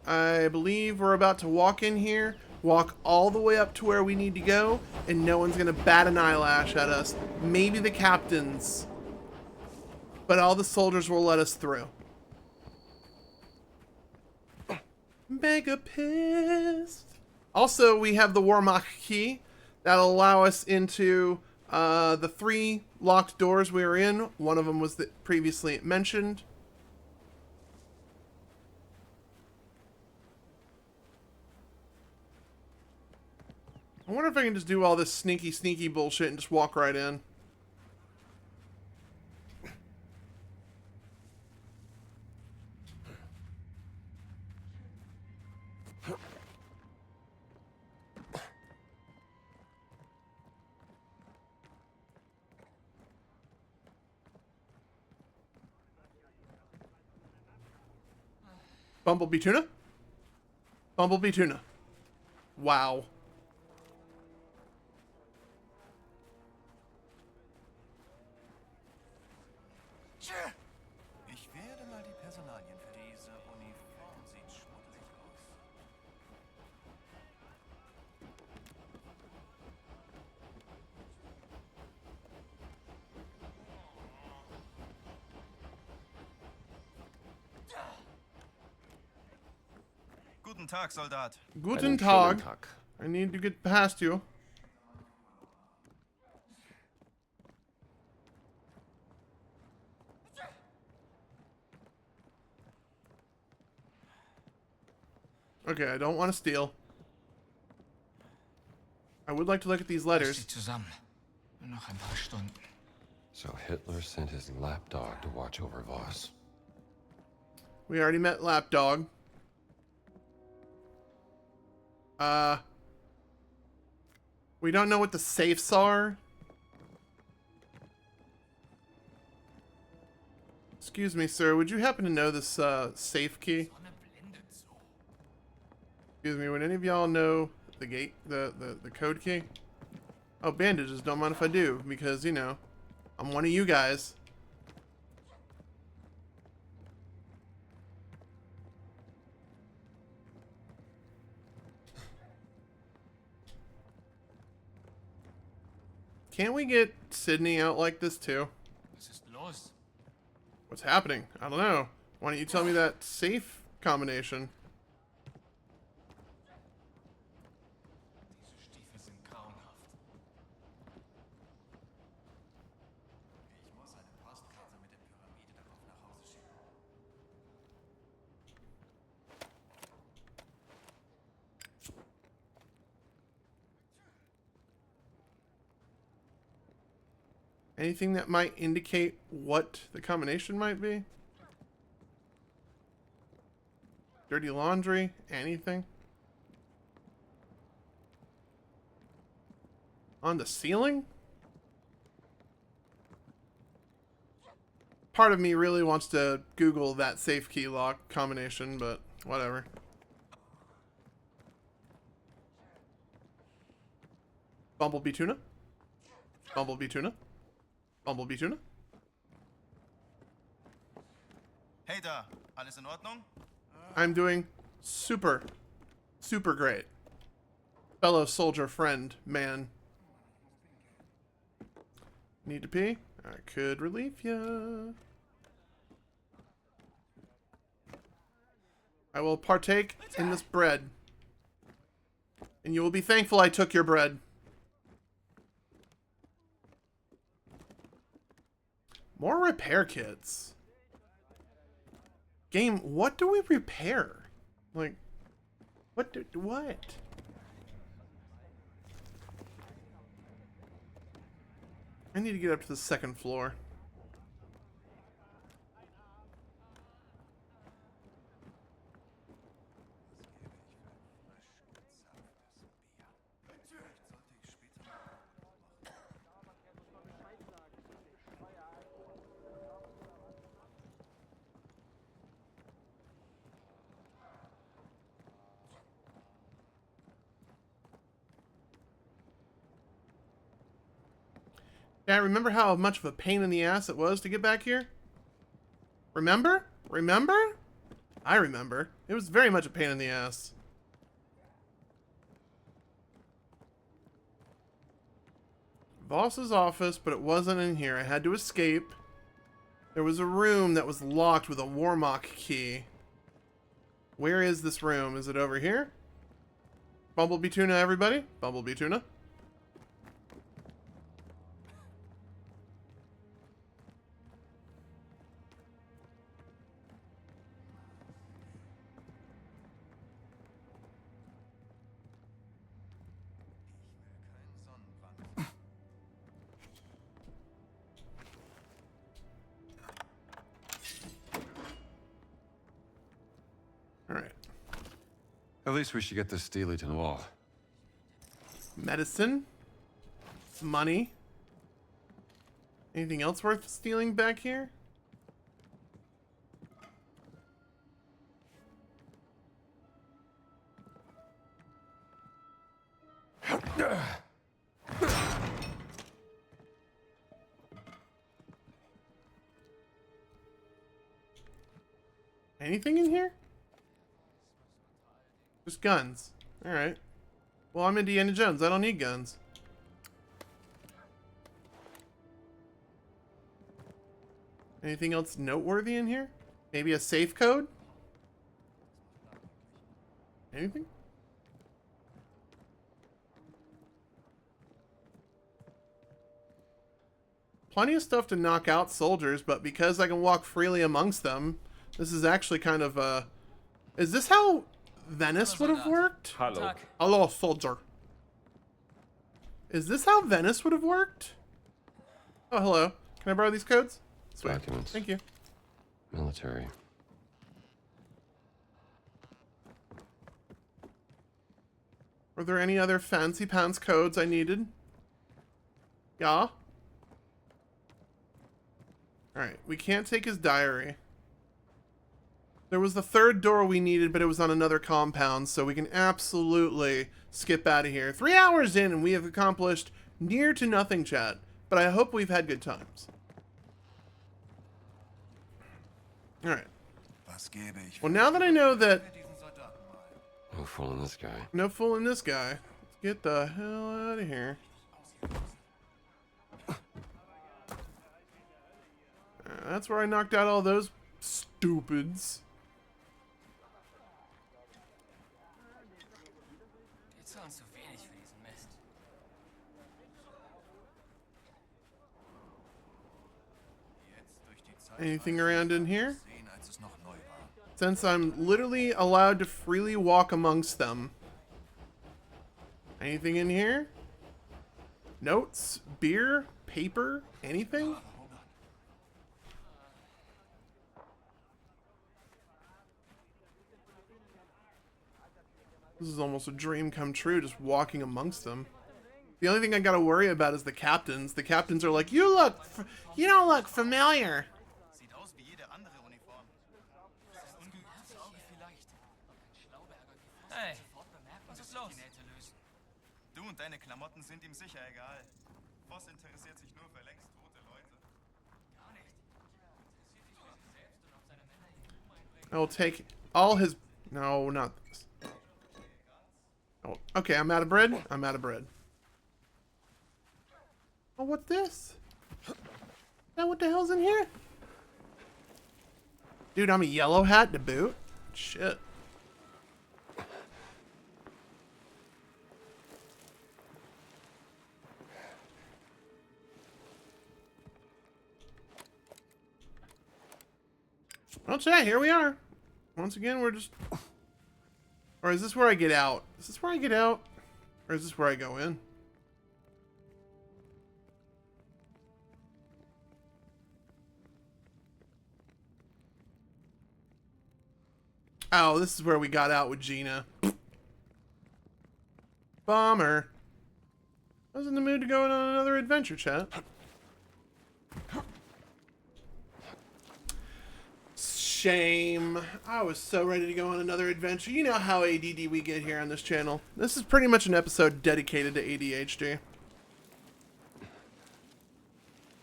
I believe we're about to walk in here, walk all the way up to where we need to go, and no one's gonna bat an eyelash at us. Maybe the captains. But all the soldiers will let us through. Mega pissed. Also, we have the Warmock key that'll allow us into the 3 locked doors we were in. One of them was previously mentioned. I wonder if I can just do all this sneaky bullshit and just walk right in. Bumblebee tuna? Bumblebee tuna. Wow. Ich werde mal die Personalien für diese Uniform. Sieht schmuddelig aus. Guten Tag, Soldat. Guten Tag. I need to get past you. Okay, I don't want to steal. I would like to look at these letters. Zusammen. Noch ein paar Stunden. So Hitler sent his lapdog to watch over Voss. We already met Lapdog. We don't know what the safes are. Excuse me, sir. Would you happen to know this safe key? Excuse me. Would any of y'all know the gate, the code key? Oh, bandages. Don't mind if I do, because you know, I'm one of you guys. Can't we get Sydney out like this too? Was ist los? What's happening? I don't know. Why don't you tell me that safe combination? Diese Stiefel sind grauenhaft. Ich muss eine Postkarte mit der Pyramide darauf nach Hause schicken. Anything that might indicate what the combination might be? Dirty laundry? Anything? On the ceiling? Part of me really wants to Google that safe key lock combination, but whatever. Bumblebee tuna? Bumblebee tuna? Bumblebee tuna? Hey da, alles in Ordnung? I'm doing super great. Fellow soldier friend, man. Need to pee? I could relieve ya. I will partake in this bread. And you will be thankful I took your bread. More repair kits. Game, what do we repair? Like, what? I need to get up to the second floor. Yeah, remember how much of a pain in the ass it was to get back here? Remember? Remember? I remember. It was very much a pain in the ass. Voss's office, but it wasn't in here. I had to escape. There was a room that was locked with a Warmock key. Where is this room? Is it over here? Bumblebee tuna, everybody? Bumblebee tuna. Alright. At least we should get this Steelyton wall. Medicine. Money. Anything else worth stealing back here? Anything in here? Just guns. Alright. Well, I'm Indiana Jones. I don't need guns. Anything else noteworthy in here? Maybe a safe code? Anything? Plenty of stuff to knock out soldiers, but because I can walk freely amongst them, this is actually kind of, is this how Venice would have worked? Hello. Hello, soldier. Is this how Venice would have worked? Oh, hello. Can I borrow these codes? Sweet. Documents. Thank you. Military. Were there any other fancy pants codes I needed? Yeah? Alright, we can't take his diary. There was the third door we needed, but it was on another compound, so we can absolutely skip out of here. 3 hours in, and we have accomplished near to nothing, chat. But I hope we've had good times. Alright. Well, now that I know that... No fooling this guy. No fooling this guy. Let's get the hell out of here. That's where I knocked out all those stupids. Anything around in here? Since I'm literally allowed to freely walk amongst them. Anything in here? Notes? Beer? Paper? Anything? This is almost a dream come true, just walking amongst them. The only thing I gotta worry about is the captains. The captains are like, you don't look familiar. Hey, was ist los? Du und deine Klamotten sind ihm sicher egal. Voss interessiert sich nur für längst tote Leute. Gar nicht. I will take all his... No, not this. Oh, okay, I'm out of bread. I'm out of bread. Oh, what's this? Now what the hell's in here? Dude, I'm a yellow hat to boot. Shit. Well, chat, here we are. Once again, we're just... Or is this where I get out? Is this where I get out? Or is this where I go in? Oh, this is where we got out with Gina. Bummer. I was in the mood to go on another adventure, chat. Shame. I was so ready to go on another adventure. You know how ADD we get here on this channel. This is pretty much an episode dedicated to ADHD.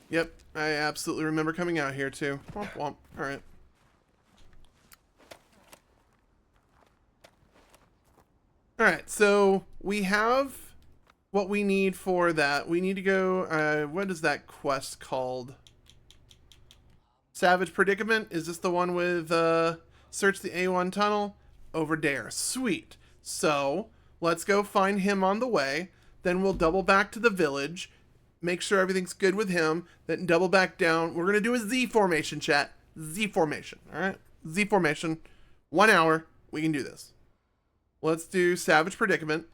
Yep, I absolutely remember coming out here too. Womp womp. Alright. Alright, so we have what we need for that. We need to go, what is that quest called? Savage Predicament? Is this the one with, search the A1 tunnel? Over there. Sweet. So, let's go find him on the way. Then we'll double back to the village. Make sure everything's good with him. Then double back down. We're going to do a Z formation, chat. Z formation. Alright? Z formation. 1 hour. We can do this. Let's do Savage Predicament.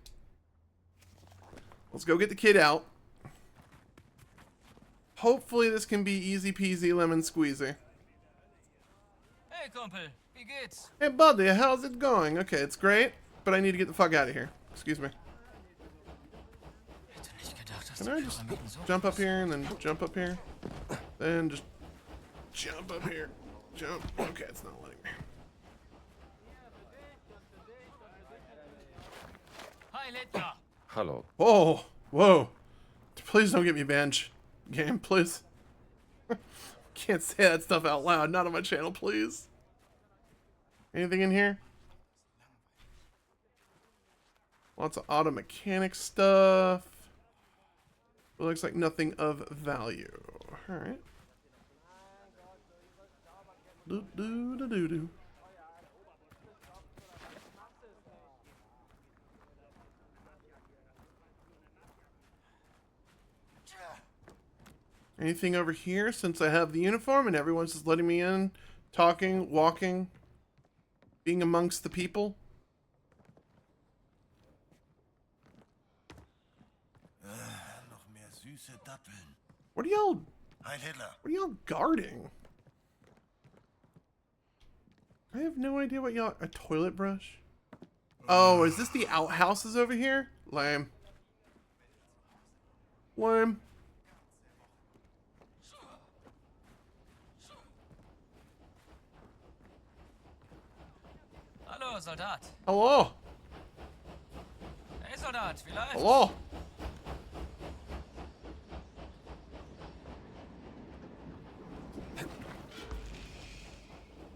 Let's go get the kid out. Hopefully this can be easy peasy lemon squeezy. Hey, Kumpel, wie geht's? Hey, buddy, how's it going? Okay, it's great, but I need to get the fuck out of here. Excuse me. Can I just jump up here and then jump up here? Then just jump up here. Jump. Okay, it's not letting me. Hi, Litka. Hello. Whoa, whoa. Please don't get me banned. Game, please. Can't say that stuff out loud. Not on my channel, please. Anything in here? Lots of auto mechanic stuff. It looks like nothing of value. Alright. Do do do do do. Anything over here since I have the uniform and everyone's just letting me in, talking, walking, being amongst the people? What are y'all? Heil Hitler. What are y'all guarding? I have no idea what y'all. A toilet brush? Oh, is this the outhouses over here? Lame. Lame. Hallo, Soldat. Hello. Hey, Soldat, wie läuft's? Hello.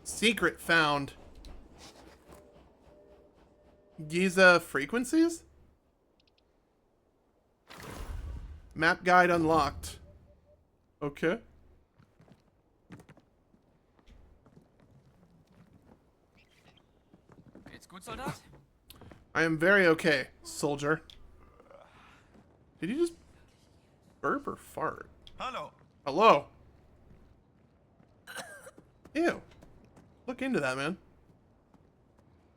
Secret found. Giza frequencies? Map guide unlocked. Okay. Geht's gut, Soldat? I am very okay, soldier. Did you just burp or fart? Hallo. Hello. Ew. Look into that, man.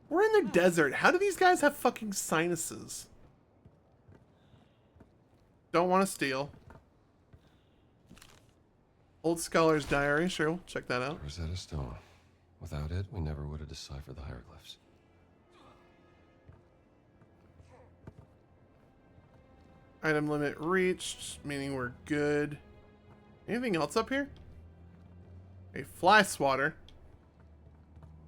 We're in the desert. How do these guys have fucking sinuses? Don't want to steal. Old Scholar's Diary. Sure, we'll check that out. Rosetta Stone. Without it, we never would have deciphered the hieroglyphs. Item limit reached, meaning we're good. Anything else up here? A fly swatter.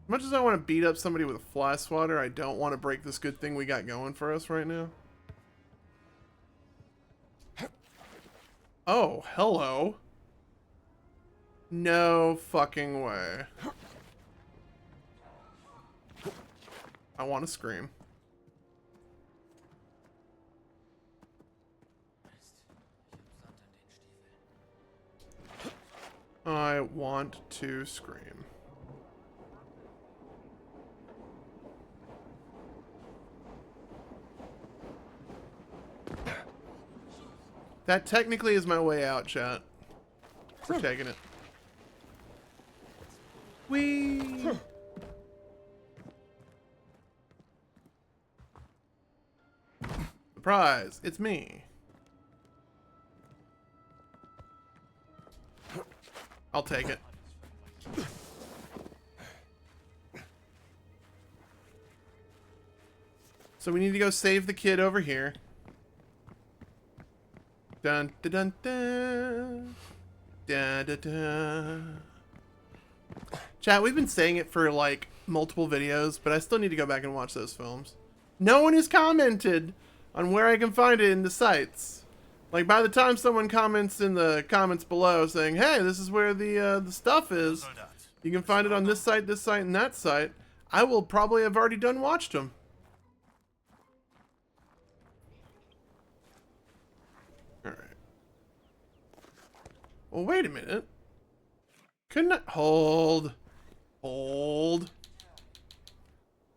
As much as I want to beat up somebody with a fly swatter, I don't want to break this good thing we got going for us right now. Oh, hello. No fucking way. I want to scream. I want to scream. That technically is my way out, chat. We're taking it. Whee! Surprise! It's me. I'll take it. So we need to go save the kid over here. Dun dun dun dun. Dun dun dun. Chat, we've been saying it for like multiple videos, but I still need to go back and watch those films. No one has commented on where I can find it in the sites. Like, by the time someone comments in the comments below saying, hey, this is where the stuff is, you can find it on this site, and that site, I will probably have already done watched them. Alright. Well, wait a minute. Couldn't I... Hold.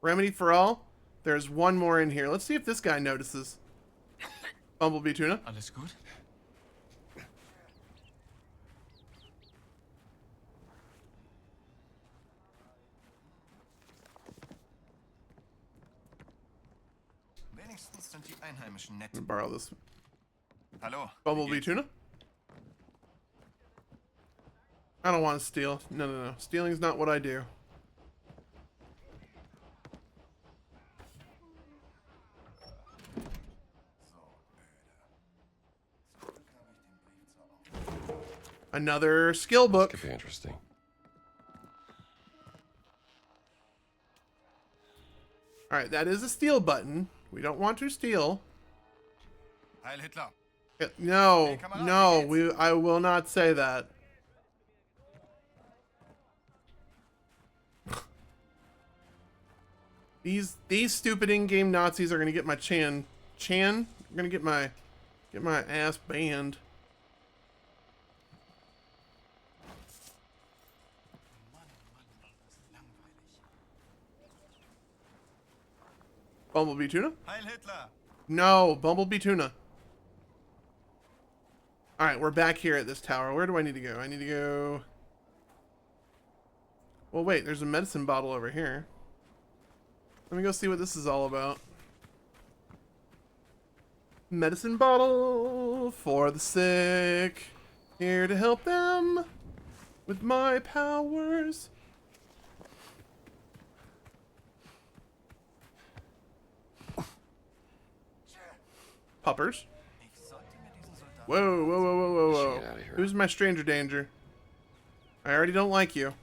Remedy for all? There's one more in here. Let's see if this guy notices. Bumblebee tuna. Alles gut? Wenigstens sind die Einheimischen nett. Let me borrow this. Hallo. Bumblebee tuna? I don't want to steal. No. Stealing's not what I do. Another skill book. Could be interesting. Alright, that is a steal button. We don't want to steal. Heil Hitler. No, I will not say that. These stupid in-game Nazis are gonna get my Chan. Are gonna get my ass banned. Bumblebee tuna? Heil Hitler. No, Bumblebee tuna. Alright, we're back here at this tower. Where do I need to go? I need to go... Well, wait, there's a medicine bottle over here. Let me go see what this is all about. Medicine bottle for the sick. Here to help them with my powers. Puppers. Whoa, whoa, whoa, whoa, whoa, whoa. Get outta here. Who's my stranger danger? I already don't like you.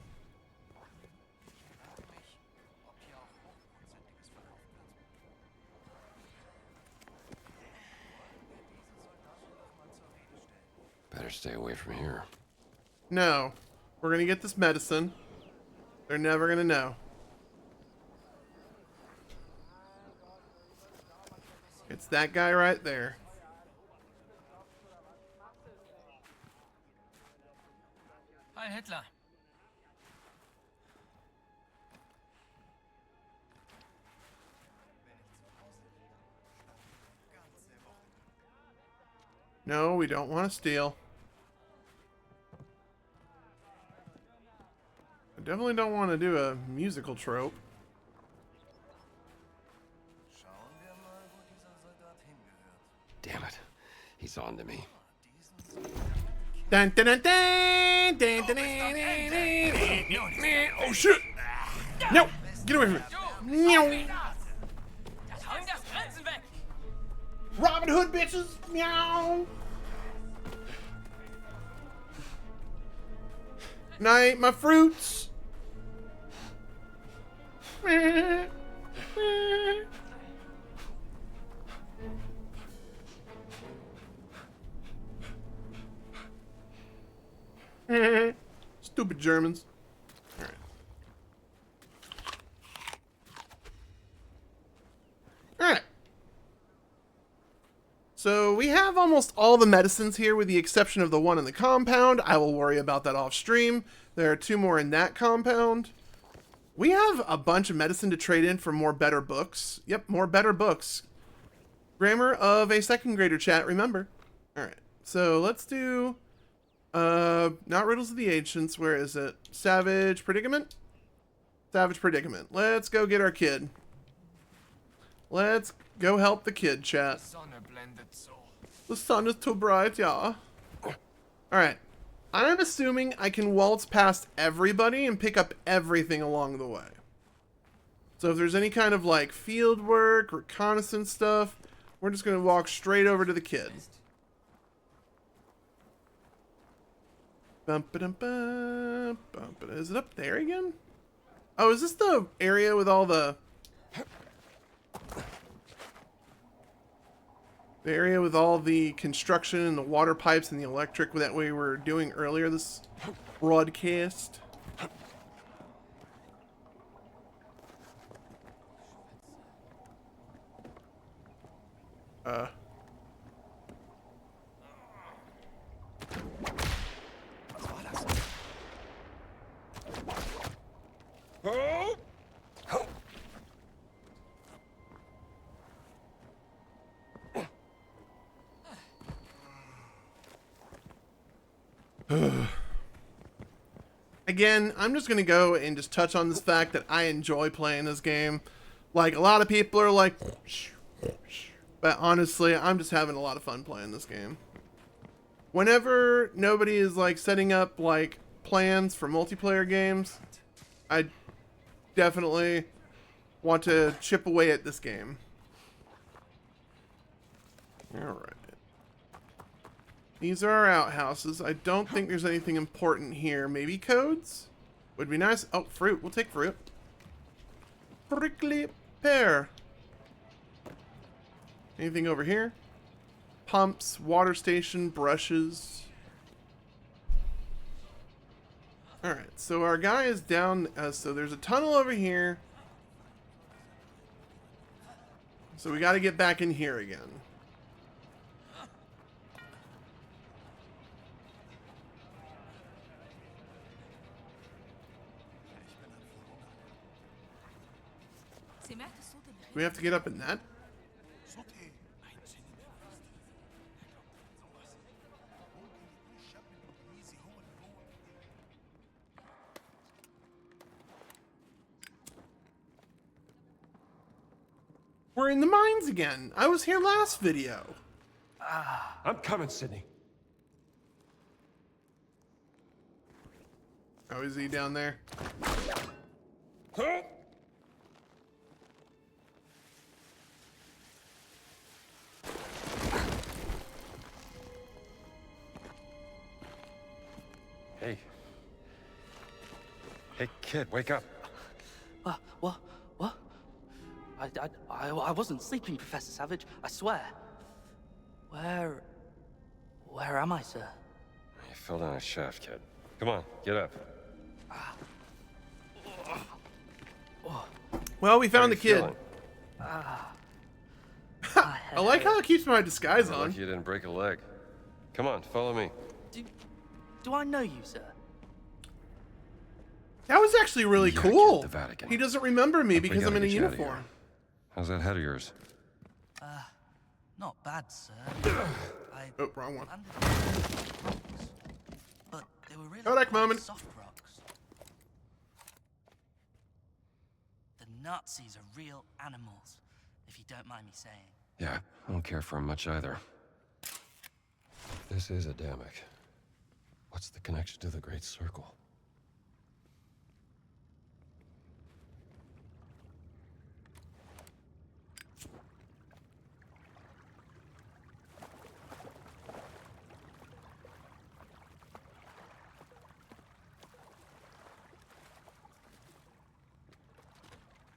Better stay away from here. No. We're gonna get this medicine. They're never gonna know. It's that guy right there. Heil Hitler. No, we don't want to steal. I definitely don't want to do a musical trope. Damn it. He's on to me. Dun, dun, dun, dun, dun, dun, dun, dun, dun, dun. Oh shit! No! Get away from me! Meow. Nimm das Grenzen weg! Robin Hood bitches! Meow! Night, my fruits! Stupid Germans. Alright. Alright. So we have almost all the medicines here with the exception of the one in the compound. I will worry about that off stream. There are 2 more in that compound. We have a bunch of medicine to trade in for more better books. Yep, more better books. Grammar of a 2nd grader, chat, remember. Alright, so let's do... not Riddles of the Ancients. Where is it? Savage Predicament? Savage Predicament. Let's go get our kid. Let's go help the kid, chat. The sun is too bright, yeah. Alright. I'm assuming I can waltz past everybody and pick up everything along the way. So if there's any kind of like field work, reconnaissance stuff, we're just gonna walk straight over to the kid. Bum-ba-dum-bum, bum-ba-dum. Is it up there again? Oh, is this the area with all the area with all the construction and the water pipes and the electric that we were doing earlier this broadcast? Again, I'm just gonna go and just touch on this fact that I enjoy playing this game. Like, a lot of people are like, but honestly, I'm just having a lot of fun playing this game. Whenever nobody is like setting up like plans for multiplayer games, I definitely want to chip away at this game. Alright. These are our outhouses. I don't think there's anything important here. Maybe codes? Would be nice. Oh, fruit. We'll take fruit. Prickly pear. Anything over here? Pumps, water station, brushes. Alright, so our guy is down. So there's a tunnel over here. So we got to get back in here again. We have to get up in that? We're in the mines again. I was here last video. I'm coming, Sydney. How is he down there? Hey. Hey, kid, wake up. What? What? I wasn't sleeping, Professor Savage. I swear. Where am I, sir? You fell down a shaft, kid. Come on, get up. Well, we found the kid. Feeling? I like how it keeps my disguise You're on. lucky you didn't break a leg. Come on, follow me. Do I know you, sir? That was actually really Yeah, cool. kid, the Vatican. He doesn't remember me We because gotta I'm in a get you out of here. uniform. How's that head of yours? Not bad, sir. Oh, wrong one. landed on rocks, but they were really Kodak quite moment. soft rocks. The Nazis are real animals, if you don't mind me saying. Yeah, I don't care for him much either. This is Adamic. What's the connection to the Great Circle?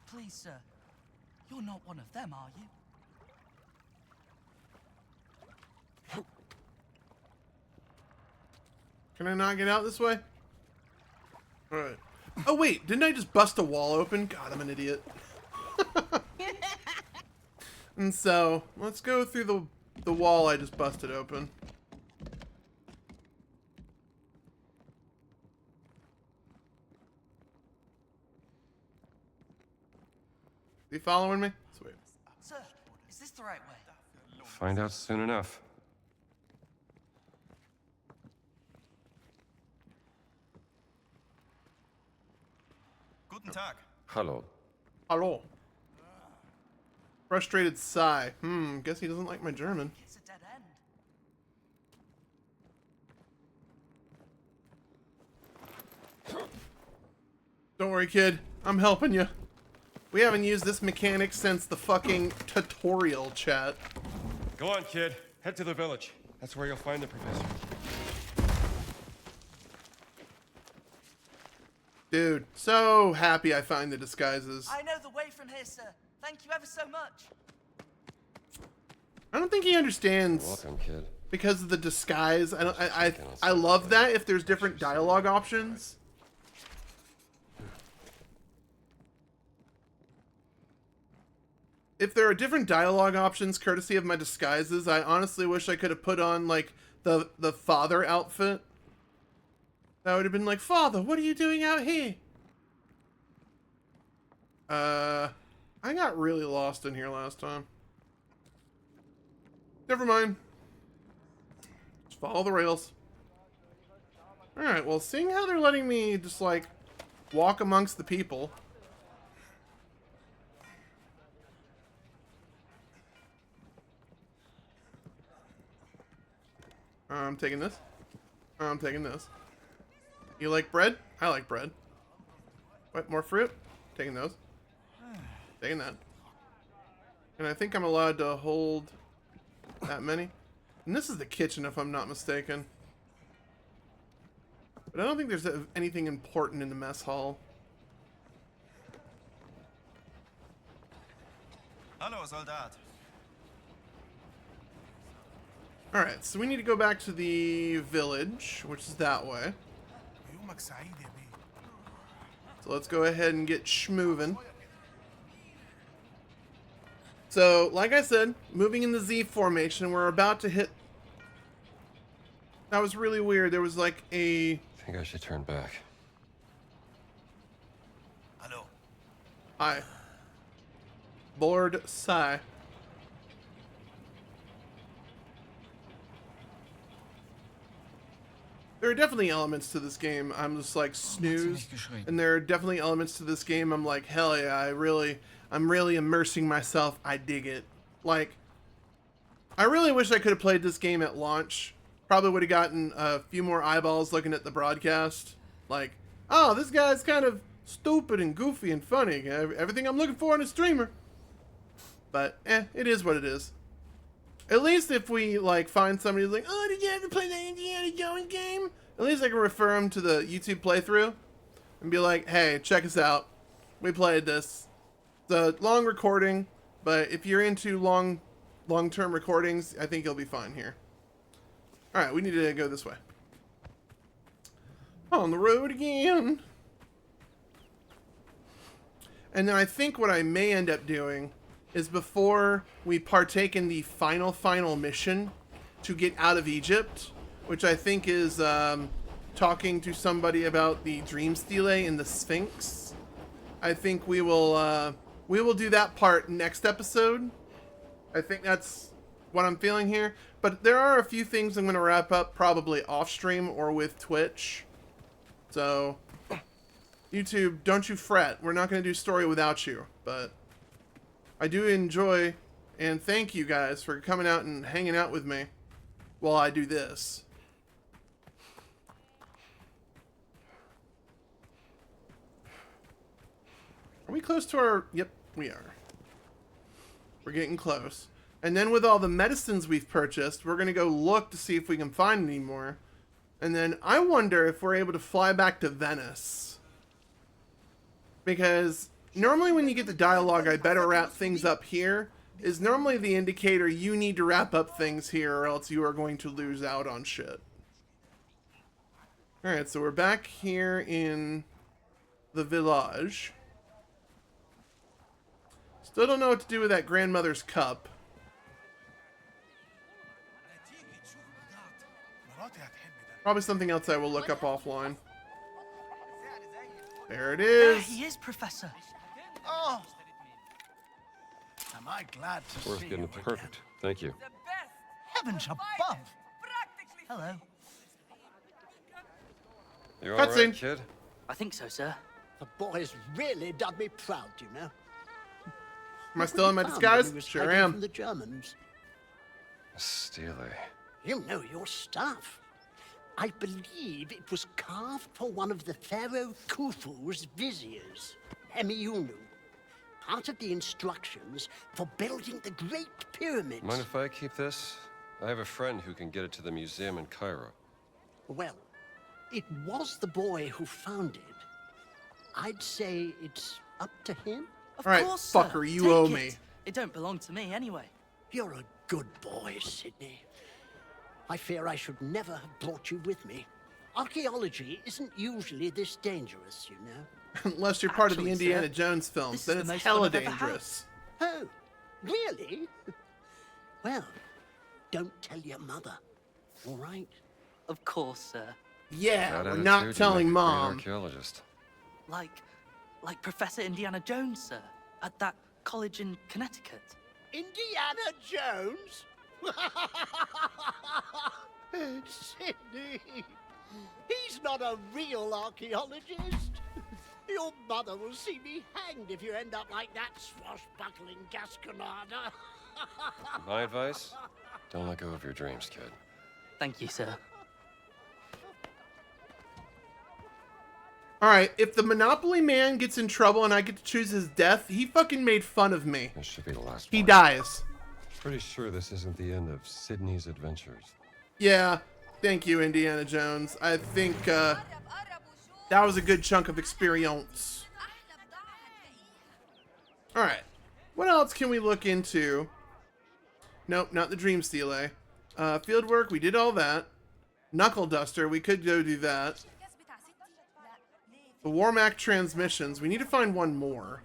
Please, sir. You're not one of them, are you? Can I not get out this way? Alright. Oh wait, didn't I just bust a wall open? God, I'm an idiot. And so, let's go through the wall I just busted open. Is he following me? Sweet. Sir, is this the right way? Find out soon enough. Guten Tag. Hello. Hello. Frustrated sigh. Guess he doesn't like my German. It's a dead end. Don't worry, kid. I'm helping you. We haven't used this mechanic since the fucking tutorial, chat. Go on, kid. Head to the village. That's where you'll find the professor. Dude, so happy I find the disguises. I know the way from here, sir. Thank you ever so much. I don't think he understands Welcome, kid. because of the disguise. I love that if there's different dialogue options. If there are different dialogue options courtesy of my disguises, I honestly wish I could have put on like the father outfit. That would have been like, "Father, what are you doing out here?" I got really lost in here last time. Never mind. Just follow the rails. Alright, well, seeing how they're letting me just, like, walk amongst the people. I'm taking this. I'm taking this. You like bread? I like bread. What, more fruit? Taking those. Taking that. And I think I'm allowed to hold that many. And this is the kitchen, if I'm not mistaken. But I don't think there's anything important in the mess hall. Hallo, Soldat. Alright, so we need to go back to the village, which is that way. So let's go ahead and get schmovin'. So, like I said, moving in the Z formation, we're about to hit... That was really weird. There was like a... I think I should turn back. Hallo. Hi. Lord Sai. There are definitely elements to this game I'm just like snooze, and there are definitely elements to this game I'm like, hell yeah, I'm really immersing myself. I dig it. Like, I really wish I could have played this game at launch. Probably would have gotten a few more eyeballs looking at the broadcast. Like, oh, this guy's kind of stupid and goofy and funny. Everything I'm looking for in a streamer. But, it is what it is. At least if we, like, find somebody who's like, oh, did you ever play that Indiana Jones game? At least I can refer them to the YouTube playthrough and be like, hey, check us out. We played this. It's a long recording, but if you're into long-term recordings, I think you'll be fine here. Alright, we need to go this way. On the road again. And then I think what I may end up doing is before we partake in the final mission to get out of Egypt, which I think is talking to somebody about the dream stele in the Sphinx. I think we will do that part next episode. I think that's what I'm feeling here. But there are a few things I'm going to wrap up probably off stream or with Twitch. So, YouTube, don't you fret. We're not going to do story without you. But I do enjoy and thank you guys for coming out and hanging out with me while I do this. Are we close to our... Yep, we are. We're getting close. And then with all the medicines we've purchased, we're going to go look to see if we can find any more. And then I wonder if we're able to fly back to Venice. Because normally when you get the dialogue, I better wrap things up here, is normally the indicator you need to wrap up things here or else you are going to lose out on shit. Alright, so we're back here in the village. Still don't know what to do with that grandmother's cup. Probably something else I will look up offline. There it There is. he is, Professor. Oh! Am I glad to Worth see getting you perfect. again. Thank you. Heavens above! Hello. You all right, Cutscene. kid? I think so, sir. The boy's really done me proud, you know. Am I still in my What we found when disguise? he was Sure hiding am. from the Germans. Stele. You know your stuff. I believe it was carved for one of the Pharaoh Khufu's viziers, Hemiunu. Part of the instructions for building the Great Pyramids. Mind if I keep this? I have a friend who can get it to the museum in Cairo. Well, it was the boy who found it. I'd say it's up to him. Of All right, course, sir. fucker, you Take owe it. me. It don't belong to me anyway. You're a good boy, Sydney. I fear I should never have brought you with me. Archaeology isn't usually this dangerous, you know. Unless you're part of the Actually, Indiana sir, Jones films, this then is the it's most fun hella I've ever had. dangerous. Oh, really? Well, don't tell your mother, all right? Of course, sir. Yeah, That we're attitude, not you telling make a great mom. archaeologist. Like Professor Indiana Jones, sir, at that college in Connecticut. Indiana Jones? Sydney, he's not a real archaeologist. Your mother will see me hanged if you end up like that swashbuckling Gasconada. My advice? Don't let go of your dreams, kid. Thank you, sir. Alright, if the Monopoly man gets in trouble and I get to choose his death, he fucking made fun of me. This should be the last He one. dies. Pretty sure this isn't the end of Sydney's adventures. Yeah, thank you, Indiana Jones. I think, that was a good chunk of experience. Alright, what else can we look into? Nope, not the Dream Stele. Fieldwork, we did all that. Knuckle Duster, we could go do that. The Warmac transmissions, we need to find one more.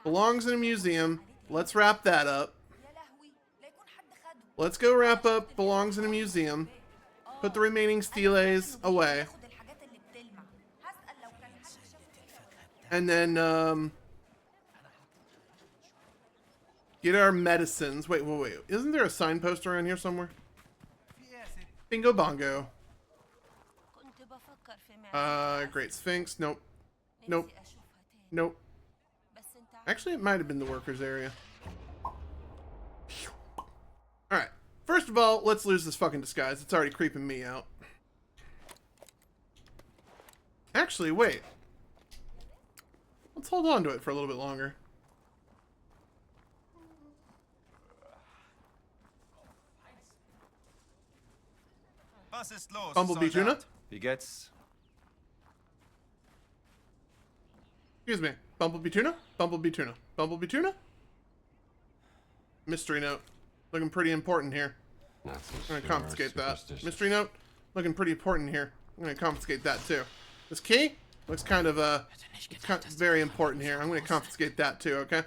Belongs in a museum. Let's wrap that up. Let's go wrap up belongs in a museum. Put the remaining steles away. And then, get our medicines. Wait. Isn't there a signpost around here somewhere? Bingo bongo. Great Sphinx. Nope. Actually, it might have been the workers area. Alright. First of all, let's lose this fucking disguise. It's already creeping me out. Actually, wait. Let's hold on to it for a little bit longer. Was ist los, Bumblebee Tuna? Soldat? Wie geht's? Excuse me. Bumblebee Tuna? Bumblebee Tuna. Bumblebee Tuna? Mystery note. Looking pretty important here. I'm gonna confiscate that. Mystery note. Looking pretty important here. I'm gonna confiscate that too. This key looks kind of very important here. I'm gonna confiscate that too, okay?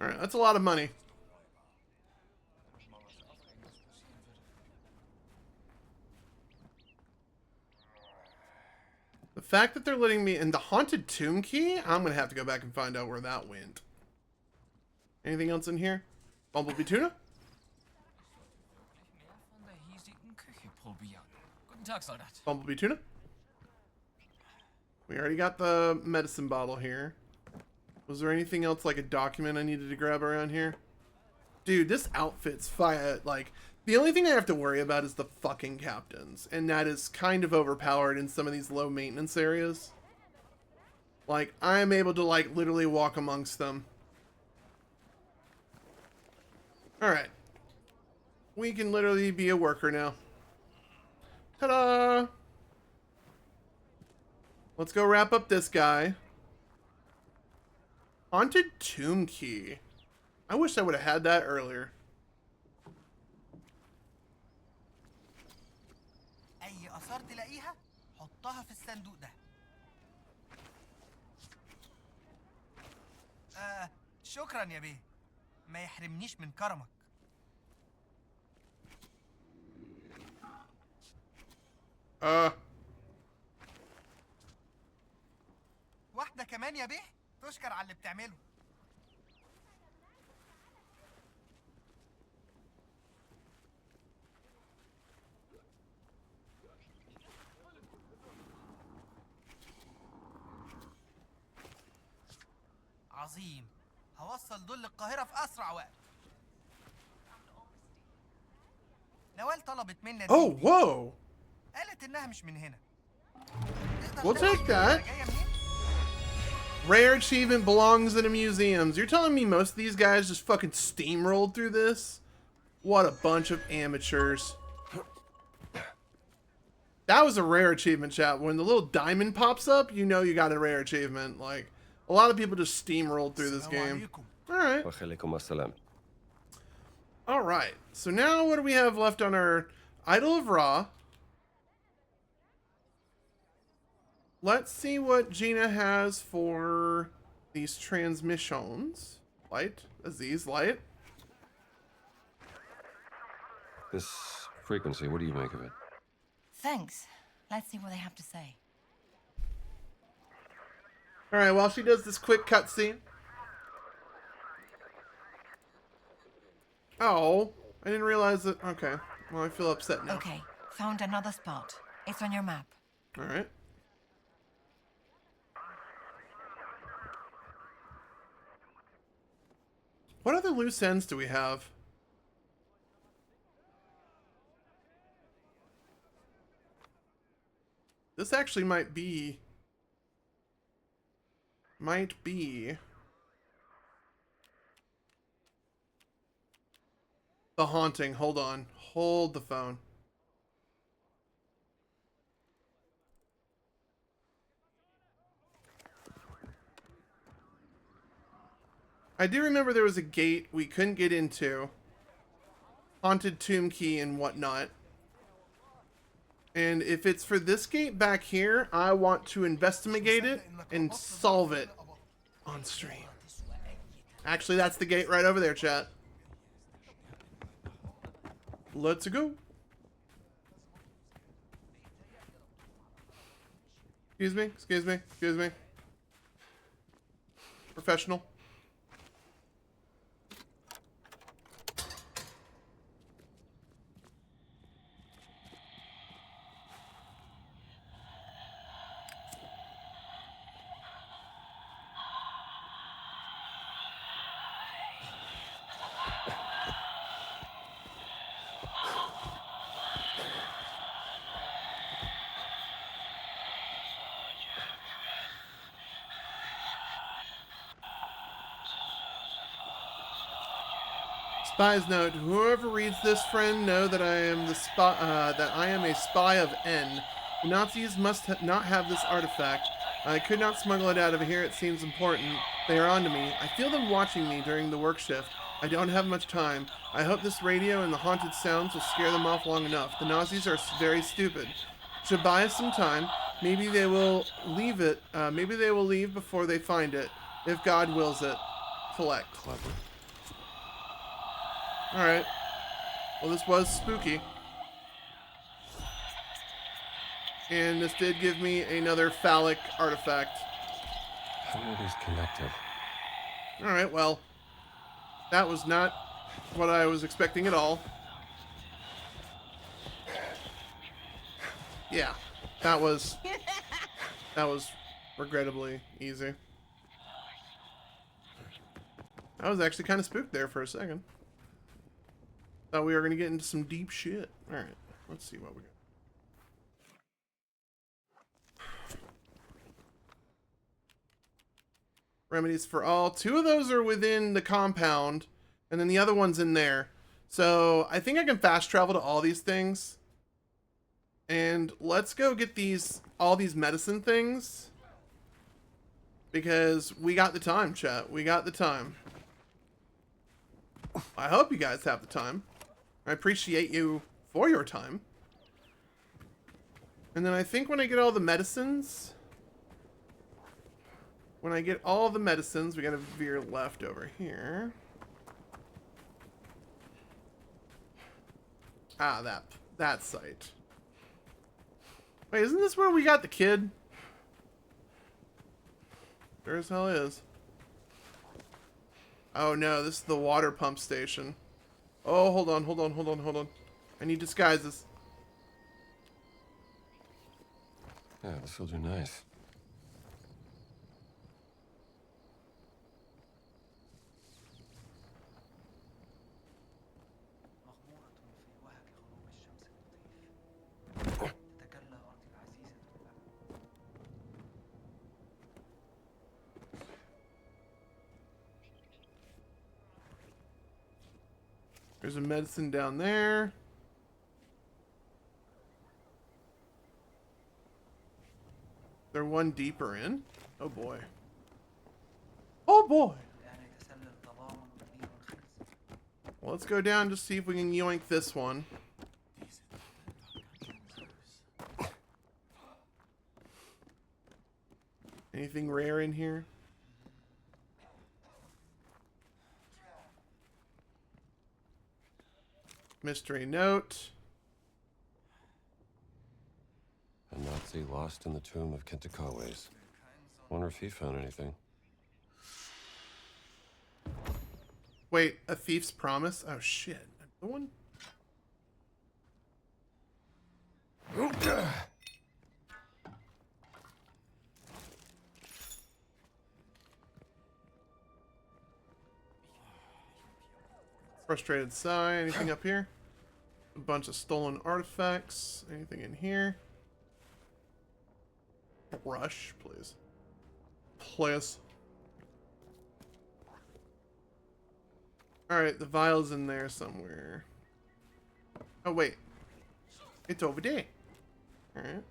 Alright, that's a lot of money. The fact that they're letting me in the haunted tomb key, I'm gonna have to go back and find out where that went. Anything else in here? Bumblebee Tuna? Guten Tag, Soldat. Bumblebee Tuna? We already got the medicine bottle here. Was there anything else, like a document I needed to grab around here? Dude, this outfit's fire. Like, the only thing I have to worry about is the fucking captains. And that is kind of overpowered in some of these low maintenance areas. Like, I am able to, like, literally walk amongst them. Alright. We can literally be a worker now. Ta-da! Let's go wrap up this guy. Haunted tomb key. I wish I would have had that earlier. اي اثار تلاقيها حطها في الصندوق ده. شكرا يا بيه. ما يحرمنيش من كرمك. واحدة كمان يا بيه. تشكر على اللي بتعمله. عظيم. هوصل دول للقاهرة في أسرع وقت. نوال طلبت منا Oh, whoa! قالت إنها مش من هنا. We'll take that. Rare achievement belongs in a museum. You're telling me most of these guys just fucking steamrolled through this? What a bunch of amateurs. That was a rare achievement, chat. When the little diamond pops up, you know you got a rare achievement. Like, a lot of people just steamrolled through this game. Alright. Alright. So now what do we have left on our Idol of Ra? Let's see what Gina has for these transmissions. Light. Aziz, light. This frequency, what do you make of it? Thanks. Let's see what they have to say. Alright, while she does this quick cutscene. Oh, I didn't realize that. Okay. Well, I feel upset now. Okay, found another spot. It's on your map. Alright. What other loose ends do we have? This actually might be the haunting. Hold on. Hold the phone. I do remember there was a gate we couldn't get into. Haunted tomb key and whatnot. And if it's for this gate back here, I want to investigate it and solve it on stream. Actually, that's the gate right over there, chat. Let's go. Excuse me, excuse me, excuse me. Professional. Spy's note: whoever reads this, friend, know that I am the spy. That I am a spy of N. The Nazis must not have this artifact. I could not smuggle it out of here. It seems important. They are onto me. I feel them watching me during the work shift. I don't have much time. I hope this radio and the haunted sounds will scare them off long enough. The Nazis are very stupid. Should buy us some time. Maybe they will leave it. Maybe they will leave before they find it, if God wills it. Collect. Clever. Alright. Well, this was spooky. And this did give me another phallic artifact. How are these connected? Alright, well. That was not what I was expecting at all. Yeah. That was regrettably easy. I was actually kind of spooked there for a second. Thought we were going to get into some deep shit. Alright, let's see what we got. Remedies for all. 2 of those are within the compound, and then the other one's in there. So I think I can fast travel to all these things. And let's go get all these medicine things. Because we got the time, chat. We got the time. I hope you guys have the time. I appreciate you for your time. And then I think when I get all the medicines... When I get all the medicines, we gotta veer left over here. Ah, that site. Wait, isn't this where we got the kid? Sure as hell is. Oh no, this is the water pump station. Oh, hold on. I need disguises. Yeah, this will do nice. There's a medicine down there. They're one deeper in. Oh boy. Oh boy. Well, let's go down to see if we can yoink this one. Anything rare in here? Mystery note. A Nazi lost in the tomb of Kentakaways. Wonder if he found anything. Wait, a thief's promise? Oh shit. The one? Frustrated sigh. Anything up here? A bunch of stolen artifacts. Anything in here? Brush, please. Please. Alright, the vial's in there somewhere. Oh, wait. It's over there. Alright.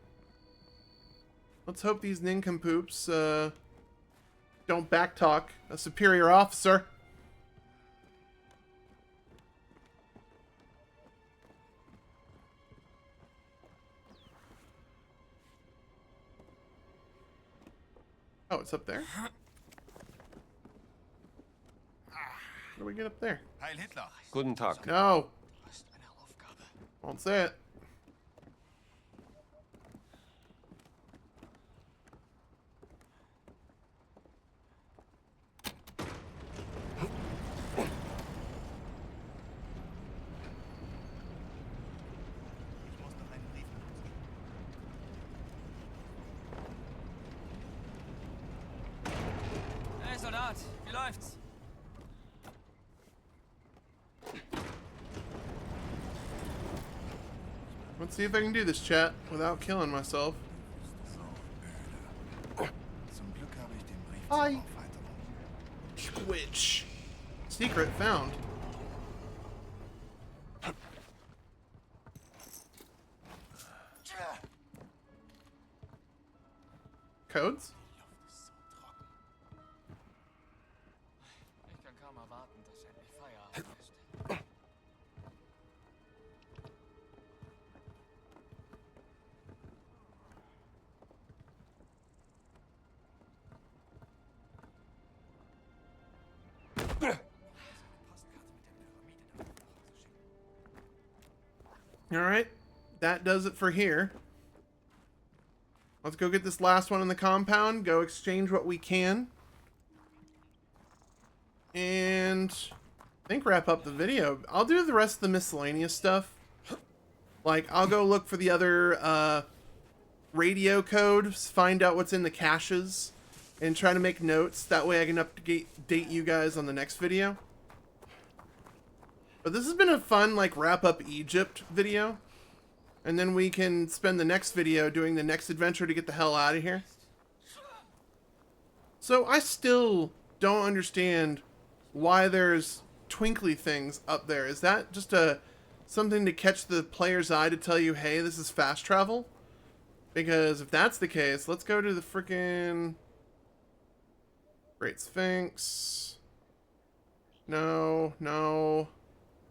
Let's hope these nincompoops, don't backtalk a superior officer. Oh, it's up there? How do we get up there? Heil Hitler. Guten Tag. No. Won't say it. Hey Soldat, wie läuft's? Let's see if I can do this, chat, without killing myself. Hi. Squitch. Secret found. Codes? Ich kann kaum erwarten, dass endlich Feierabend ist. Alright. That does it for here. Let's go get this last one in the compound. Go exchange what we can. And I think wrap up the video. I'll do the rest of the miscellaneous stuff. Like, I'll go look for the other radio codes, find out what's in the caches, and try to make notes. That way I can update you guys on the next video. But this has been a fun, like, wrap up Egypt video. And then we can spend the next video doing the next adventure to get the hell out of here. So I still don't understand why there's twinkly things up there. Is that just something to catch the player's eye to tell you, hey, this is fast travel? Because if that's the case, let's go to the frickin' Great Sphinx. No, no,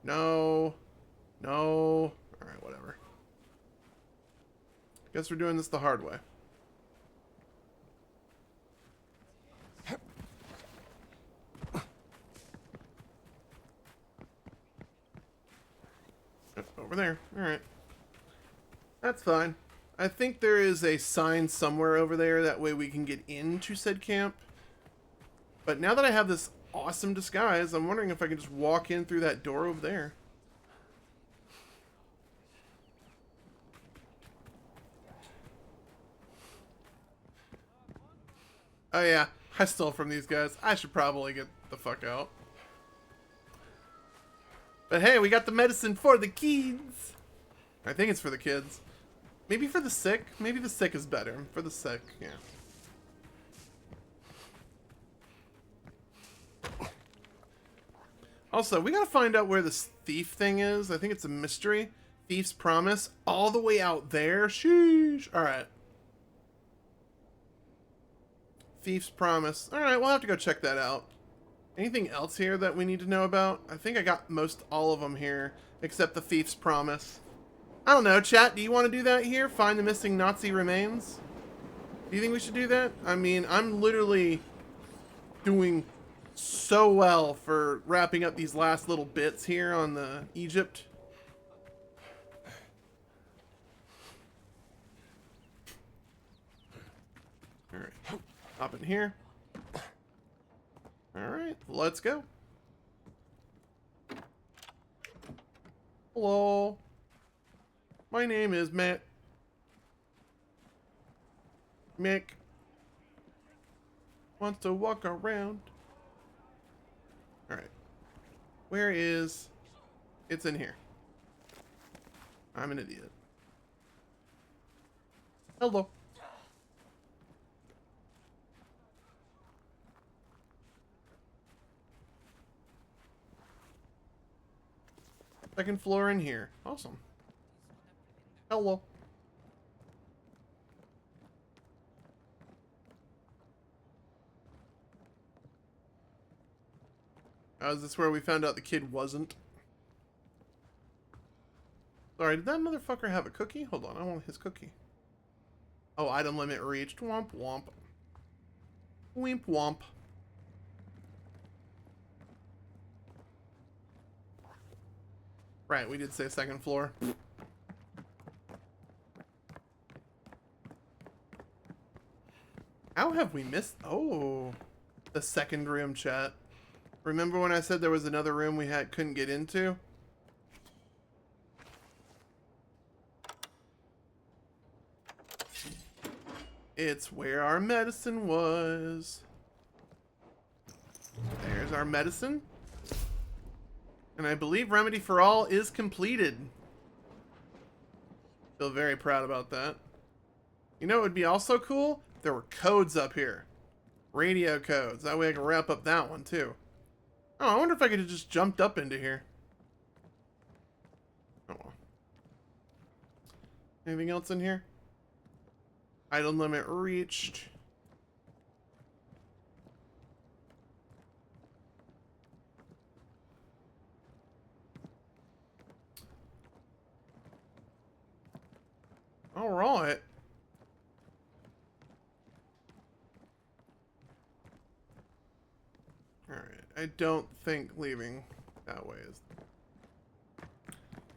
no, no. Alright, whatever. Guess we're doing this the hard way. Over there. Alright. That's fine. I think there is a sign somewhere over there. That way we can get into said camp. But now that I have this awesome disguise, I'm wondering if I can just walk in through that door over there. Oh yeah, I stole from these guys. I should probably get the fuck out. But hey, we got the medicine for the kids. I think it's for the kids. Maybe for the sick? Maybe the sick is better. For the sick, yeah. Also, we gotta find out where this thief thing is. I think it's a mystery. Thief's Promise. All the way out there? Sheesh. Alright. Thief's Promise. Alright, we'll have to go check that out. Anything else here that we need to know about? I think I got most all of them here, except the Thief's Promise. I don't know, chat, do you want to do that here? Find the missing Nazi remains? Do you think we should do that? I mean, I'm literally doing so well for wrapping up these last little bits here on the Egypt. Alright. Hop in here. Alright, let's go. Hello. My name is Matt. Mick wants to walk around. Alright. Where is... It's in here. I'm an idiot. Hello. Second floor in here. Awesome. Hello. Oh, is this where we found out the kid wasn't? Sorry, did that motherfucker have a cookie? Hold on, I want his cookie. Oh, item limit reached. Womp womp. Wimp womp. Right, we did say second floor. How have we missed... Oh, the second room, chat. Remember when I said there was another room we couldn't get into? It's where our medicine was. There's our medicine. And I believe Remedy for All is completed. Feel very proud about that. You know what would be also cool? If there were codes up here. Radio codes. That way I can wrap up that one too. Oh, I wonder if I could have just jumped up into here. Oh well. Anything else in here? Item limit reached. All right. All right. I don't think leaving that way is.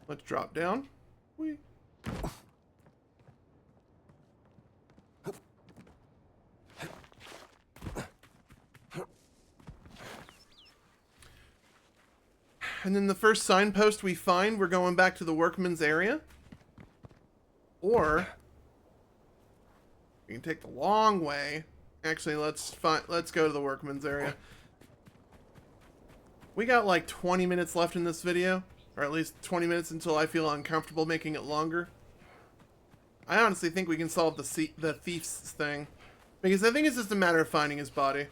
Let's drop down. Whee. And then the first signpost we find, we're going back to the workman's area. Or we can take the long way. Actually, let's go to the workman's area. We got like 20 minutes left in this video, or at least 20 minutes until I feel uncomfortable making it longer. I honestly think we can solve the thief's thing, because I think it's just a matter of finding his body.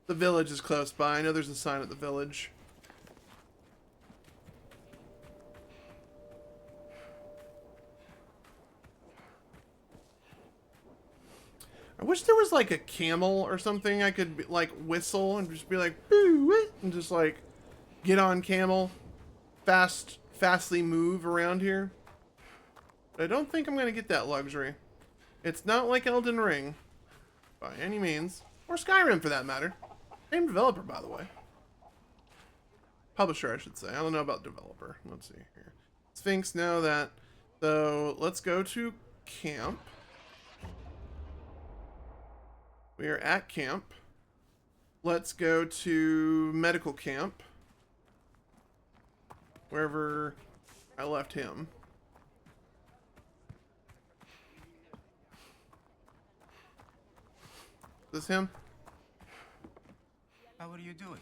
The village is close by. I know there's a sign at the village. I wish there was like a camel or something I could be, like whistle and just be like boo, and just like get on camel, fastly move around here. But I don't think I'm gonna get that luxury. It's not like Elden Ring by any means, or Skyrim for that matter. Same developer, by the way. Publisher, I should say. I don't know about developer. Let's see here. Sphinx, know that. So let's go to camp. We are at camp. Let's go to medical camp. Wherever I left him. Is this him? How are you doing?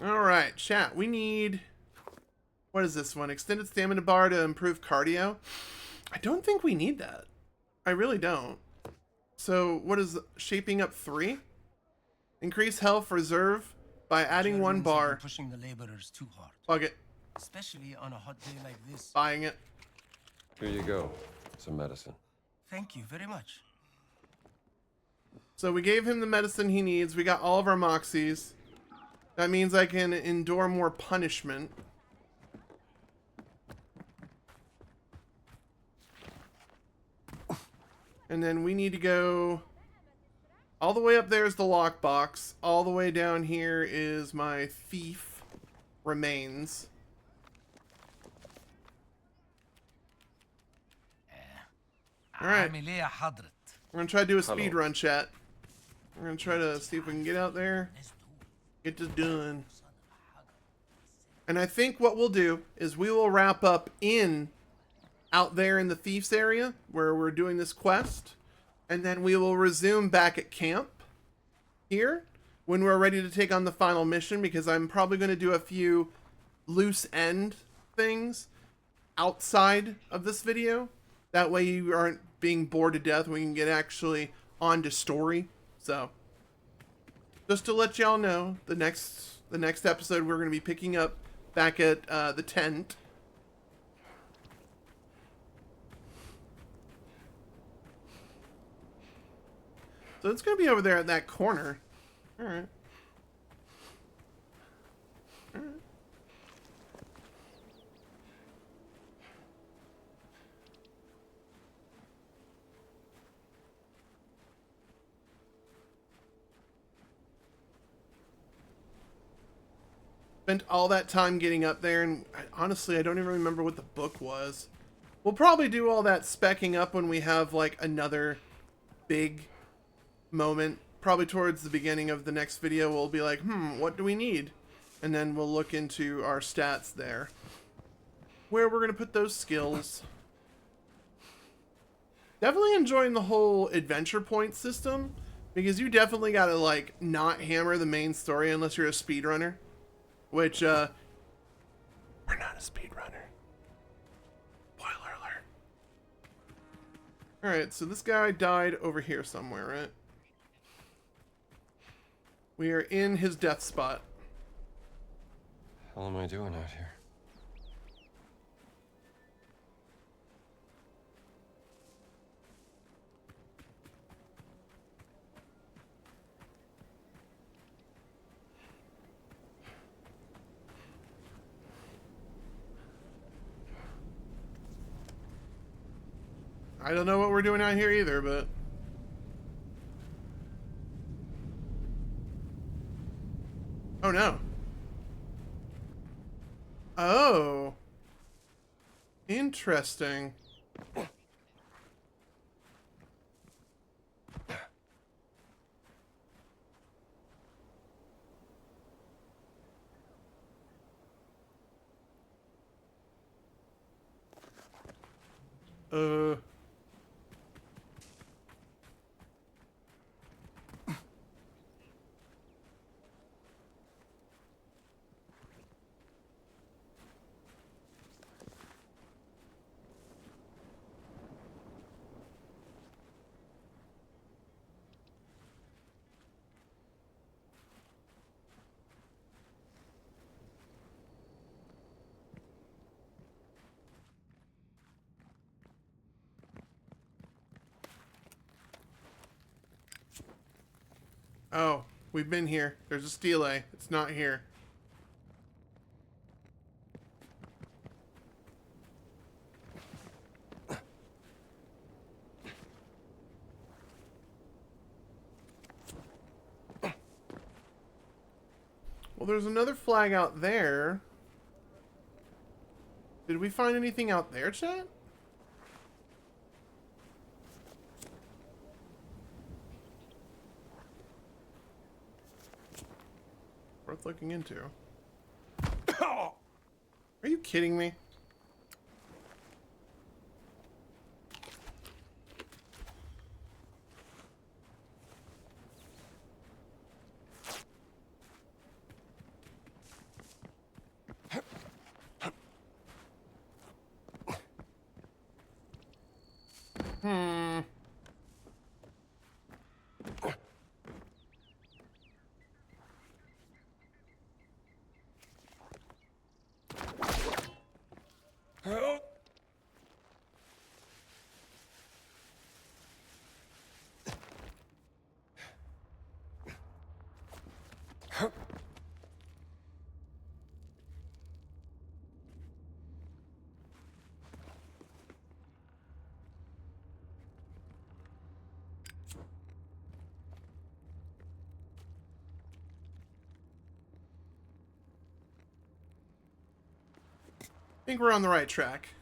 Alright, chat. We need... What is this one? Extended stamina bar to improve cardio? I don't think we need that. I really don't. So, what is shaping up 3? Increase health reserve by adding 1 bar. Pushing the laborers too hard. Fuck it. Especially on a hot day like this. Buying it. Here you go. Some medicine. Thank you very much. So we gave him the medicine he needs. We got all of our moxies. That means I can endure more punishment. And then we need to go... All the way up there is the lockbox. All the way down here is my thief remains. Alright. We're gonna try to do a speed run, chat. We're gonna try to see if we can get out there. Get this done. And I think what we'll do is we will wrap up out there in the Thieves area where we're doing this quest. And then we will resume back at camp here when we're ready to take on the final mission, because I'm probably going to do a few loose end things outside of this video. That way you aren't being bored to death. We can get actually on to story. So just to let y'all know, the next episode we're going to be picking up back at the tent. So it's going to be over there at that corner. Alright. Alright. Spent all that time getting up there, and honestly, I don't even remember what the book was. We'll probably do all that specking up when we have, like, another big moment. Probably towards the beginning of the next video, we'll be like, what do we need? And then we'll look into our stats there, where we're going to put those skills. Definitely enjoying the whole adventure point system, because you definitely got to, like, not hammer the main story unless you're a speedrunner. which, we're not a speedrunner. Spoiler alert. Alright, so this guy died over here somewhere, right? We are in his death spot. Hell am I doing out here? I don't know what we're doing out here either, but... Oh, no. Oh. Interesting. Uh... Oh, we've been here. There's a stele. It's not here. Well, there's another flag out there. Did we find anything out there, chat? Worth looking into. Are you kidding me? I think we're on the right track.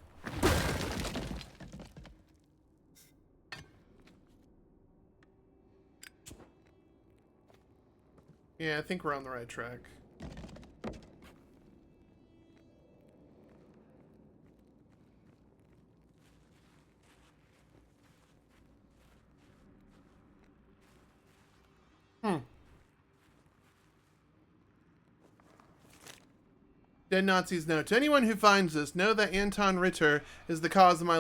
Yeah, I think we're on the right track. Dead Nazis note. To anyone who finds this, know that Anton Ritter is the cause of my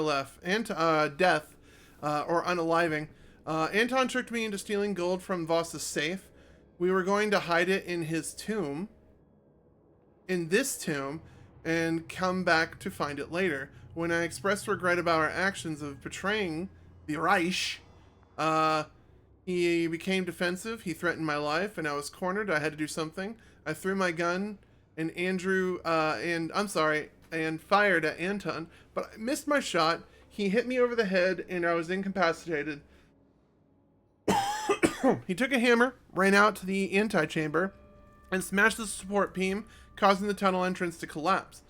death, or unaliving. Anton tricked me into stealing gold from Voss's safe. We were going to hide it in his tomb, in this tomb, and come back to find it later. When I expressed regret about our actions of betraying the Reich, he became defensive. He threatened my life, and I was cornered. I had to do something. I threw my gun and fired at Anton, but I missed my shot. He hit me over the head, and I was incapacitated. He took a hammer, ran out to the anti-chamber, and smashed the support beam, causing the tunnel entrance to collapse.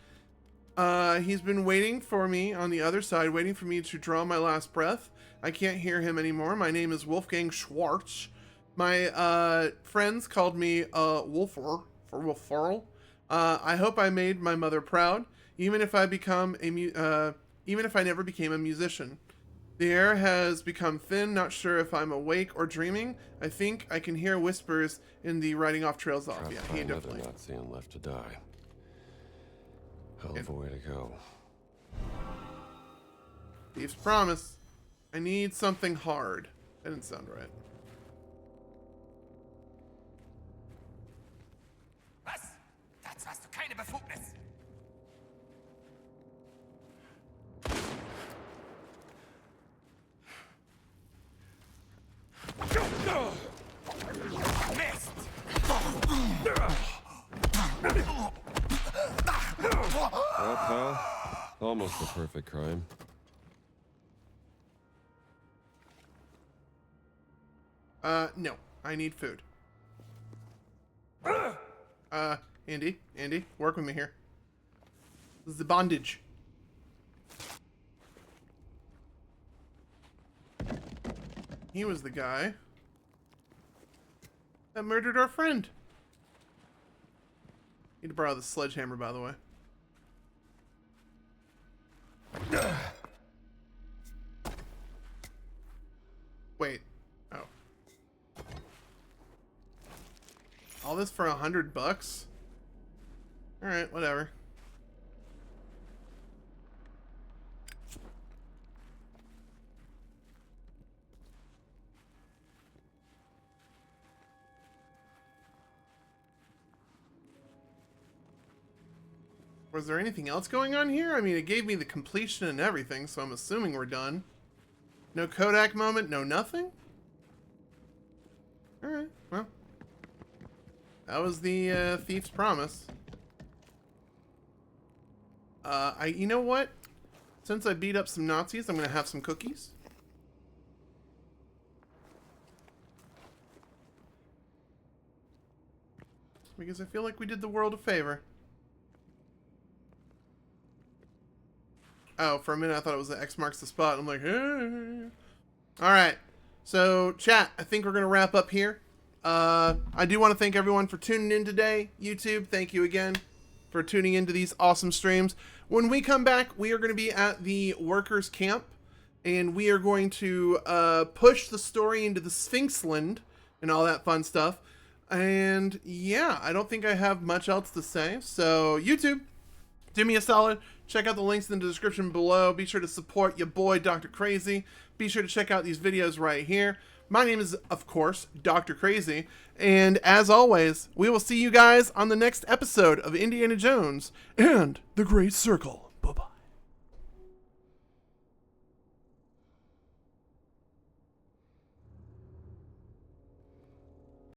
He's been waiting for me on the other side, waiting for me to draw my last breath. I can't hear him anymore. My name is Wolfgang Schwartz. My friends called me Wolfer, for Wolferl. I hope I made my mother proud, even if I never became a musician. The air has become thin, not sure if I'm awake or dreaming. I think I can hear whispers in the riding off trails off. Trapped Yeah, by he another definitely. Nazi and left to die. Hell of a way to go. Thief's promise. I need something hard. That didn't sound right. Was? Dazu hast du keine Befugnis. Mist! Well, pal, almost a perfect crime. No. I need food. Andy, work with me here. This is the bondage. He was the guy that murdered our friend. Need to borrow the sledgehammer, by the way. Wait. Oh. All this for $100? Alright, whatever. Was there anything else going on here? I mean, it gave me the completion and everything, so I'm assuming we're done. No Kodak moment, no nothing? Alright, well. That was the thief's promise. You know what? Since I beat up some Nazis, I'm gonna have some cookies. Because I feel like we did the world a favor. Oh, for a minute I thought it was the X marks the spot. I'm like, hey. Alright. So, chat, I think we're going to wrap up here. I do want to thank everyone for tuning in today. YouTube, thank you again for tuning into these awesome streams. When we come back, we are going to be at the workers' camp. And we are going to push the story into the Sphinxland and all that fun stuff. And yeah, I don't think I have much else to say. So, YouTube, do me a solid. Check out the links in the description below. Be sure to support your boy, DrKrazy. Be sure to check out these videos right here. My name is, of course, DrKrazy. And as always, we will see you guys on the next episode of Indiana Jones and the Great Circle.